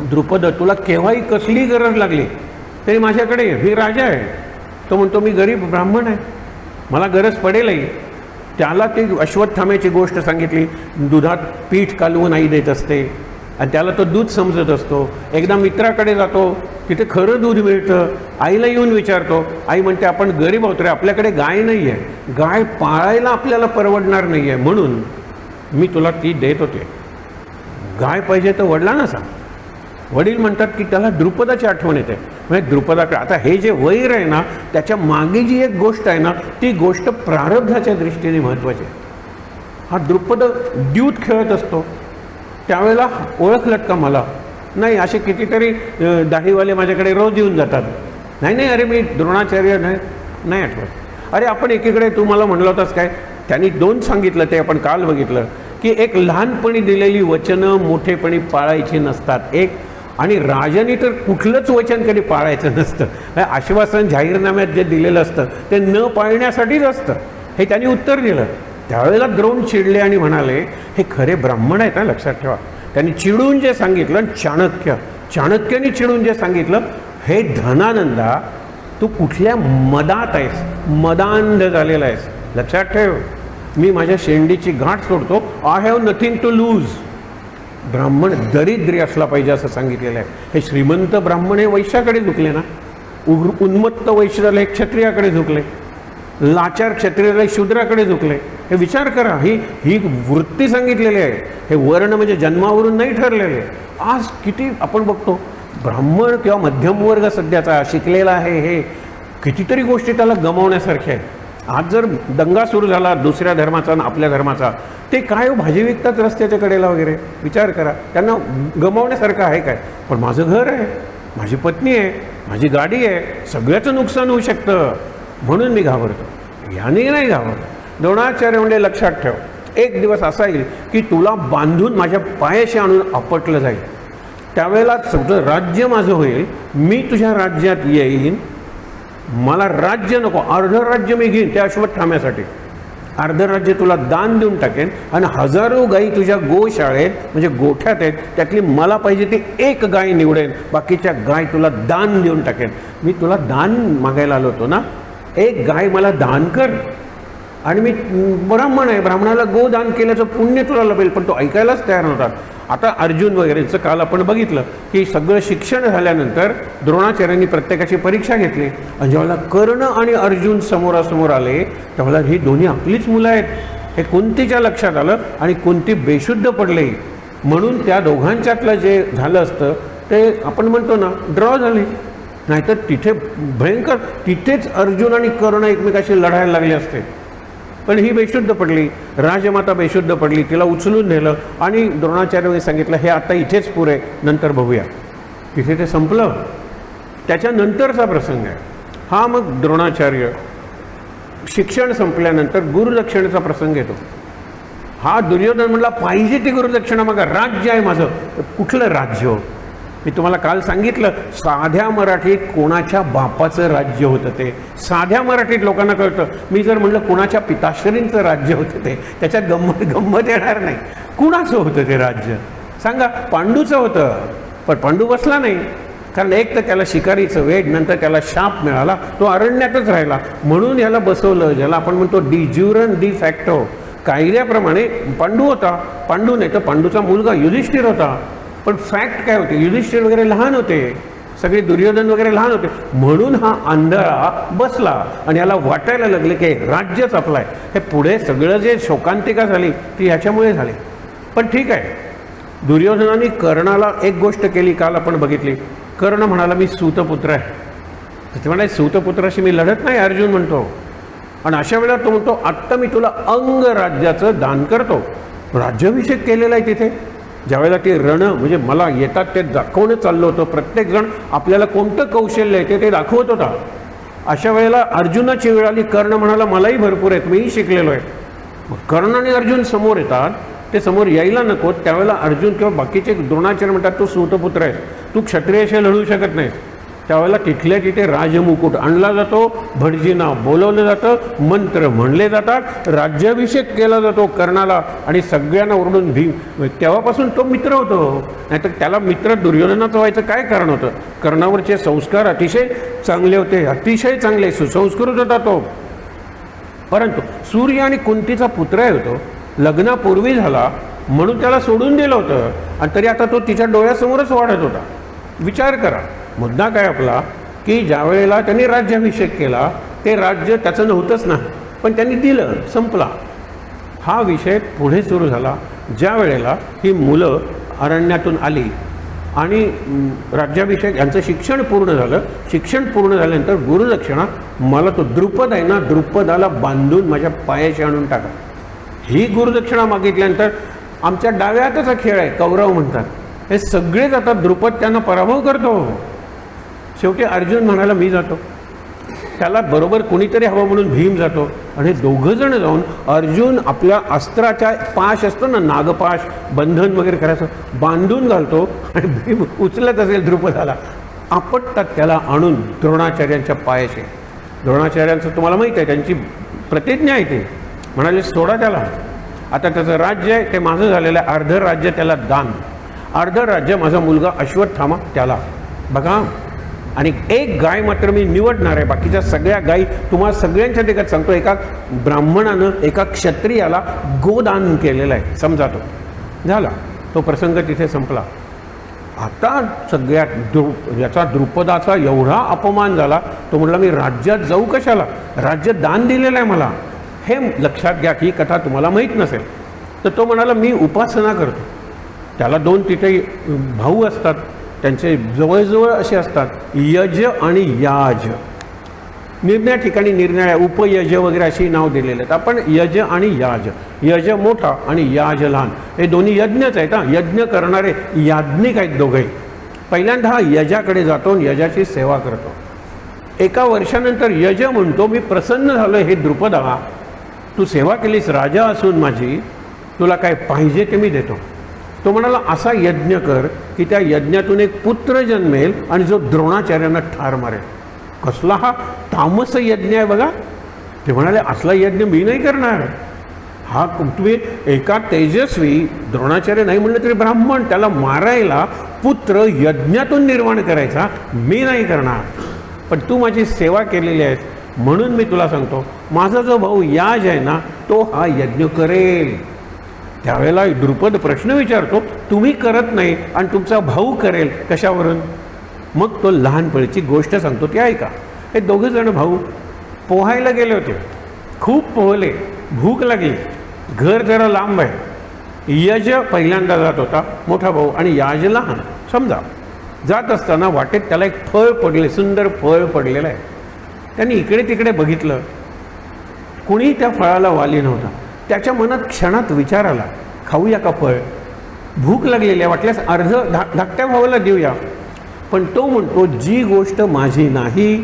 द्रुपद तुला केव्हाही कसली गरज लागली तरी माझ्याकडे ये, मी राजा आहे. तो म्हणतो मी गरीब ब्राह्मण आहे, मला गरज पडेलही. त्याला ती अश्वत्थाम्याची गोष्ट सांगितली, दुधात पीठ कालवून आई देत असते आणि त्याला तो दूध समजत असतो. एकदा मित्राकडे जातो, तिथे खरं दूध मिळतं. आईला येऊन विचारतो, आई म्हणते आपण गरीब आहोत रे, आपल्याकडे गाय नाही आहे, गाय पाळायला आपल्याला परवडणार नाही आहे, म्हणून मी तुला ती देत होते. गाय पाहिजे तर वडिलांना सांग. वडील म्हणतात की त्याला द्रुपदाची आठवण येते. म्हणजे द्रुपदाकडे आता हे जे वैर आहे ना, त्याच्या मागे जी एक गोष्ट आहे ना, ती गोष्ट प्रारब्धाच्या दृष्टीने महत्त्वाची आहे. हा द्रुपद द्यूत खेळत असतो, त्यावेळेला ओळखलत का मला? नाही, असे कितीतरी दाढीवाले माझ्याकडे रोज येऊन जातात. नाही अरे मी द्रोणाचार्य नाही आठवत. अरे आपण एकीकडे तू मला म्हणलं होतास काय? त्यांनी 2 सांगितलं, ते आपण काल बघितलं की एक लहानपणी दिलेली वचनं मोठेपणी पाळायची नसतात, एक, आणि राजाने तर कुठलंच वचन कधी पाळायचं नसतं. आश्वासन जाहीरनाम्यात जे दिलेलं असतं ते न पाळण्यासाठीच असतं, हे त्यांनी उत्तर दिलं. त्यावेळेला द्रोण चिडले आणि म्हणाले, हे खरे ब्राह्मण आहेत ना, लक्षात ठेवा. त्यांनी चिडून जे सांगितलं, चाणक्याने चिडून जे सांगितलं, हे धनानंदा तू कुठल्या मदात आहेस, मदांध झालेला आहेस, लक्षात ठेव. मी माझ्या शेंडीची गाठ सोडतो, I have nothing to lose. ब्राह्मण दरिद्री असला पाहिजे असं सांगितलेलं आहे. हे श्रीमंत ब्राह्मण हे वैश्याकडे झुकले ना, उन्मत्त वैश्याला हे क्षत्रियाकडे झुकले, लाचार क्षत्रियाला शूद्राकडे झुकले. हे विचार करा, ही वृत्ती सांगितलेली आहे. हे वर्ण म्हणजे जन्मावरून नाही ठरलेले. आज किती आपण बघतो ब्राह्मण किंवा मध्यमवर्ग सध्याचा शिकलेला आहे, हे कितीतरी गोष्टी त्याला गमावण्यासारख्या आहेत. आज जर दंगा सुरू झाला दुसऱ्या धर्माचा आणि आपल्या धर्माचा, ते काय भाजी विकतात रस्त्याच्या कडेला वगैरे, विचार करा, त्यांना गमावण्यासारखं आहे काय? पण माझं घर आहे, माझी पत्नी आहे, माझी गाडी आहे, सगळ्याचं नुकसान होऊ शकतं, म्हणून मी घाबरतो. याने नाही घाबरतो. द्रोणाचार्य म्हणजे लक्षात ठेव, एक दिवस असा येईल की तुला बांधून माझ्या पायाशी आणून आपटलं जाईल. त्यावेळेला सगळं राज्य माझं होईल, मी तुझ्या राज्यात येईन. मला राज्य नको, अर्ध राज्य मी घेईन त्या अश्वत्थाम्यासाठी. अर्ध राज्य तुला दान देऊन टाकेन आणि हजारो गायी तुझ्या गोशाळेत म्हणजे गोठ्यात आहेत, त्यातली मला पाहिजे ती एक गाय निवडेन, बाकीच्या गाय तुला दान देऊन टाकेन. मी तुला दान मागायला आलो होतो ना, एक गाय मला दान कर. आणि मी ब्राह्मण आहे, ब्राह्मणाला गोदान केल्याचं पुण्य तुला लभेल. पण तो ऐकायलाच तयार नव्हता. आता अर्जुन वगैरेचं काल आपण बघितलं की सगळं शिक्षण झाल्यानंतर द्रोणाचार्यांनी प्रत्येकाची परीक्षा घेतली. आणि ज्यावेळेला कर्ण आणि अर्जुन समोरासमोर आले त्यावेळेला ही दोन्ही आपलीच मुलं आहेत हे कुंतीच्या लक्षात आलं आणि कुंती बेशुद्ध पडले. म्हणून त्या दोघांच्यातलं जे झालं असतं ते आपण म्हणतो ना ड्रॉ झाले. नाहीतर तिथे भयंकर, तिथेच अर्जुन आणि कर्ण एकमेकाशी लढायला लागले असते. पण ही बेशुद्ध पडली, राजमाता बेशुद्ध पडली, तिला उचलून नेलं आणि द्रोणाचार्यांनी सांगितलं हे आता इथेच पुरे, नंतर बघूया. तिथे ते संपलं. त्याच्यानंतरचा प्रसंग आहे हा. मग द्रोणाचार्य शिक्षण संपल्यानंतर गुरुदक्षिणेचा प्रसंग येतो. हा दुर्योधन म्हणला पाहिजे ती गुरुदक्षिणा मग राज्य आहे माझं. कुठलं राज्य? मी तुम्हाला काल सांगितलं, साध्या मराठीत कोणाच्या बापाचं राज्य होतं ते. साध्या मराठीत लोकांना कळतं. मी जर म्हणलं कोणाच्या पिताश्रींचं राज्य होतं ते, त्याच्यात गंमत येणार नाही. कुणाचं होतं ते राज्य सांगा? पांडूचं होतं. पण पांडू बसला नाही, कारण एक तर त्याला शिकारीचं वेड, नंतर त्याला शाप मिळाला, तो अरण्यातच राहिला. म्हणून याला बसवलं, ज्याला आपण म्हणतो डी ज्युरन डी फॅक्टो. कायद्याप्रमाणे पांडू होता. पांडू नाही तर पांडूचा मुलगा युधिष्ठिर होता. पण फॅक्ट काय होते, युधिष्ठिर वगैरे लहान होते, सगळे दुर्योधन वगैरे लहान होते. म्हणून हा आंधळा बसला आणि याला वाटायला लागले की राज्यच आपलं आहे. हे पुढे सगळं जे शोकांतिका झाली ती ह्याच्यामुळे झाली. पण ठीक आहे, दुर्योधनाने कर्णाला एक गोष्ट केली, काल आपण बघितली. कर्ण म्हणाला मी सूतपुत्र आहे. ते म्हणाले सूतपुत्राशी मी लढत नाही, अर्जुन म्हणतो. आणि अशा वेळेला तो म्हणतो आत्ता मी तुला अंगराज्याचं दान करतो. राज्याभिषेक केलेला आहे तिथे. ज्यावेळेला ते रण म्हणजे मला येतात ते दाखवणं चाललं होतं. प्रत्येकजण आपल्याला कोणतं कौशल्य आहे ते दाखवत होता. अशा वेळेला अर्जुनाची वेळ आली. कर्ण म्हणाला मलाही भरपूर आहेत, मीही शिकलेलो आहे. मग कर्ण आणि अर्जुन समोर येतात. ते समोर यायला नको. त्यावेळेला अर्जुन किंवा बाकीचे द्रोणाचार्य म्हणतात तू सूतपुत्र आहेस, तू क्षत्रियाशी लढू शकत नाहीस. त्यावेळेला तिथल्या तिथे राजमुकुट आणला जातो, भटजींना बोलवलं जातं, मंत्र म्हणले जातात, राज्याभिषेक केला जातो कर्णाला आणि सगळ्यांना ओरडून भीम. तेव्हापासून तो मित्र होतो. नाहीतर त्याला मित्र दुर्योधनाचं व्हायचं काय कारण होतं? कर्णावरचे संस्कार अतिशय चांगले होते, अतिशय चांगले, सुसंस्कृत होता तो. परंतु सूर्य आणि कुंतीचा पुत्र होतो, लग्नापूर्वी झाला म्हणून त्याला सोडून दिलं होतं आणि तरी आता तो तिच्या डोळ्यासमोरच वाढत होता. विचार करा, मुद्दा काय आपला की ज्या वेळेला त्यांनी राज्याभिषेक केला ते राज्य त्याचं नव्हतंच ना, पण त्यांनी दिलं, संपला. हा विषय पुढे सुरू झाला ज्या वेळेला ही मुलं अरण्यातून आली आणि राज्याभिषेक यांचं शिक्षण पूर्ण झालं. शिक्षण पूर्ण झाल्यानंतर गुरुदक्षिणा मला तो द्रुपद आहे ना, द्रुपदाला बांधून माझ्या पायाशी आणून टाका. ही गुरुदक्षिणा मागितल्यानंतर आमच्या डाव्या हाताचा खेळ आहे, कौरव म्हणतात. हे सगळेच आता द्रुपद त्यांना पराभव करतो. शेवटी अर्जुन म्हणाला मी जातो. त्याला बरोबर कुणीतरी हवं म्हणून भीम जातो आणि दोघंजण जाऊन अर्जुन आपल्या अस्त्राच्या पाश असतो ना, नागपाश, बंधन वगैरे करायचं, बांधून घालतो आणि भीम उचलत असेल द्रुपदाला, आपटतात त्याला आणून द्रोणाचार्यांच्या पायाशी. द्रोणाचार्यांचं तुम्हाला माहीत आहे, त्यांची प्रतिज्ञा आहे. ते म्हणाले सोडा त्याला, आता त्याचं राज्य आहे ते माझं झालेलं आहे, अर्ध राज्य त्याला दान, अर्ध राज्य माझा मुलगा अश्वत्थामा त्याला. बघा, आणि एक गाय मात्र मी निवडणार आहे, बाकीच्या सगळ्या गायी तुम्हाला सगळ्यांच्या देखत सांगतो. एका ब्राह्मणानं एका क्षत्रियाला गोदान केलेलं आहे, समजा तो झाला. तो प्रसंग तिथे संपला. आता सगळ्यात याचा द्रुपदाचा एवढा अपमान झाला, तो म्हटला मी राज्यात जाऊ कशाला, राज्य दान दिलेलं आहे मला. हे लक्षात घ्या की ही कथा तुम्हाला माहीत नसेल. तर तो म्हणाला मी उपासना करतो. त्याला दोन तिथे भाऊ असतात, त्यांचे जवळजवळ असे असतात यज आणि याज. निर्णया ठिकाणी निर्णय उपयज वगैरे अशी नाव दिलेले आहेत. आपण यज आणि याज, यज मोठा आणि याज लहान, हे दोन्ही यज्ञच आहेत. यज्ञ करणारे याज्ञिक आहेत दोघे. पहिल्यांदा हा यजाकडे जातो आणि यजाची सेवा करतो. एका वर्षानंतर यज म्हणतो, मी प्रसन्न झालो हे द्रुपदा, तू सेवा केलीस राजा असून माझी, तुला काय पाहिजे ते मी देतो. तो म्हणाला असा यज्ञ कर की त्या यज्ञातून एक पुत्र जन्मेल आणि जो द्रोणाचार्यांना ठार मारेल. कसला हा तामस यज्ञ आहे बघा. ते म्हणाले असला यज्ञ मी नाही करणार. हा तुम्ही एका तेजस्वी द्रोणाचार्य नाही म्हणलं तरी ब्राह्मण, त्याला मारायला पुत्र यज्ञातून निर्माण करायचा मी नाही करणार. पण तू माझी सेवा केलेली आहेस म्हणून मी तुला सांगतो, माझा जो भाऊ याज आहे ना तो हा यज्ञ करेल. त्यावेळेला द्रुपद प्रश्न विचारतो, तुम्ही करत नाही आणि तुमचा भाऊ करेल कशावरून? मग तो लहानपणीची गोष्ट सांगतो ती ऐका. हे दोघे जण भाऊ पोहायला गेले होते. खूप पोहले, भूक लागली, घर जरा लांब आहे. यज पहिल्यांदा जात होता मोठा भाऊ आणि याज लहान. समजा जात असताना वाटेत त्याला एक फळ पडले, सुंदर फळ पडलेलं आहे. त्यांनी इकडे तिकडे बघितलं, कुणी त्या फळाला वाली नव्हता. त्याच्या मनात क्षणात विचार आला, खाऊया का फळ? भूक लागलेली आहे, वाटल्यास अर्ध धाकट्या भावाला देऊया. पण तो म्हणतो जी गोष्ट माझी नाही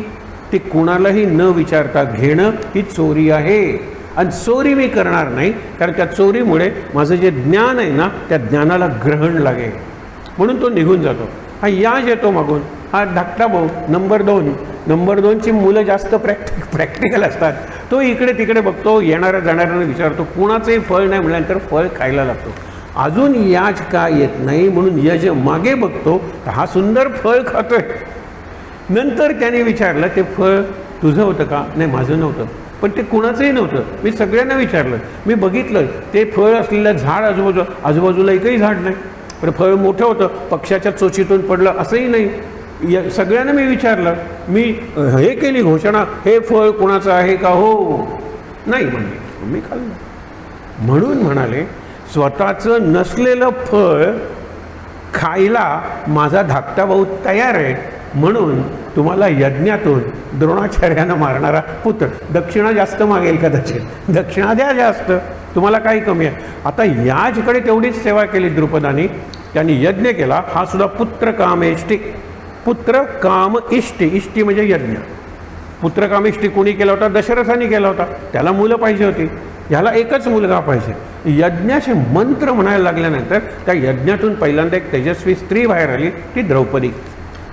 ती कुणालाही न विचारता घेणं ही चोरी आहे आणि चोरी मी करणार नाही, कारण त्या चोरीमुळे माझं जे ज्ञान आहे ना त्या ज्ञानाला ग्रहण लागेल. म्हणून तो निघून जातो. हा याज येतो मागून. हा धाकटा भाऊ नंबर दोनची मुलं जास्त प्रॅक्टिकल असतात. तो इकडे तिकडे बघतो, येणाऱ्या जाणाऱ्यांना विचारतो, कुणाचंही फळ नाही म्हटल्यानंतर फळ खायला लागतो. अजून याज का येत नाही म्हणून यज मागे बघतो, तर हा सुंदर फळ खातोय. नंतर त्याने विचारलं, ते फळ तुझं होतं का? नाही माझं नव्हतं. पण ते कुणाचंही नव्हतं. मी सगळ्यांना विचारलं, मी बघितलं ते फळ असलेलं झाड आजूबाजूला एकही झाड नाही. पण फळ मोठं होतं, पक्षाच्या चोचीतून पडलं असंही नाही. सगळ्यांना मी विचारलं, मी हे केली घोषणा, हे फळ कुणाचं आहे का? हो नाही म्हणले, मी खाल्लं. म्हणून म्हणाले स्वतःचं नसलेलं फळ खायला माझा धाकटा भाऊ तयार आहे, म्हणून तुम्हाला यज्ञातून द्रोणाचार्यानं मारणारा पुत्र. दक्षिणा जास्त मागेल कदाचित, दक्षिणा द्या जास्त, तुम्हाला काही कमी आहे. आता याजकडे तेवढीच सेवा केली द्रुपदानी, त्यांनी यज्ञ केला. हा सुद्धा पुत्र कामेष्टी, पुत्र काम इष्टी, इष्टी म्हणजे यज्ञ. पुत्र कामेष्टी कोणी केला होता? दशरथाने केला होता. त्याला मुलं पाहिजे होती, ह्याला एकच मुलगा पाहिजे. यज्ञाचे मंत्र म्हणायला लागल्यानंतर त्या यज्ञातून पहिल्यांदा एक तेजस्वी स्त्री बाहेर आली, ती द्रौपदी.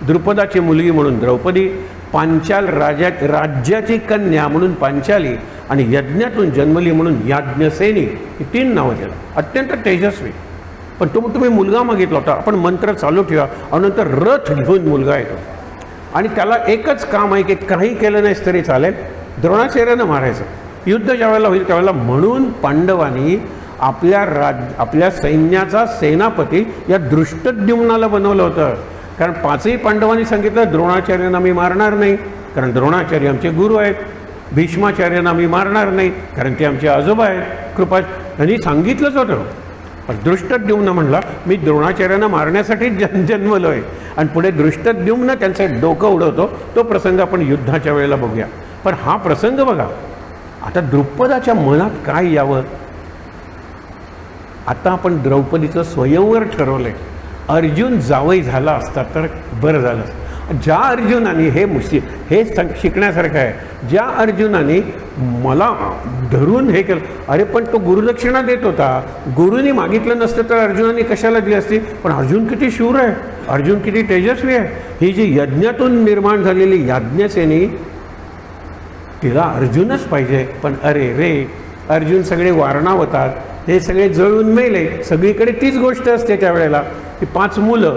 द्रुपदाची मुलगी म्हणून द्रौपदी, पांचाल राज्याची कन्या म्हणून पांचाली आणि यज्ञातून जन्मली म्हणून याज्ञसेनी, ही 3 नावं दिला. अत्यंत तेजस्वी. पण तुम्ही मुलगा मागितला होता, आपण मंत्र चालू ठेवा. आणि नंतर रथ घेऊन मुलगा येतो आणि त्याला एकच काम आहे की काही केलं नाहीस तरी चालेल, द्रोणाचार्यानं मारायचं. युद्ध ज्या वेळेला होईल त्यावेळेला. म्हणून पांडवांनी आपल्या सैन्याचा सेनापती या दृष्टद्युम्नाला बनवलं होतं. कारण 5ही पांडवांनी सांगितलं द्रोणाचार्यांना मी मारणार नाही, कारण द्रोणाचार्य आमचे गुरु आहेत. भीष्माचार्यांना मी मारणार नाही, कारण ते आमचे आजोबा आहेत. यांनी सांगितलंच होतं. पण दृष्टद्युम्न म्हणला मी द्रोणाचार्यांना मारण्यासाठीच जन्मलो आहे. आणि पुढे दृष्टद्युम्न त्यांचं डोकं उडवतो. तो प्रसंग आपण युद्धाच्या वेळेला बघूया. पण हा प्रसंग बघा, आता द्रुपदाच्या मनात काय यावं. आता आपण द्रौपदीचं स्वयंवर ठरवलंय. अर्जुन जावई झाला असता तर बरं झालं. ज्या अर्जुनाने हे शिकण्यासारखं आहे. ज्या अर्जुनाने मला धरून हे केलं, अरे पण तो गुरुदक्षिणा देत होता. गुरुनी मागितलं नसतं तर अर्जुनाने कशाला दिली असती. पण अर्जुन किती शूर आहे, अर्जुन किती तेजस्वी आहे. ही जी यज्ञातून निर्माण झालेली याज्ञसेनी, तिला अर्जुनच पाहिजे. पण अरे रे, अर्जुन सगळे वारणावतात, हे सगळे जळून मेले. सगळीकडे तीच गोष्ट असते त्यावेळेला की 5 मुलं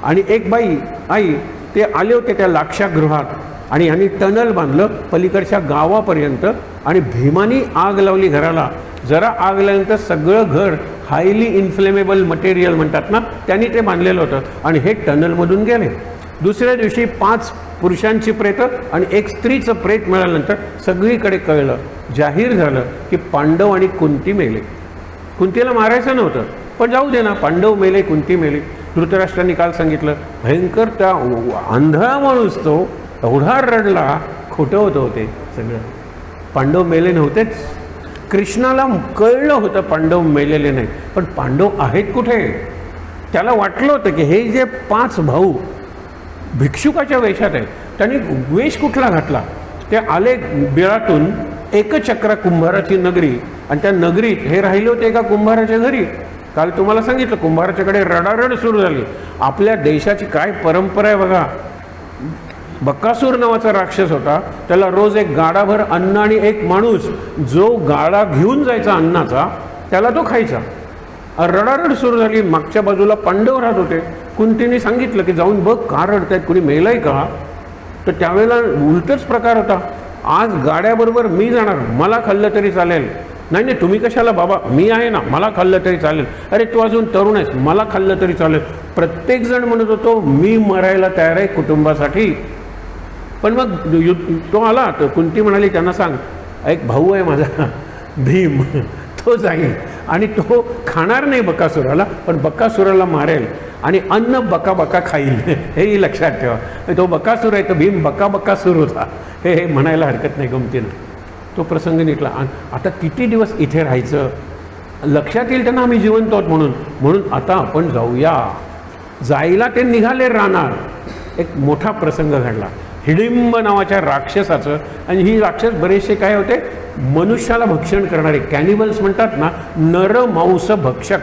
आणि एक बाई आई, ते आले होते त्या लाक्षागृहात आणि यांनी टनल बांधलं पलीकडच्या गावापर्यंत आणि भीमानी आग लावली घराला. जरा आग लावल्यानंतर सगळं घर हायली इन्फ्लेमेबल मटेरियल म्हणतात ना, त्यांनी ते बांधलेलं होतं आणि हे टनलमधून गेले. दुसऱ्या दिवशी 5 पुरुषांची प्रेतं आणि एक स्त्रीचं प्रेत मिळाल्यानंतर सगळीकडे कळलं, जाहीर झालं की पांडव आणि कुंती मेले. कुंतीला मारायचं नव्हतं, पण जाऊ दे ना, पांडव मेले, कुंती मेली. धृतराष्ट्रांनी काल सांगितलं, भयंकर त्या आंधळा माणूस तो एवढा रडला, खोटं होतं होते सगळं. पांडव मेले नव्हतेच. कृष्णाला कळलं होतं पांडव मेलेले नाही, पण पांडव आहेत कुठे. त्याला वाटलं होतं की हे जे 5 भाऊ भिक्षुकाच्या वेशात आहेत, त्यांनी वेश कुठला घातला. ते आले बिळातून, एकचक्र कुंभाराची नगरी, आणि त्या नगरीत हे राहिले होते एका कुंभाराच्या घरी. काल तुम्हाला सांगितलं कुंभाराच्याकडे रडारड सुरू झाली. आपल्या देशाची काय परंपरा आहे बघा. बकासूर नावाचा राक्षस होता, त्याला रोज एक गाडाभर अन्न आणि एक माणूस जो गाडा घेऊन जायचा अन्नाचा त्याला तो खायचा. रडारड सुरू झाली. मागच्या बाजूला पांडव राहत होते. कुंतीने सांगितलं की जाऊन बघ का रडतायत, कुणी मेलंय का. तर त्यावेळेला उलटच प्रकार होता. आज गाड्याबरोबर मी जाणार, मला खाल्लं तरी चालेल. नाही नाही तुम्ही कशाला बाबा, मी आहे ना, मला खाल्लं तरी चालेल. अरे तू अजून तरुण आहेस, मला खाल्लं तरी चालेल. प्रत्येकजण म्हणत होतो मी मरायला तयार आहे कुटुंबासाठी. पण मग तो आला, तर कुंती म्हणाली त्यांना सांग, एक भाऊ आहे माझा भीम, तो जाईल आणि तो खाणार नाही बकासुराला, पण बकासुराला मारेल आणि अन्न बका बका खाईल. हेही लक्षात ठेवा. तो बकासूर आहे, तो भीम बका बकासूर होता, हे म्हणायला हरकत नाही गमतीनं. तो प्रसंग निघला. आता किती दिवस इथे राहायचं, लक्षात येईल त्यांना आम्ही जिवंत आहोत म्हणून. म्हणून आता आपण जाऊया. जायला ते निघाले राहणार. एक मोठा प्रसंग घडला हिडिंब नावाच्या राक्षसाचं. आणि ही राक्षस बरेचसे काय होते, मनुष्याला भक्षण करणारे, कॅनिबल्स म्हणतात ना, नर मांस भक्षक.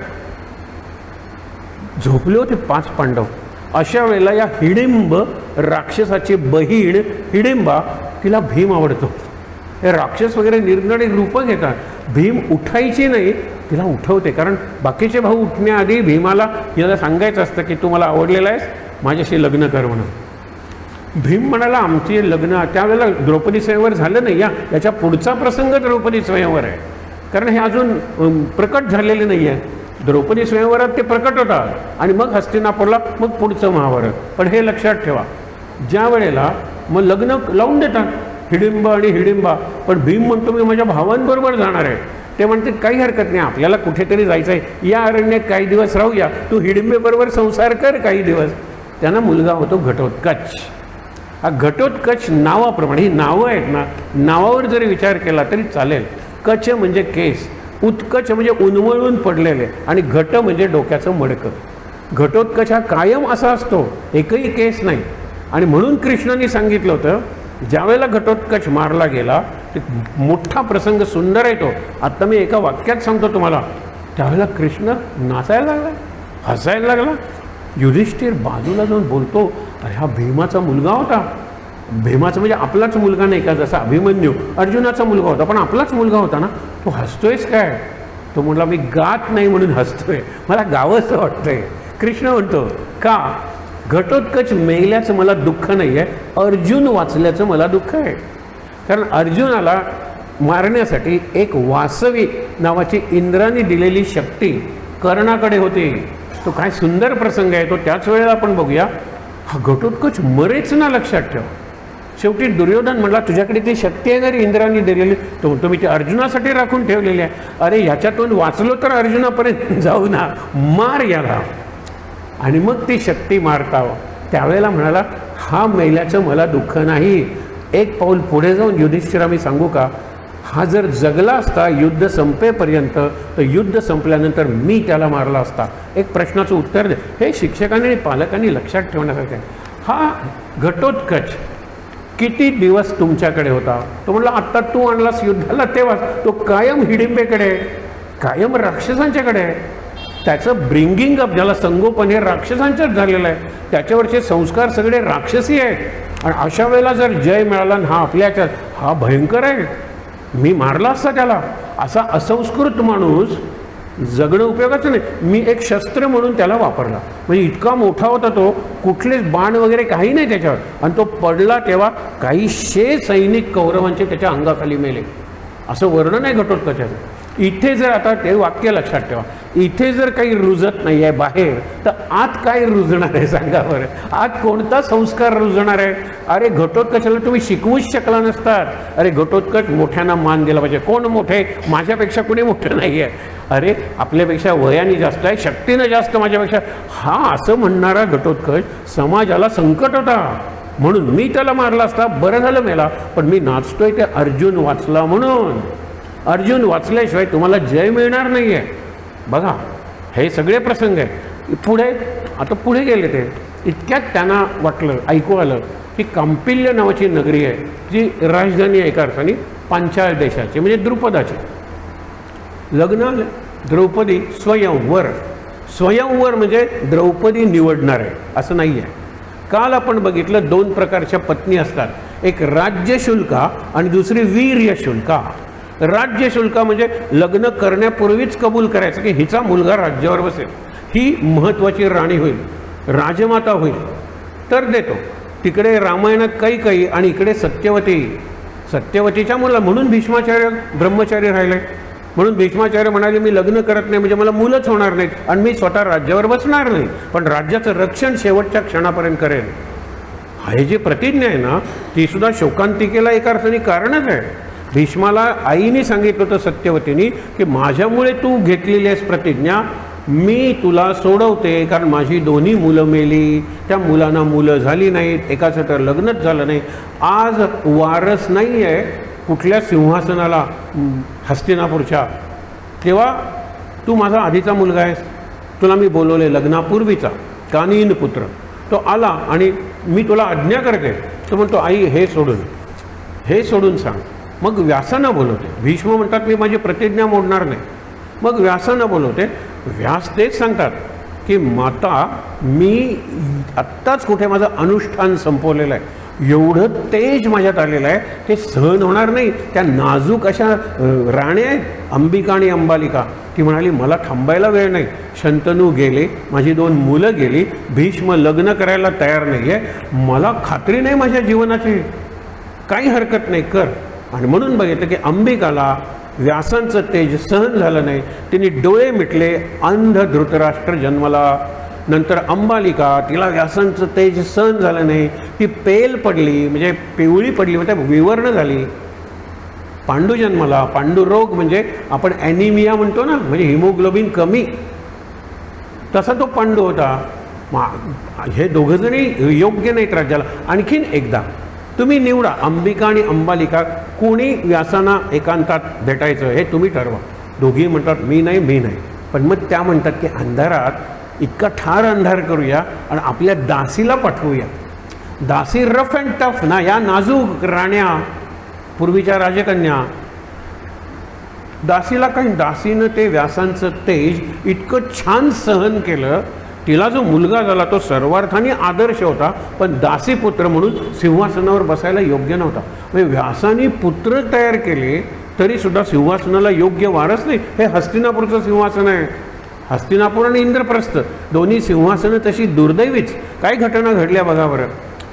झोपले होते 5 पांडव. अशा वेळेला या हिडिंब राक्षसाची बहीण हिडिंबा, तिला भीम आवडतो. हे राक्षस वगैरे निरनिराळी रूपं घेतात. भीम उठायची नाही, तिला उठवते. कारण बाकीचे भाऊ उठण्याआधी भीमाला याला सांगायचं असतं की तू मला आवडलेला आहेस, माझ्याशी लग्न कर म्हणून. भीम म्हणाला आमची लग्न, त्यावेळेला द्रौपदी स्वयंवर झालं नाही. याच्या पुढचा प्रसंग द्रौपदी स्वयंवर आहे, कारण हे अजून प्रकट झालेले नाही आहे. द्रौपदी स्वयंवरात ते प्रकट होतात आणि मग हस्तिनापूरला, मग पुढचं महाभारत. पण हे लक्षात ठेवा, ज्या वेळेला मग लग्न लावून देतात हिडिंब आणि हिडिंबा, पण भीम म्हणतो मी माझ्या भावांबरोबर जाणार आहे. ते म्हणते काही हरकत नाही, आपल्याला कुठेतरी जायचं आहे, या अरण्यात काही दिवस राहूया, तू हिडिंबेबरोबर संसार कर काही दिवस. त्यांना मुलगा होतो घटोत्कच. हा घटोत्कच नावाप्रमाणे, ही नावं आहेत ना, नावावर जरी विचार केला तरी चालेल. कच म्हणजे केस, उत्कच म्हणजे उन्मळून पडलेले, आणि घट म्हणजे डोक्याचं मडकं. घटोत्कच हा कायम असा असतो, एकही केस नाही. आणि म्हणून कृष्णाने सांगितलं होतं, ज्यावेळेला घटोत्कच मारला गेला, ते मोठा प्रसंग सुंदर आहे तो. आत्ता मी एका वाक्यात सांगतो तुम्हाला. त्यावेळेला कृष्ण नाचायला लागला, हसायला लागला. युधिष्ठिर बाजूला जाऊन बोलतो, अरे हा भीमाचा मुलगा होता. भीमाचा म्हणजे आपलाच मुलगा नाही का, जसा अभिमन्यू अर्जुनाचा मुलगा होता, पण आपलाच मुलगा होता ना. तो हसतोयस काय. तो म्हटला मी गात नाही म्हणून हसतोय, मला गावंसं वाटतंय. कृष्ण म्हणतो का, घटोत्कच मेल्याचं मला दुःख नाही आहे, अर्जुन वाचल्याचं मला दुःख आहे. कारण अर्जुनाला मारण्यासाठी एक वासवी नावाची इंद्राने दिलेली शक्ती कर्णाकडे होती. तो काय सुंदर प्रसंग आहे तो, त्याच वेळेला आपण बघूया. हा घटोत्कच मरेच ना, लक्षात ठेवा. शेवटी दुर्योधन म्हटला तुझ्याकडे ती शक्ती आहे जरी इंद्राने दिलेली, तो म्हणतो मी ती अर्जुनासाठी राखून ठेवलेली आहे. अरे ह्याच्यातून वाचलो तर अर्जुनापर्यंत जाऊ ना, मार याला. आणि मग ती शक्ती मारतावं. त्यावेळेला म्हणाला हा मेल्याचं मला दुःख नाही. एक पाऊल पुढे जाऊन युधिष्ठिरा मी सांगू का, हा जर जगला असता युद्ध संपेपर्यंत, तर युद्ध संपल्यानंतर मी त्याला मारला असता. एक प्रश्नाचं उत्तर दे. हे शिक्षकांनी आणि पालकांनी लक्षात ठेवण्यासारखं आहे. हा घटोत्कच किती दिवस तुमच्याकडे होता. तो म्हटला आत्ता तू आणलास युद्धाला तेव्हा. तो कायम हिडिंबेकडे, कायम राक्षसांच्याकडे. त्याचं ब्रिंगिंग अप, ज्याला संगोपन हे राक्षसांच्याच झालेलं आहे. त्याच्यावरचे संस्कार सगळे राक्षसी आहेत. आणि अशा वेळेला जर जय मिळाला ना, हा आपल्याच्यात, हा भयंकर आहे, मी मारला असता त्याला. असा असंस्कृत माणूस जगणं उपयोगाचं नाही. मी एक शस्त्र म्हणून त्याला वापरला. म्हणजे इतका मोठा होता तो, कुठलेच बाण वगैरे काही नाही त्याच्यावर. आणि तो पडला तेव्हा काही 100 सैनिक कौरवांचे त्याच्या अंगाखाली मेले. असं वर्णन आहे घटोत्कचाचं. इथे जर आता ते वाक्य लक्षात ठेवा, इथे जर काही रुजत नाही आहे बाहेर, तर आत काय रुजणार आहे सांगा बरं. आत कोणता संस्कार रुजणार आहे. अरे घटोत्कचाला तुम्ही शिकवूच शकला नसतात. अरे घटोत्कच मोठ्यांना मान दिला पाहिजे. कोण मोठे, माझ्यापेक्षा कुणी मोठं नाही आहे. अरे आपल्यापेक्षा वयाने जास्त आहे, शक्तीनं जास्त माझ्यापेक्षा. हा असं म्हणणारा घटोत्कच समाजाला संकट होता. म्हणून मी त्याला मारला असता, बरं झालं मेला. पण मी नाचतोय ते अर्जुन वाचला म्हणून. अर्जुन वाचल्याशिवाय तुम्हाला जय मिळणार नाही आहे. बघा हे सगळे प्रसंग आहे. पुढे आता पुढे गेले ते, इतक्यात त्यांना वाटलं, ऐकू आलं की कांपिल्य नावाची नगरी आहे, जी राजधानी आहे एका अर्थाने पांचाळ देशाची, म्हणजे द्रुपदाची. लग्न आलं, द्रौपदी स्वयंवर. स्वयंवर म्हणजे द्रौपदी निवडणार आहे असं नाही आहे. काल आपण बघितलं 2 प्रकारच्या पत्नी असतात, एक राज्यशुल्का आणि दुसरी वीर्यशुल्का. राज्यशुल्का म्हणजे लग्न करण्यापूर्वीच कबूल करायचं की हिचा मुलगा राज्यावर बसेल, ही महत्त्वाची राणी होईल, राजमाता होईल, तर देतो. तिकडे रामायणात कैकेयी आणि इकडे सत्यवती. सत्यवतीच्या मुला म्हणून भीष्माचार्य ब्रह्मचारी राहिले. म्हणून भीष्माचार्य म्हणाले मी लग्न करत नाही म्हणजे मला मुलंच होणार नाहीत आणि मी स्वतः राज्यावर बसणार नाही, पण राज्याचं रक्षण शेवटच्या क्षणापर्यंत करेल. हे जी प्रतिज्ञा आहे ना, ती सुद्धा शोकांतिकेला एका अर्थाने कारणच आहे. भीष्माला आईने सांगितलं होतं सत्यवतीने की माझ्यामुळे तू घेतलेली आहेस प्रतिज्ञा, मी तुला सोडवते, कारण माझी दोन्ही मुलं मेली, त्या मुलांना मुलं झाली नाहीत, एकाचं तर लग्नच झालं नाही, आज वारस नाही आहे कुठल्या सिंहासनाला हस्तिनापूरच्या, तेव्हा तू माझा आधीचा मुलगा आहेस, तुला मी बोलवले लग्नापूर्वीचा कानीन पुत्र, तो आला आणि मी तुला आज्ञा करते. तो म्हणतो आई हे सोडून सांग. मग व्यासानं बोलवते. भीष्म म्हणतात मी माझी प्रतिज्ञा मोडणार नाही. मग व्यासानं बोलवते. व्यास तेच सांगतात की माता मी आत्ताच कुठे माझं अनुष्ठान संपवलेलं आहे, एवढं तेज माझ्यात आलेलं आहे ते सहन होणार नाही. त्या नाजूक अशा राण्या आहेत अंबिका आणि अंबालिका, ती म्हणाली मला थांबायला वेळ नाही. शंतनू गेले, माझी 2 मुलं गेली, भीष्म लग्न करायला तयार नाही आहे, मला खात्री नाही माझ्या जीवनाची, काही हरकत नाही कर. आणि म्हणून बघितलं की अंबिकाला व्यासांचं तेज सहन झालं नाही, तिने डोळे मिटले, अंध धृतराष्ट्र जन्मला. नंतर अंबालिका, तिला व्यासांचं तेज सहन झालं नाही, ती पेल पडली म्हणजे पिवळी पडली, म्हणजे विवर्ण झाली. पांडू जन्मला. पांडुरोग म्हणजे आपण ॲनिमिया म्हणतो ना, म्हणजे हिमोग्लोबिन कमी, तसा तो पांडू होता. हे दोघंजणी योग्य नाहीत राज्याला. आणखीन एकदा तुम्ही निवडा अंबिका आणि अंबालिका, कोणी व्यासांना एकांतात भेटायचं हे तुम्ही ठरवा. दोघी म्हणतात मी नाही. पण मग त्या म्हणतात की अंधारात इतका ठार अंधार करूया आणि आपल्या दासीला पाठवूया. दासी रफ अँड टफ ना, या नाजूक राण्या, पूर्वीच्या राजकन्या. दासीला काही, दासीनं ते व्यासांचं तेज इतकं छान सहन केलं. तिला जो मुलगा झाला तो सर्वार्थाने आदर्श होता, पण दासीपुत्र म्हणून सिंहासनावर बसायला योग्य नव्हता. म्हणजे व्यासाने पुत्र तयार केले तरी सुद्धा सिंहासनाला योग्य वारस नाही. हे हस्तिनापूरचं सिंहासन आहे. हस्तिनापूर आणि इंद्रप्रस्थ दोन्ही सिंहासनं तशी दुर्दैवीच. काय घटना घडल्या बघा बरं.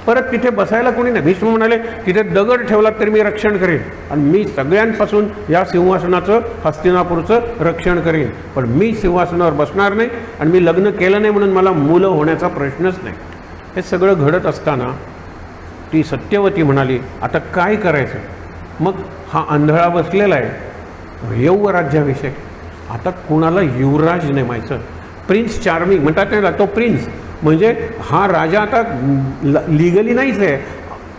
परत तिथे बसायला कोणी नाही. भीष्म म्हणाले तिथे दगड ठेवलात तरी मी रक्षण करेन आणि मी सगळ्यांपासून या सिंहासनाचं हस्तिनापूरचं रक्षण करेन, पण मी सिंहासनावर बसणार नाही आणि मी लग्न केलं नाही म्हणून मला मुलं होण्याचा प्रश्नच नाही. हे सगळं घडत असताना ती सत्यवती म्हणाली आता काय करायचं. मग हा आंधळा बसलेला आहे यौवराज्याविषयी, आता कुणाला युवराज नेमायचं. प्रिन्स चार्मिंग म्हणतात त्याला, तो प्रिन्स म्हणजे हा राजा आता लिगली नाहीच आहे.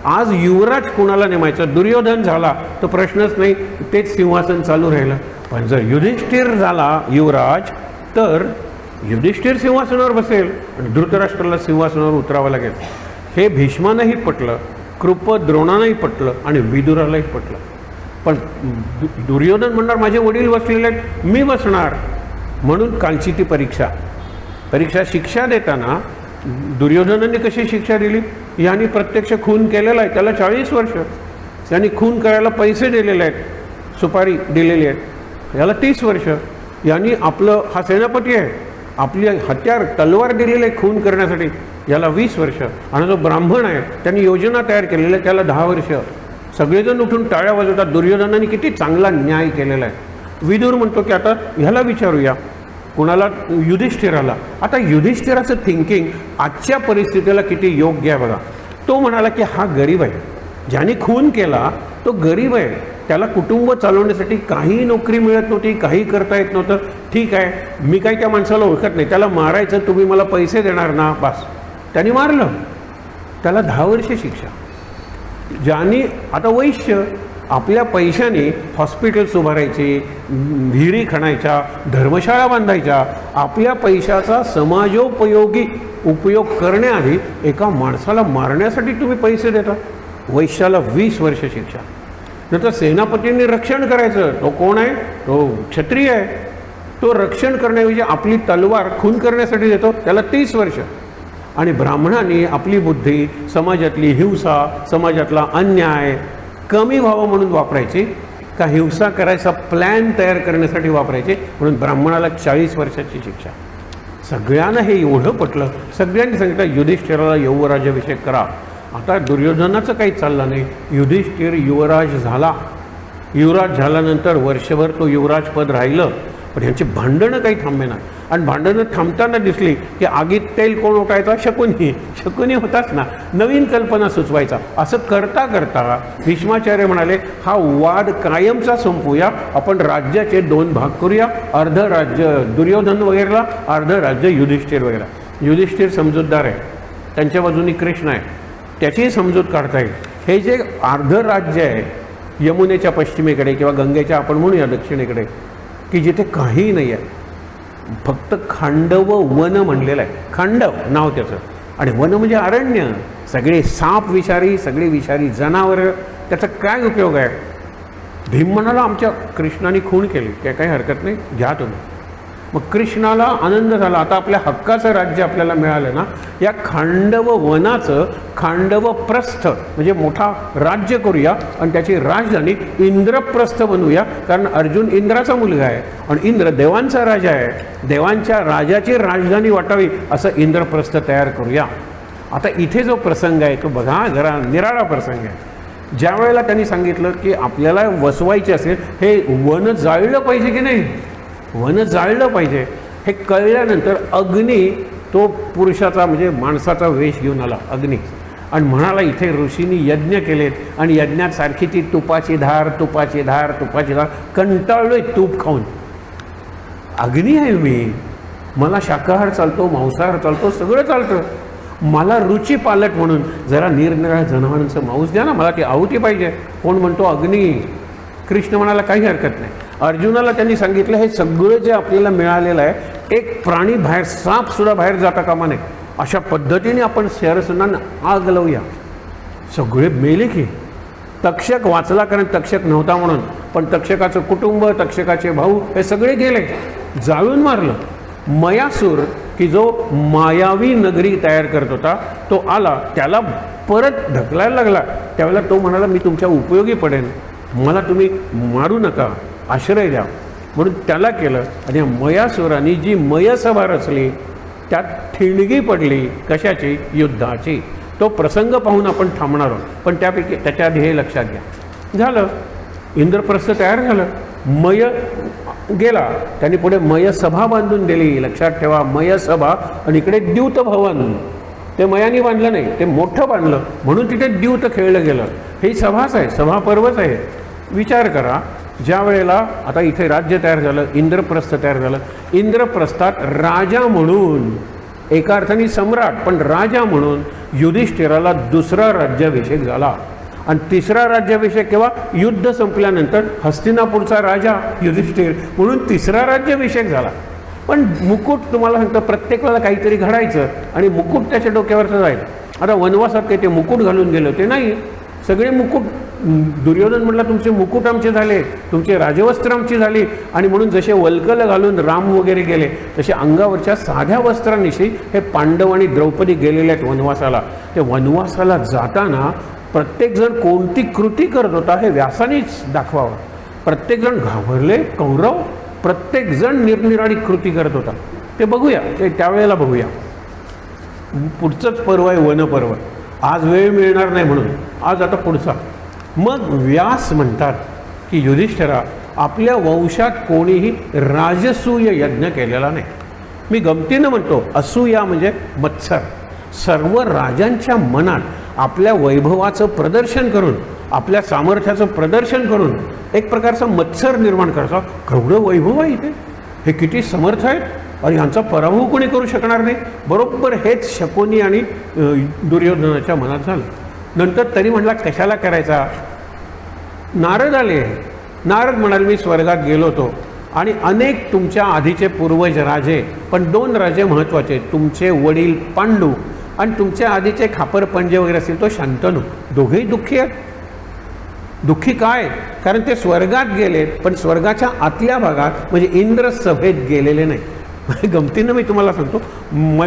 आज युवराज कुणाला नेमायचं. दुर्योधन झाला तो प्रश्नच नाही, तेच सिंहासन चालू राहिलं. पण जर युधिष्ठिर झाला युवराज तर युधिष्ठिर सिंहासनावर बसेल आणि धृतराष्ट्राला सिंहासनावर उतरावं लागेल. हे भीष्मानंही पटलं, कृप द्रोणांनाही पटलं आणि विदुरालाही पटलं. पण दुर्योधन म्हणणार माझे वडील बसलेले आहेत, मी बसणार. म्हणून कालची ती परीक्षा शिक्षा देताना दुर्योधनाने कशी शिक्षा दिली. यांनी प्रत्यक्ष खून केलेला आहे, त्याला 40 वर्ष. त्यांनी खून करायला पैसे दिलेले आहेत, सुपारी दिलेली आहेत, याला 30 वर्ष. यांनी आपलं, हा सेनापती आहे, आपली हत्यार तलवार दिलेली आहे खून करण्यासाठी, याला 20 वर्ष. आणि जो ब्राह्मण आहे त्यांनी योजना तयार केलेली आहे, त्याला 10 वर्ष. सगळेजण उठून टाळ्या वाजवतात. दुर्योधनाने किती चांगला न्याय केलेला आहे. विदुर म्हणतो की आता ह्याला विचारूया, कुणाला, युधिष्ठिराला. आता युधिष्ठिराचं थिंकिंग आजच्या परिस्थितीला किती योग्य आहे बघा. तो म्हणाला की हा गरीब आहे, ज्याने खून केला तो गरीब आहे, त्याला कुटुंब चालवण्यासाठी काही नोकरी मिळत नव्हती, काही करता येत नव्हतं. ठीक आहे, मी काही त्या माणसाला ओळखत नाही, त्याला मारायचं, तुम्ही मला पैसे देणार ना, बस. त्यांनी मारलं, त्याला 10 वर्ष शिक्षा. ज्यांनी, आता वैश्य आपल्या पैशाने हॉस्पिटल्स उभारायचे, विहिरी खणायच्या, धर्मशाळा बांधायच्या. आपल्या पैशाचा समाजोपयोगी उपयोग करण्याआधी एका माणसाला मारण्यासाठी तुम्ही पैसे देता. वैश्याला 20 वर्ष शिक्षा. नंतर सेनापतींनी रक्षण करायचं. तो कोण आहे? तो क्षत्रिय आहे. तो रक्षण करण्याऐवजी आपली तलवार खून करण्यासाठी देतो, त्याला 30 वर्ष. आणि ब्राह्मणांनी आपली बुद्धी समाजातली हिंसा, समाजातला अन्याय कमी व्हावं म्हणून वापरायची का हिंसा करायचा प्लॅन तयार करण्यासाठी वापरायचे, म्हणून ब्राह्मणाला 40 वर्षाची शिक्षा. सगळ्यांना हे एवढं पटलं, सगळ्यांनी सांगितलं युधिष्ठिराला यौवराज्याभिषेक करा. आता दुर्योधनाचं काही चाललं नाही. युधिष्ठिर युवराज झाला. युवराज झाल्यानंतर वर्षभर तो युवराजपद राहिलं, पण यांची भांडणं काही थांबे नाही. आणि भांडणं थांबताना दिसली की आगीत तेल कोण ओटायचा? शकुनी होताच ना. नवीन कल्पना सुचवायचा. असं करता करता भीष्माचार्य म्हणाले, हा वाद कायमचा संपूया, आपण राज्याचे 2 भाग करूया. अर्ध राज्य दुर्योधन वगैरेला, अर्ध राज्य युधिष्ठिर वगैरे. युधिष्ठिर समजूतदार आहे, त्यांच्या बाजूनी कृष्ण आहे, त्याचीही समजूत काढता येईल. हे जे अर्ध राज्य आहे यमुनेच्या पश्चिमेकडे किंवा गंगेच्या आपण म्हणूया दक्षिणेकडे, की जिथे काहीही नाही आहे, फक्त खांडव वन म्हणलेलं आहे. खांडव नाव त्याचं, आणि वन म्हणजे अरण्य. सगळे साप विषारी, सगळे विषारी जनावरं. त्याचा काय उपयोग आहे? भीम म्हणाला आमच्या कृष्णाने खून केली, काय काही हरकत नाही, घ्या तुम्ही. मग कृष्णाला आनंद झाला, आता आपल्या हक्काचं राज्य आपल्याला मिळालं ना. या खांडव वनाचं खांडवप्रस्थ म्हणजे मोठा राज्य करूया आणि त्याची राजधानी इंद्रप्रस्थ बनवूया. कारण अर्जुन इंद्राचा मुलगा आहे आणि इंद्र देवांचा राजा आहे. देवांच्या राजाची राजधानी वाटावी असं इंद्रप्रस्थ तयार करूया. आता इथे जो प्रसंग आहे तो बघा, जरा निराळा प्रसंग आहे. ज्या वेळेला त्यांनी सांगितलं की आपल्याला वसवायचे असेल, हे वन जाळलं पाहिजे की नाही, वन जाळलं पाहिजे, हे कळल्यानंतर अग्नी तो पुरुषाचा म्हणजे माणसाचा वेश घेऊन आला अग्नी, आणि म्हणाला इथे ऋषींनी यज्ञ केलेत आणि यज्ञात सारखी ती तुपाची धार तुपाची धार तुपाची धार, कंटाळलोय तूप खाऊन. अग्नी आहे मी, मला शाकाहार चालतो, मांसाहार चालतो, सगळं चालतं. मला रुची पालट म्हणून जरा निरनिराळ्या जनावरांचं मांस द्या ना, मला ती आहुती पाहिजे. कोण म्हणतो? अग्नी. कृष्ण म्हणाला काही हरकत नाही. अर्जुनाला त्यांनी सांगितलं हे सगळं जे आपल्याला मिळालेलं आहे, एक प्राणी बाहेर, सापसुद्धा बाहेर जाता कामा नये, अशा पद्धतीने आपण शरसनांना आग लावूया. सगळे मेले की. तक्षक वाचला कारण तक्षक नव्हता म्हणून, पण तक्षकाचं कुटुंब, तक्षकाचे भाऊ हे सगळे गेले, जाळून मारलं. मयासूर की जो मायावी नगरी तयार करत होता तो आला, त्याला परत ढकलायला लागला. त्यावेळेला तो म्हणाला मी तुमच्या उपयोगी पडेन, मला तुम्ही मारू नका, आश्रय द्या. म्हणून त्याला केलं. आणि या मयासुराने जी मयसभा रचली त्यात ठिणगी पडली. कशाची? युद्धाची. तो प्रसंग पाहून आपण थांबणार आहोत, पण त्यापैकी त्याच्या आधी हे लक्षात घ्या. झालं, इंद्रप्रस्थ तयार झालं, मय गेला, त्यांनी पुढे मयसभा बांधून दिली. लक्षात ठेवा, मयसभा. आणि इकडे द्यूत भवन, ते मयानी बांधलं नाही, ते मोठं बांधलं म्हणून तिथे द्यूत खेळलं गेलं. ही सभाच आहे, सभापर्वच आहे. विचार करा, ज्या वेळेला आता इथे राज्य तयार झालं, इंद्रप्रस्थ तयार झालं, इंद्रप्रस्थात राजा म्हणून, एका अर्थाने सम्राट पण राजा म्हणून युधिष्ठिराला दुसरा राज्याभिषेक झाला. आणि तिसरा राज्याभिषेक केव्हा? युद्ध संपल्यानंतर हस्तिनापूरचा राजा युधिष्ठिर म्हणून तिसरा राज्याभिषेक झाला. पण मुकुट तुम्हाला सांगतं, प्रत्येक वेळेला काहीतरी घडायचं आणि मुकुट त्याच्या डोक्यावरचं जायचं. आता वनवासात काही ते मुकुट घालून गेले होते नाही, सगळे मुकुट. दुर्योधन म्हटलं तुमचे मुकुट आमचे झाले, तुमचे राजवस्त्र आमची झाली. आणि म्हणून जसे वल्कल घालून राम वगैरे गेले, तसे अंगावरच्या साध्या वस्त्रांविषयी हे पांडव आणि द्रौपदी गेलेले आहेत वनवासाला. ते वनवासाला जाताना प्रत्येकजण कोणती कृती करत होता हे व्यासानेच दाखवावं. प्रत्येकजण घाबरले, कौरव प्रत्येकजण निरनिराळी कृती करत होता. ते बघूया, ते त्यावेळेला बघूया. पुढचंच पर्व आहे वनपर्व. आज वेळ मिळणार नाही म्हणून आज आता पुढचा. मग व्यास म्हणतात की युधिष्ठिरा, आपल्या वंशात कोणीही राजसूय यज्ञ केलेला नाही. मी गमतीनं म्हणतो, असूया म्हणजे मत्सर. सर्व राजांच्या मनात आपल्या वैभवाचं प्रदर्शन करून, आपल्या सामर्थ्याचं प्रदर्शन करून एक प्रकारचा मत्सर निर्माण करायचा. केवढं वैभव आहे इथे, हे किती समर्थ आहेत आणि ह्यांचा पराभव कोणी करू शकणार नाही. बरोबर हेच शकुनी आणि दुर्योधनाच्या मनात झालं. नंतर तरी म्हटला कशाला करायचा, नारद आले. नारद म्हणाले मी स्वर्गात गेलो होतो आणि अनेक तुमच्या आधीचे पूर्वज राजे, पण 2 राजे महत्त्वाचे, तुमचे वडील पांडू आणि तुमच्या आधीचे खापर पंजे वगैरे असतील तो शंतनू, दोघेही दुःखी आहेत. दुःखी काय? कारण ते स्वर्गात गेलेत, पण स्वर्गाच्या आतल्या भागात म्हणजे इंद्र सभेत गेलेले नाही. गमतीनं मी तुम्हाला सांगतो,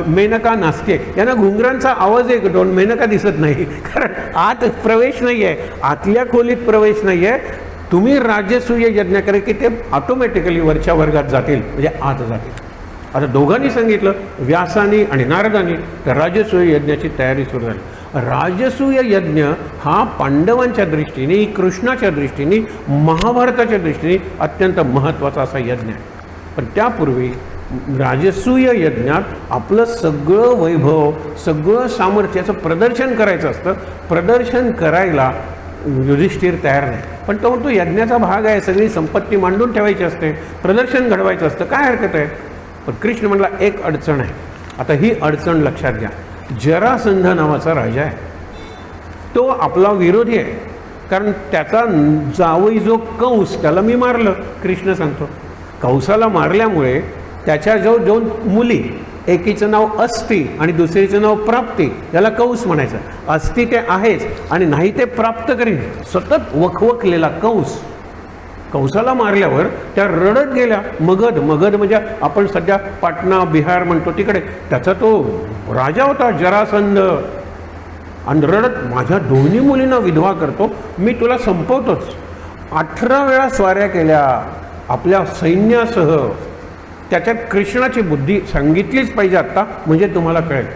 मेनका नाचते, यांना घुंगरांचा आवाज आहे, मेनका दिसत नाही, कारण आत प्रवेश नाही आहे, आतल्या खोलीत प्रवेश नाही आहे. तुम्ही राजसूय यज्ञ करा की ते ऑटोमॅटिकली वरच्या वर्गात जातील, म्हणजे आत जातील. आता दोघांनी सांगितलं, व्यासानी आणि नारदानी, तर राजसूय यज्ञाची तयारी सुरू झाली. राजसूय यज्ञ हा पांडवांच्या दृष्टीने, कृष्णाच्या दृष्टीने, महाभारताच्या दृष्टीने अत्यंत महत्त्वाचा असा यज्ञ आहे. पण त्यापूर्वी राजसूय यज्ञात आपलं सगळं वैभव, सगळं सामर्थ्याचं प्रदर्शन करायचं असतं. प्रदर्शन करायला युधिष्ठिर तयार नाही, पण तो म्हणतो यज्ञाचा भाग आहे, सगळी संपत्ती मांडून ठेवायची असते, प्रदर्शन घडवायचं असतं, काय हरकत आहे. पण कृष्ण म्हणला एक अडचण आहे. आता ही अडचण लक्षात घ्या. जरासंध नावाचा राजा आहे, तो आपला विरोधी आहे, कारण त्याचा जावई जो कंस, त्याला मी मारलं. कृष्ण सांगतो कंसाला मारल्यामुळे त्याच्या जो 2 मुली, एकीचं नाव अस्ती आणि दुसरीचं नाव प्राप्ती, याला कंस म्हणायचं. अस्ती ते आहेच आणि नाही ते प्राप्त करीन, सतत वखवखलेला कंस. कंसाला मारल्यावर त्या रडत गेल्या. मगध म्हणजे आपण सध्या पाटणा बिहार म्हणतो तिकडे, त्याचा तो राजा होता जरासंध. आणि रडत, माझ्या 2 मुलींना विधवा करतो, मी तुला संपवतोच. 18 वेळा स्वाऱ्या केल्या आपल्या सैन्यासह. त्याच्यात कृष्णाची बुद्धी सांगितलीच पाहिजे आत्ता, म्हणजे तुम्हाला कळेल.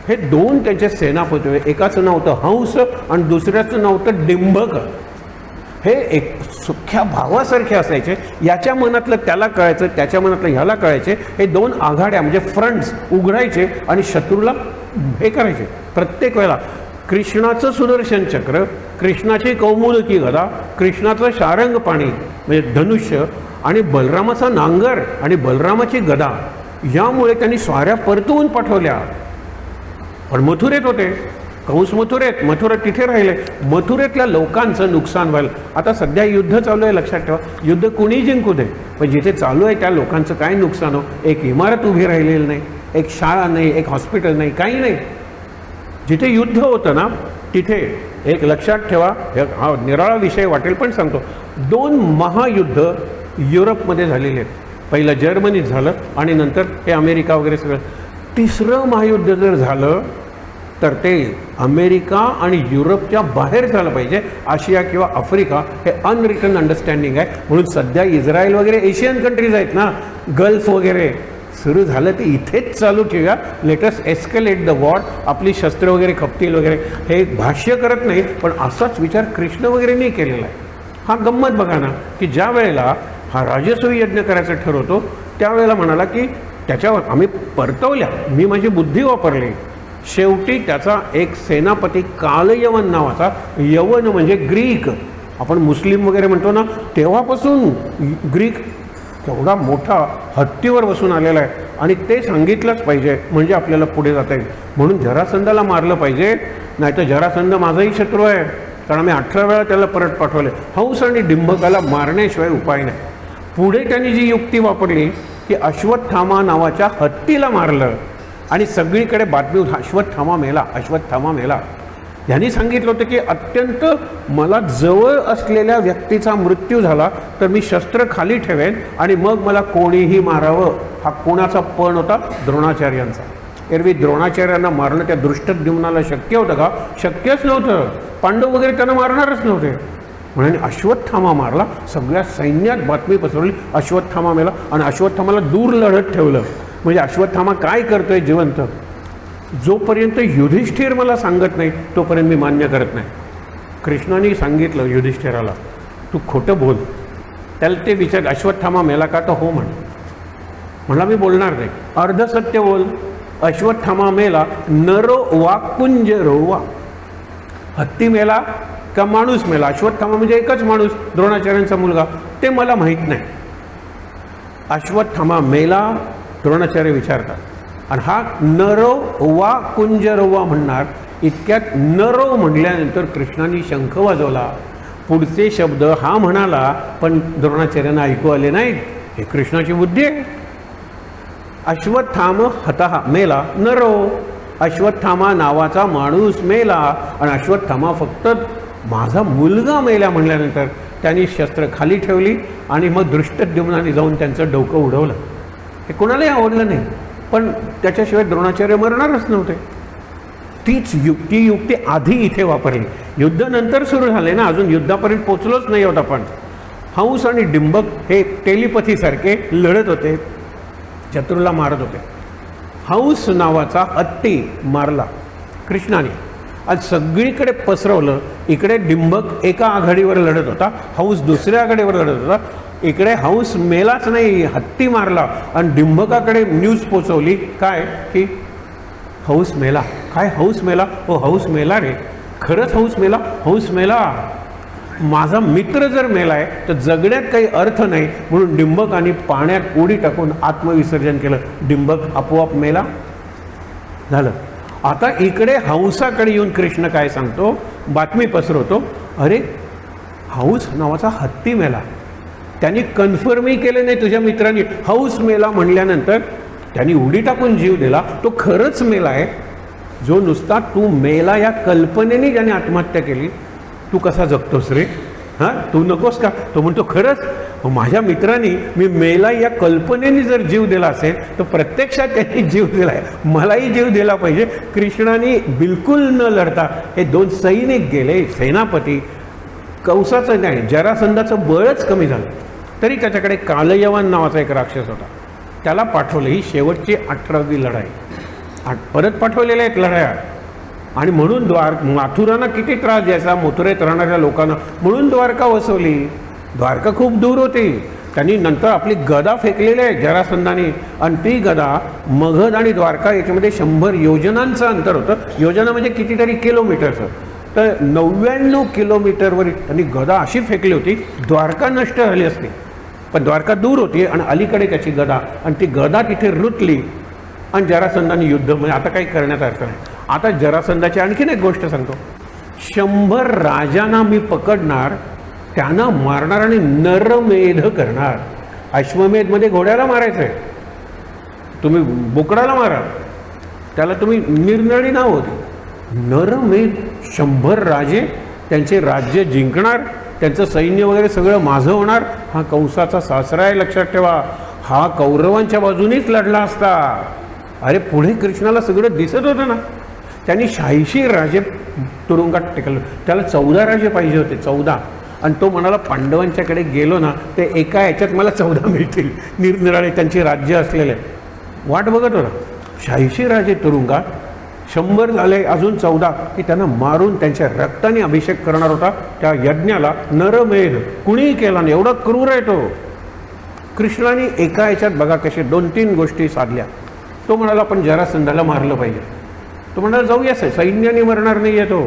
हे 2 त्यांचे सेनापती होते, एकाचं नाव होतं हंस आणि दुसऱ्याचं नाव होतं डिंभक. हे एक सुख्या भावासारखे असायचे. याच्या मनातलं त्याला कळायचं, त्याच्या मनातलं ह्याला कळायचे. हे 2 आघाड्या म्हणजे फ्रंट्स उघडायचे आणि शत्रूला हे करायचे. प्रत्येक वेळेला कृष्णाचं सुदर्शन चक्र, कृष्णाची कौमुदकी गदा, कृष्णाचं शारंग पाणी म्हणजे धनुष्य आणि बलरामाचा नांगर आणि बलरामाची गदा, यामुळे त्यांनी स्वाऱ्या परतवून पाठवल्या. पण मथुरेत होते, कंस मथुरा तिथे राहिले. मथुरेतल्या लोकांचं नुकसान व्हायला. आता सध्या युद्ध चालू आहे, लक्षात ठेवा. युद्ध कुणी जिंकू दे, पण जिथे चालू आहे त्या लोकांचं काय नुकसान हो. एक इमारत उभी राहिलेली नाही, एक शाळा नाही, एक हॉस्पिटल नाही, काही नाही. जिथे युद्ध होतं ना तिथे एक लक्षात ठेवा, हा निराळा विषय वाटेल पण सांगतो. 2 महायुद्ध युरोपमध्ये झालेले आहेत. पहिलं जर्मनीत झालं आणि नंतर हे अमेरिका वगैरे सगळं. 3रं महायुद्ध जर झालं तर ते अमेरिका आणि युरोपच्या बाहेर झालं पाहिजे. आशिया किंवा आफ्रिका हे अनरिटन अंडरस्टँडिंग आहे. म्हणून सध्या इस्रायल वगैरे एशियन कंट्रीज आहेत ना, गल्फ वगैरे सुरू झालं ते इथेच चालू ठेवूया. Let's escalate the war. आपली शस्त्र वगैरे खपतील वगैरे, हे भाष्य करत नाही, पण असाच विचार कृष्ण वगैरे नाही केलेला आहे. हा गंमत बघा ना, की ज्या वेळेला हा राजसूय यज्ञ करायचं ठरवतो त्यावेळेला म्हणाला की त्याच्यावर आम्ही परतवल्या, मी माझी बुद्धी वापरली. शेवटी त्याचा एक सेनापती कालयवन नावाचा, यवन म्हणजे ग्रीक, आपण मुस्लिम वगैरे म्हणतो ना, तेव्हापासून ग्रीक केवढा मोठा हत्तीवर बसून आलेला आहे. आणि ते सांगितलंच पाहिजे म्हणजे आपल्याला पुढे जाता येईल. म्हणून जरासंधाला मारलं पाहिजे, नाही तर जरासंध माझाही शत्रू आहे, कारण आम्ही 18 वेळा त्याला परत पाठवले. हंस आणि डिंभकाला मारण्याशिवाय उपाय नाही. पुढे त्यांनी जी युक्ती वापरली की अश्वत्थामा नावाच्या हत्तीला मारलं आणि सगळीकडे बातमी अश्वत्थामा मेला. यांनी सांगितलं होतं की अत्यंत मला जवळ असलेल्या व्यक्तीचा मृत्यू झाला तर मी शस्त्र खाली ठेवेन आणि मग मला कोणीही मारावं. हा कोणाचा पण होता? द्रोणाचार्यांचा. एरवी द्रोणाचार्यांना मारणं त्या दृष्टद्युम्नाला शक्य होतं का? शक्यच नव्हतं. पांडव वगैरे त्यांना मारणारच नव्हते. म्हणून अश्वत्थामा मारला. सगळ्या सैन्यात बातमी पसरवली अश्वत्थामा मेला आणि अश्वत्थामाला दूर लढत ठेवलं. म्हणजे अश्वत्थामा काय करतोय जिवंत, जोपर्यंत युधिष्ठिर मला सांगत नाही तोपर्यंत मी मान्य करत नाही. कृष्णाने सांगितलं युधिष्ठिराला, तू खोटं बोल. त्याला ते विचार अश्वत्थामा मेला का? तर हो म्हणला मी बोलणार नाही. अर्धसत्य बोल. अश्वत्थामा मेला, नरो वा कुंज रोवा. हत्ती मेला का माणूस मेला? अश्वत्थामा म्हणजे एकच माणूस, द्रोणाचार्यांचा मुलगा, ते मला माहीत नाही. अश्वत्थामा मेला द्रोणाचार्य विचारतात. आणि हा नरो वा कुंजरोवा म्हणणार. इतक्यात नरो म्हटल्यानंतर कृष्णाने शंख वाजवला. पुढचे शब्द हा म्हणाला, पण द्रोणाचार्यांना ऐकू आले नाहीत. हे कृष्णाची बुद्धी आहे. अश्वत्थाम हतः मेला नरो. अश्वत्थामा नावाचा माणूस मेला आणि अश्वत्थामा फक्त माझा मुलगा मेला म्हणल्यानंतर त्यांनी शस्त्र खाली ठेवली आणि मग धृष्टद्युम्नाने जाऊन त्यांचं डोकं उडवलं. हे कोणालाही आवडलं नाही, पण त्याच्याशिवाय द्रोणाचार्य मरणारच नव्हते. ती युक्ती आधी इथे वापरली. युद्ध नंतर सुरू झाले ना, अजून युद्धापर्यंत पोचलोच नाही होत आपण. हंस आणि डिंबक हे टेलिपथीसारखे लढत होते, शत्रूला मारत होते. हंस नावाचा हत्ती मारला कृष्णाने, आज सगळीकडे पसरवलं. इकडे डिंबक एका आघाडीवर लढत होता, हंस दुसऱ्या आघाडीवर लढत होता. इकडे हंस मेलाच नाही, हत्ती मारला आणि डिंबकाकडे न्यूज पोचवली काय की हंस मेला. काय हंस मेला? हो हंस मेला रे, खरंच हंस मेला. हंस मेला, माझा मित्र जर मेलाय तर जगण्यात काही अर्थ नाही, म्हणून डिंबकाने पाण्यात उडी टाकून आत्मविसर्जन केलं. डिंबक आपोआप मेला. झालं. आता इकडे हंसाकडे येऊन कृष्ण काय सांगतो, बातमी पसरवतो, अरे हंस नावाचा हत्ती मेला. त्यांनी कन्फर्मही केलं नाही तुझ्या मित्रांनी. हंस मेला म्हणल्यानंतर त्यांनी उडी टाकून जीव दिला, तो खरंच मेला आहे. जो नुसता तू मेला या कल्पनेने ज्याने आत्महत्या केली, तू कसा जगतोस रे? हां, तू नकोस का? तो म्हणतो खरंच माझ्या मित्रांनी मी मेला या कल्पनेने जर जीव दिला असेल तर प्रत्यक्षात त्यांनी जीव दिला आहे, मलाही जीव दिला पाहिजे. कृष्णाने बिलकुल न लढता हे दोन सैनिक गेले, सेनापती. कंसाचं नाही, जरासंधाचं बळच कमी झालं. तरी त्याच्याकडे कालयवन नावाचा एक राक्षस होता, त्याला पाठवलं. ही शेवटची 18वी लढाई. परत पाठवलेल्या आहेत लढाया. आणि म्हणून माथुरांना किती त्रास द्यायचा, मथुरेत राहणाऱ्या लोकांना, म्हणून द्वारका वसवली. द्वारका खूप दूर होती. त्यांनी नंतर आपली गदा फेकलेली आहे जरासंधाने, आणि ती गदा मगध आणि द्वारका याच्यामध्ये 100 योजनांचं अंतर होतं. योजना म्हणजे कितीतरी किलोमीटरचं. तर 99 किलोमीटरवर त्यांनी गदा अशी फेकली होती, द्वारका नष्ट झाली असती. पण द्वारका दूर होती आणि अलीकडे त्याची गदा, आणि ती गदा तिथे रुतली आणि जरासंधाने युद्ध, म्हणजे आता काही करण्यात अर्थ नाही. आता जरासंधाची आणखीन एक गोष्ट सांगतो. 100 राजांना मी पकडणार, त्यांना मारणार आणि नरमेध करणार. अश्वमेधमध्ये घोड्याला मारायचं आहे, तुम्ही बोकडाला मारा, त्याला तुम्ही निरनळी नाव होती. नरमेध, 100 राजे, त्यांचे राज्य जिंकणार, त्यांचं सैन्य वगैरे सगळं माझं होणार. हा कंसाचा सासरा आहे, लक्षात ठेवा. हा कौरवांच्या बाजूनेच लढला असता. अरे पुढे कृष्णाला सगळं दिसत होतं ना. त्यांनी 86 राजे तुरुंगात टेकलं. त्याला 14 राजे पाहिजे होते, 14. आणि तो म्हणाला पांडवांच्याकडे गेलो ना ते एका याच्यात मला 14 मिळतील, निरनिराळे त्यांची राज्य असलेले. वाट बघत होता. 86 राजे तुरुंगात, 100 झाले, अजून 14 की त्यांना मारून त्यांच्या रक्ताने अभिषेक करणार होता. त्या यज्ञाला नरमेध कुणीही केला नाही, एवढा क्रूर आहे तो. कृष्णाने एका याच्यात बघा कसे 2-3 गोष्टी साधल्या. तो म्हणाला पण जरासंधाला मारलं पाहिजे. तो म्हणाला जाऊया, सैन्याने मरणार नाही आहे तो,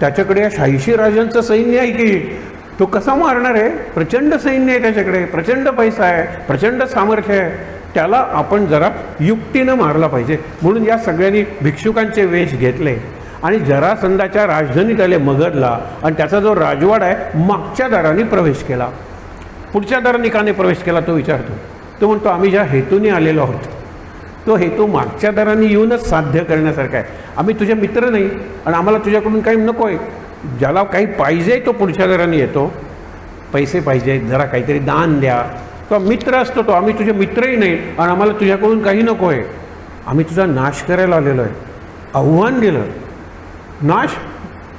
त्याच्याकडे या 86 राजांचं सैन्य आहे की, तो कसा मारणार आहे? प्रचंड सैन्य आहे त्याच्याकडे, प्रचंड पैसा आहे, प्रचंड सामर्थ्य आहे. त्याला आपण जरा युक्तीनं मारला पाहिजे. म्हणून या सगळ्यांनी भिक्षुकांचे वेश घेतले आणि जरासंधाच्या राजधानीत आले मगधला, आणि त्याचा जो राजवाडा आहे मागच्या दाराने प्रवेश केला. पुढच्या दाराने का नाही प्रवेश केला तो विचारतो. तो म्हणतो आम्ही ज्या हेतूने आलेलो आहोत तो हेतू मागच्या दाराने येऊनच साध्य करण्यासारखा आहे. आम्ही तुझे मित्र नाही आणि आम्हाला तुझ्याकडून काही नको आहे. ज्याला काही पाहिजे तो पुढच्या दाराने येतो, पैसे पाहिजे, जरा काहीतरी दान द्या, तो मित्र असतो तो. आम्ही तुझे मित्रही नाही आणि आम्हाला तुझ्याकडून काही नको आहे. आम्ही तुझा नाश करायला आलेलो आहे. आव्हान दिलं, नाश.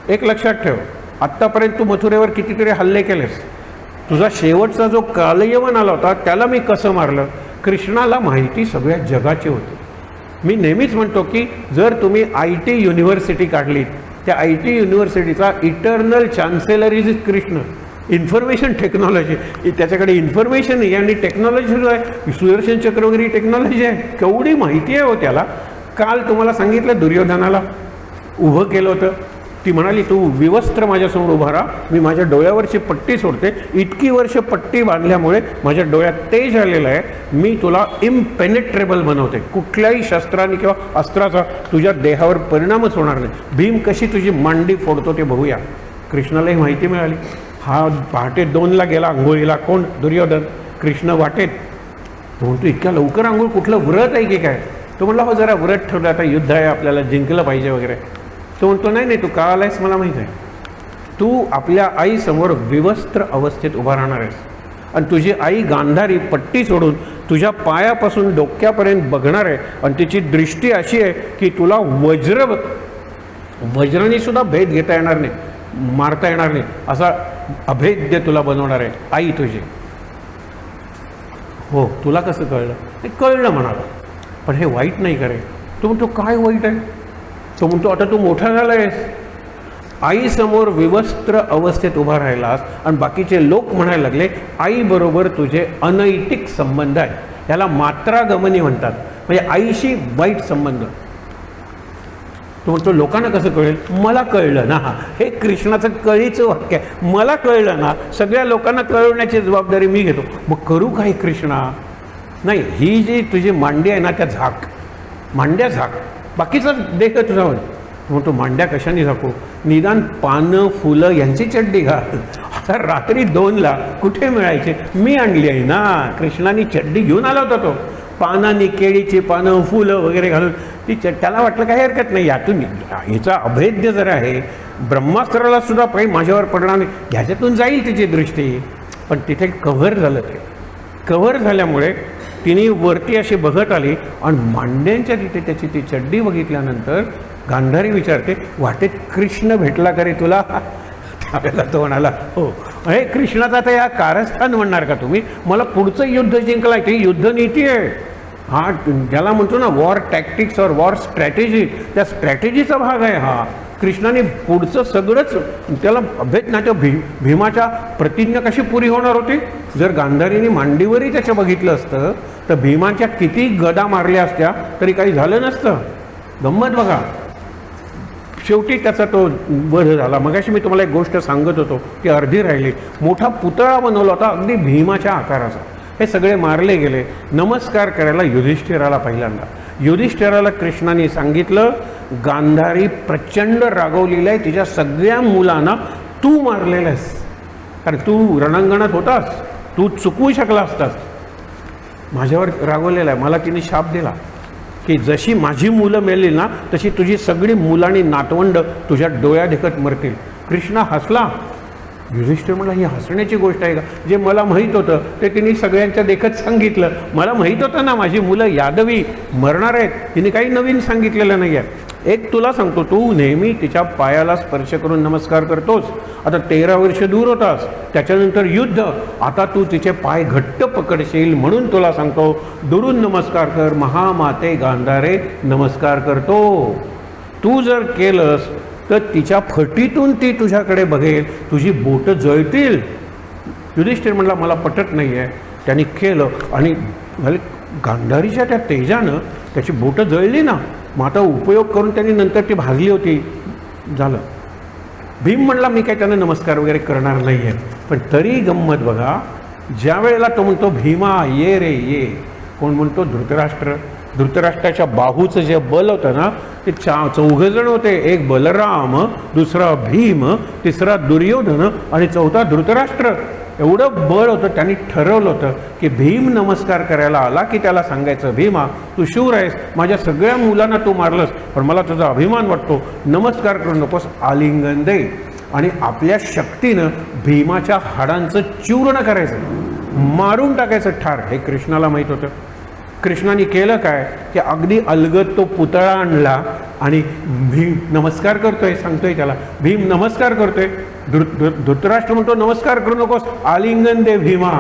एक लक्षात ठेव, आत्तापर्यंत तू मथुरेवर कितीतरी हल्ले केलेस. तुझा शेवटचा जो कालयवन आला होता त्याला मी कसं मारलं. कृष्णाला माहिती सगळ्या जगाची होती. मी नेहमीच म्हणतो की जर तुम्ही IT युनिव्हर्सिटी काढली, त्या IT युनिव्हर्सिटीचा eternal chancellor is Krishna. Information technology, त्याच्याकडे इन्फॉर्मेशन आहे आणि टेक्नॉलॉजी जो आहे, सुदर्शन चक्र वगैरे टेक्नॉलॉजी आहे. केवढी माहिती आहे हो त्याला. काल तुम्हाला सांगितलं दुर्योधनाला उभं केलं होतं. ती म्हणाली तू विवस्त्र माझ्यासमोर उभा राहा, मी माझ्या डोळ्यावरची पट्टी सोडते. इतकी वर्ष पट्टी बांधल्यामुळे माझ्या डोळ्यात तेज आलेलं आहे. मी तुला इम्पेनेट्रेबल बनवते. कुठल्याही शस्त्राने किंवा अस्त्राचा तुझ्या देहावर परिणामच होणार नाही. भीम कशी तुझी मांडी फोडतो ते बघूया. कृष्णालाही माहिती मिळाली. हा पहाटे 2ला गेला आंघोळीला, कोण? दुर्योधन. कृष्ण वाटेत. तो म्हणतो इतक्या लवकर आंघोळ, कुठलं व्रत आहे की काय? तो म्हणला हो जरा व्रत ठेवलं, आता युद्ध आहे, आपल्याला जिंकलं पाहिजे वगैरे. तो म्हणतो नाही नाही, तू का आलायस मला माहीत आहे. तू आपल्या आईसमोर विवस्त्र अवस्थेत उभा राहणार आहेस आणि तुझी आई गांधारी पट्टी सोडून तुझ्या पायापासून डोक्यापर्यंत बघणार आहे आणि तिची दृष्टी अशी आहे की तुला वज्राने सुद्धा भेद घेता येणार नाही, मारता येणार नाही, असा अभेद्य तुला बनवणार आहे आई तुझी. हो, तुला कसं कळलं? ते कळलं म्हणाला, पण हे वाईट नाही करे. तो म्हणतो काय वाईट आहे? तो म्हणतो आता तू मोठा झाला आहेस, आईसमोर विवस्त्र अवस्थेत उभा राहिलास आणि बाकीचे लोक म्हणायला लागले आईबरोबर तुझे अनैतिक संबंध आहे. याला मात्रागमनी म्हणतात, म्हणजे आईशी वाईट संबंध. तो म्हणतो लोकांना कसं कळेल? मला कळलं ना. हे कृष्णाचं कळीचं वाक्य आहे. मला कळलं ना, सगळ्या लोकांना कळवण्याची जबाबदारी मी घेतो. मग करू काय कृष्णा? नाही, ही जी तुझी मांडी आहे ना, त्या झाक, मांड्या झाक, बाकीचा देह तुझा होईल. म्हणतो मांड्या कशाने झाकू? निदान पानं फुलं यांची चड्डी घाल. आता रात्री 2ला कुठे मिळायचे? मी आणली आहे ना. कृष्णाने चड्डी घेऊन आला होता तो, पानांनी, केळीची पानं, फुलं वगैरे घालून. ती त्याला वाटलं काही हरकत नाही, यातून हिचा अभेद्य जर आहे, ब्रह्मास्त्राला सुद्धा काही माझ्यावर पडणार नाही, ह्याच्यातून जाईल तिची दृष्टी. पण तिथे कव्हर झालं. ते कव्हर झाल्यामुळे तिने वरती अशी बघत आली आणि मांड्यांच्या तिथे त्याची ती चड्डी बघितल्यानंतर गांधारी विचारते वाटेत कृष्ण भेटला का रे तुला? त्यावेळेला तो म्हणाला हो. हे कृष्णाचा आता या कारस्थान म्हणणार का तुम्ही? मला पुढचं युद्ध जिंकलं आहे, ती युद्धनीती आहे. हा ज्याला म्हणतो ना वॉर टॅक्टिक्स और वॉर स्ट्रॅटेजी, त्या स्ट्रॅटेजीचा भाग आहे हा. कृष्णाने पुढचं सगळंच त्याला अभेद ना. त्या भीमाच्या प्रतिज्ञा कशी पुरी होणार होती? जर गांधारीने मांडीवरही त्याच्या बघितलं असतं तर भीमाच्या किती गदा मारल्या असत्या तरी काही झालं नसतं. गंमत बघा. शेवटी त्याचा तो वध झाला. मगाशी मी तुम्हाला एक गोष्ट सांगत होतो ती अर्धी राहिली. मोठा पुतळा बनवला होता अगदी भीमाच्या आकाराचा. हे सगळे मारले गेले. नमस्कार करायला युधिष्ठिराला पहिल्यांदा. युधिष्ठिराला कृष्णाने सांगितलं गांधारी प्रचंड रागवलेली आहे, तिच्या सगळ्या मुलांना तू मारलेलं आहेस, कारण तू रणांगणात होतास, तू चुकवू शकला असतास. माझ्यावर रागवलेला आहे. मला तिने शाप दिला की जशी माझी मुलं मेली ना तशी तुझी सगळी मुलांनी नातवंड तुझ्या डोळ्यादेखत मरतील. कृष्ण हसला. युधिष्ठिर म्हणला ही हसण्याची गोष्ट आहे का? जे मला माहीत होतं ते तिने सगळ्यांच्या देखत सांगितलं. मला माहीत होतं ना माझी मुलं यादवी मरणार आहेत, तिने काही नवीन सांगितलेलं नाही आहे. एक तुला सांगतो, तू नेहमी तिच्या पायाला स्पर्श करून नमस्कार करतोस. आता 13 वर्ष दूर होतास, त्याच्यानंतर युद्ध, आता तू तिचे पाय घट्ट पकडशील म्हणून तुला सांगतो दुरून नमस्कार कर. महामाते गांधारे नमस्कार करतो. तू जर केलंस तर तिच्या फटीतून ती तुझ्याकडे बघेल, तुझी बोटं जळतील. युधिष्ठिर म्हणला मला पटत नाही आहे. त्यांनी केलं आणि गांधारीच्या त्या तेजानं त्याची बोटं जळली ना. मग आता उपयोग करून त्यांनी नंतर ती भाजली होती. झालं. भीम म्हणला मी काय त्यांना नमस्कार वगैरे करणार नाही आहे. पण तरी गंमत बघा, ज्या वेळेला तो म्हणतो भीमा ये रे ये, कोण म्हणतो? धृतराष्ट्र. धृतराष्ट्राच्या बाहूचं जे बल होतं ना ते 4 जण होते. एक बलराम, दुसरा भीम, तिसरा दुर्योधन आणि चौथा धृतराष्ट्र. एवढं बळ होतं. त्यांनी ठरवलं होतं की भीम नमस्कार करायला आला की त्याला सांगायचं भीमा तू शूर आहेस, माझ्या सगळ्या मुलांना तू मारलंस, पण मला तुझा अभिमान वाटतो, नमस्कार करू नकोस, आलिंगन दे. आणि आपल्या शक्तीनं भीमाच्या हाडांचं चूर्ण करायचं, मारून टाकायचं ठार. हे कृष्णाला माहीत होतं. कृष्णाने केलं काय की अगदी अलगद तो पुतळा आणला आणि भीम नमस्कार करतोय, सांगतोय त्याला भीम नमस्कार करतोय. धृतराष्ट्र म्हणतो नमस्कार करू नकोस, आलिंगन दे भीमा.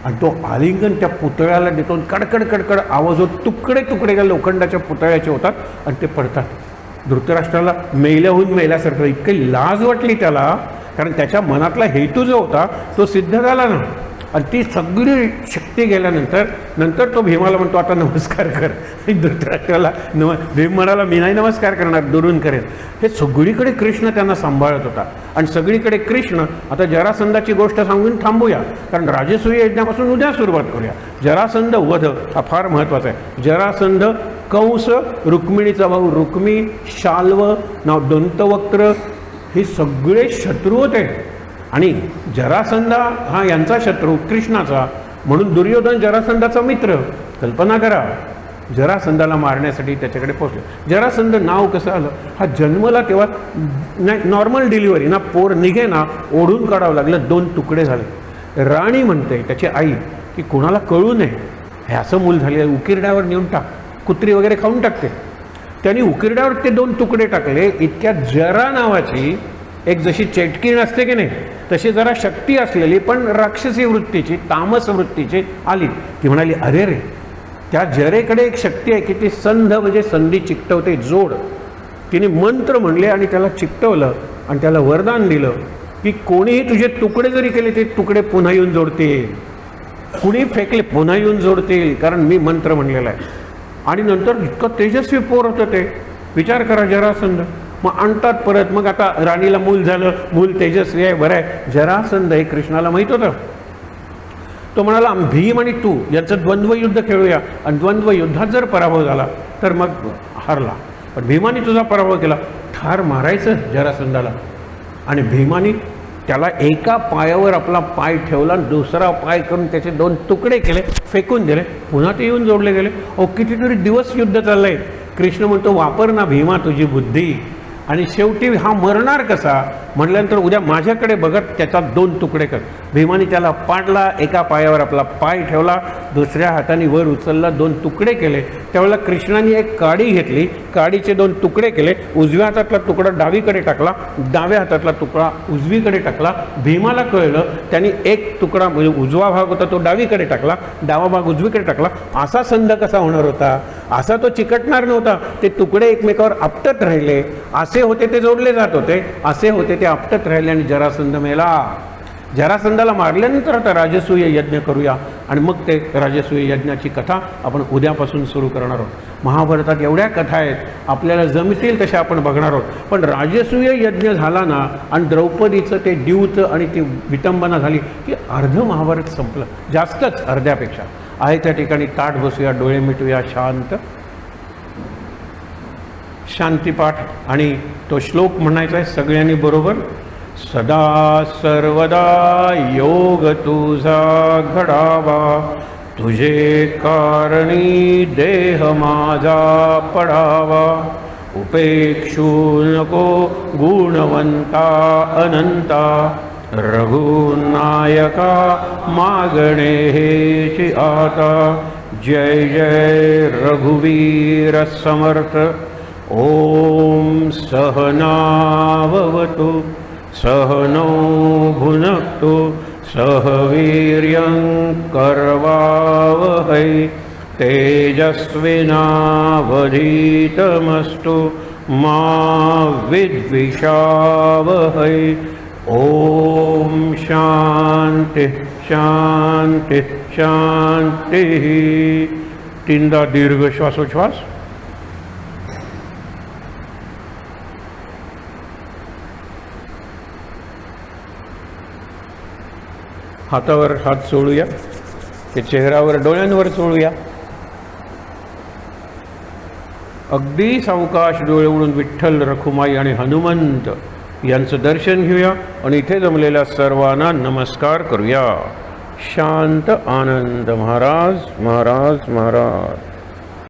आणि तो आलिंगन त्या पुतळ्याला देतो. कडकड कडकड आवाज होत तुकडे तुकडे त्या लोखंडाच्या पुतळ्याचे होतात आणि ते पडतात. धृतराष्ट्राला मेल्याहून मेल्यासारखं इतकी लाज वाटली त्याला, कारण त्याच्या मनातला हेतू जो होता तो सिद्ध झाला ना. आणि ती सगळी शक्ती गेल्यानंतर तो भीमाला म्हणतो आता नमस्कार कर. धृतराष्ट्राला भीम म्हणाला मी नाही नमस्कार करणार, दुरून करेल. हे सगळीकडे कृष्ण त्यांना सांभाळत होता. आणि सगळीकडे कृष्ण. आता जरासंधाची गोष्ट सांगून थांबूया, कारण राजसूय यज्ञापासून उद्या सुरुवात करूया. जरासंध वध हा फार महत्त्वाचा आहे. जरासंध कंस, रुक्मिणीचा भाऊ रुक्मी, शाल्व नाव दंतवक्त्र, हे सगळे शत्रू होते. आणि जरासंध हा यांचा शत्रू कृष्णाचा, म्हणून दुर्योधन जरासंधाचा मित्र. कल्पना करा, जरासंधाला मारण्यासाठी त्याच्याकडे पोहोचले. जरासंध नाव कसं आलं? हा जन्मला तेव्हा नाही, नॉर्मल डिलिव्हरी ना, पोर निघे ना, ओढून काढावं लागलं, 2 तुकडे झाले. राणी म्हणते त्याची आई की कोणाला कळू नये हे असं मूल झाले, उकिरड्यावर नेऊन टाक, कुत्री वगैरे खाऊन टाकते. त्यांनी उकिरड्यावर ते 2 तुकडे टाकले. इतक्यात जरा नावाची एक जशी चेटकीण असते की नाही, तशी जरा शक्ती असलेली पण राक्षसी वृत्तीची, तामस वृत्तीची आली. ती म्हणाली, अरे रे, त्या जरेकडे एक शक्ती आहे की ती संध म्हणजे संधी चिकटवते, जोड. तिने मंत्र म्हणले आणि त्याला चिकटवलं आणि त्याला वरदान दिलं की कोणीही तुझे तुकडे जरी केले ते तुकडे पुन्हा येऊन जोडतील, कुणी फेकले पुन्हा येऊन जोडतील, कारण मी मंत्र म्हणलेला आहे. आणि नंतर इतकं तेजस्वी पोर होतं ते. विचार करा, जरासंध. मग आणतात परत. मग आता राणीला मूल झालं, मूल तेजस्वी आहे, बरं आहे. जरासंध हे कृष्णाला माहीत होतं. तो म्हणाला, भीम आणि तू यांचं द्वंद्वयुद्ध खेळूया, आणि द्वंद्वयुद्धात जर पराभव झाला तर मग हारला. पण भीमाने तुझा पराभव केला, ठार मारायचं जरासंधाला. आणि भीमाने त्याला एका पायावर आपला पाय ठेवला, दुसरा पाय करून त्याचे 2 तुकडे केले, फेकून दिले, पुन्हा ते येऊन जोडले गेले. कितीतरी दिवस युद्ध चाललंय. कृष्ण म्हणतो, वापर ना भीमा तुझी बुद्धी. आणि शेवटी हा मरणार कसा म्हटल्यानंतर, उद्या माझ्याकडे बघत त्याचा 2 तुकडे कर. भीमाने त्याला पाडला, एका पायावर आपला पाय ठेवला, दुसऱ्या हाताने वर उचलला, 2 तुकडे केले. त्यावेळेला कृष्णाने एक काडी घेतली, काडीचे 2 तुकडे केले. उजव्या हातातला तुकडा डावीकडे टाकला, डाव्या हातातला तुकडा उजवीकडे टाकला. भीमाला कळलं, त्यांनी एक तुकडा म्हणजे उजवा भाग होता तो डावीकडे टाकला, डावा भाग उजवीकडे टाकला. असा संध कसा होणार होता? असा तो चिकटणार नव्हता. ते तुकडे एकमेकावर आपटत राहिले. असे होते ते जोडले जात होते, असे होते ते आपटत राहिले आणि जरासंध मेला. जरासंधाला मारल्यानंतर आता राजसूय यज्ञ करूया. आणि मग ते राजसूय यज्ञाची कथा आपण उद्यापासून सुरू करणार आहोत. महाभारतात एवढ्या कथा आहेत, आपल्याला जमतील तशा आपण बघणार आहोत. पण राजसूय यज्ञ झाला ना, आणि द्रौपदीचं ते द्यूत आणि ती विटंबना झाली की अर्ध महाभारत संपलं, जास्तच अर्ध्यापेक्षा. आहे त्या ठिकाणी ताट बसूया, डोळे मिटूया, शांत शांतिपाठ. आणि तो श्लोक म्हणायचा आहे सगळ्यांनी बरोबर. सदा सर्वदा योग तुझा घडावा, तुझे कारणी देह माझा पडावा. उपेक्षू नको गुणवंता अनंता, रघुनायका मागणे हेची आता. जय जय रघुवीर समर्थ. ओम सहनाववतु सहनौ भुनक्तु सह वीर्यं करवावहै. तेजस्विनावधीतमस्तु मा विद्विषावहै. ओम शांति शांति शांति. 3दा दीर्घ श्वासोच्छ्वास. हातावर हात चोळूया, ते चेहऱ्यावर डोळ्यांवर चोळूया. अगदी सावकाश डोळे उघडून विठ्ठल, रखुमाई आणि हनुमंत यांचं दर्शन घेऊया. आणि इथे जमलेल्या सर्वांना नमस्कार करूया. शांत आनंद महाराज महाराज महाराज.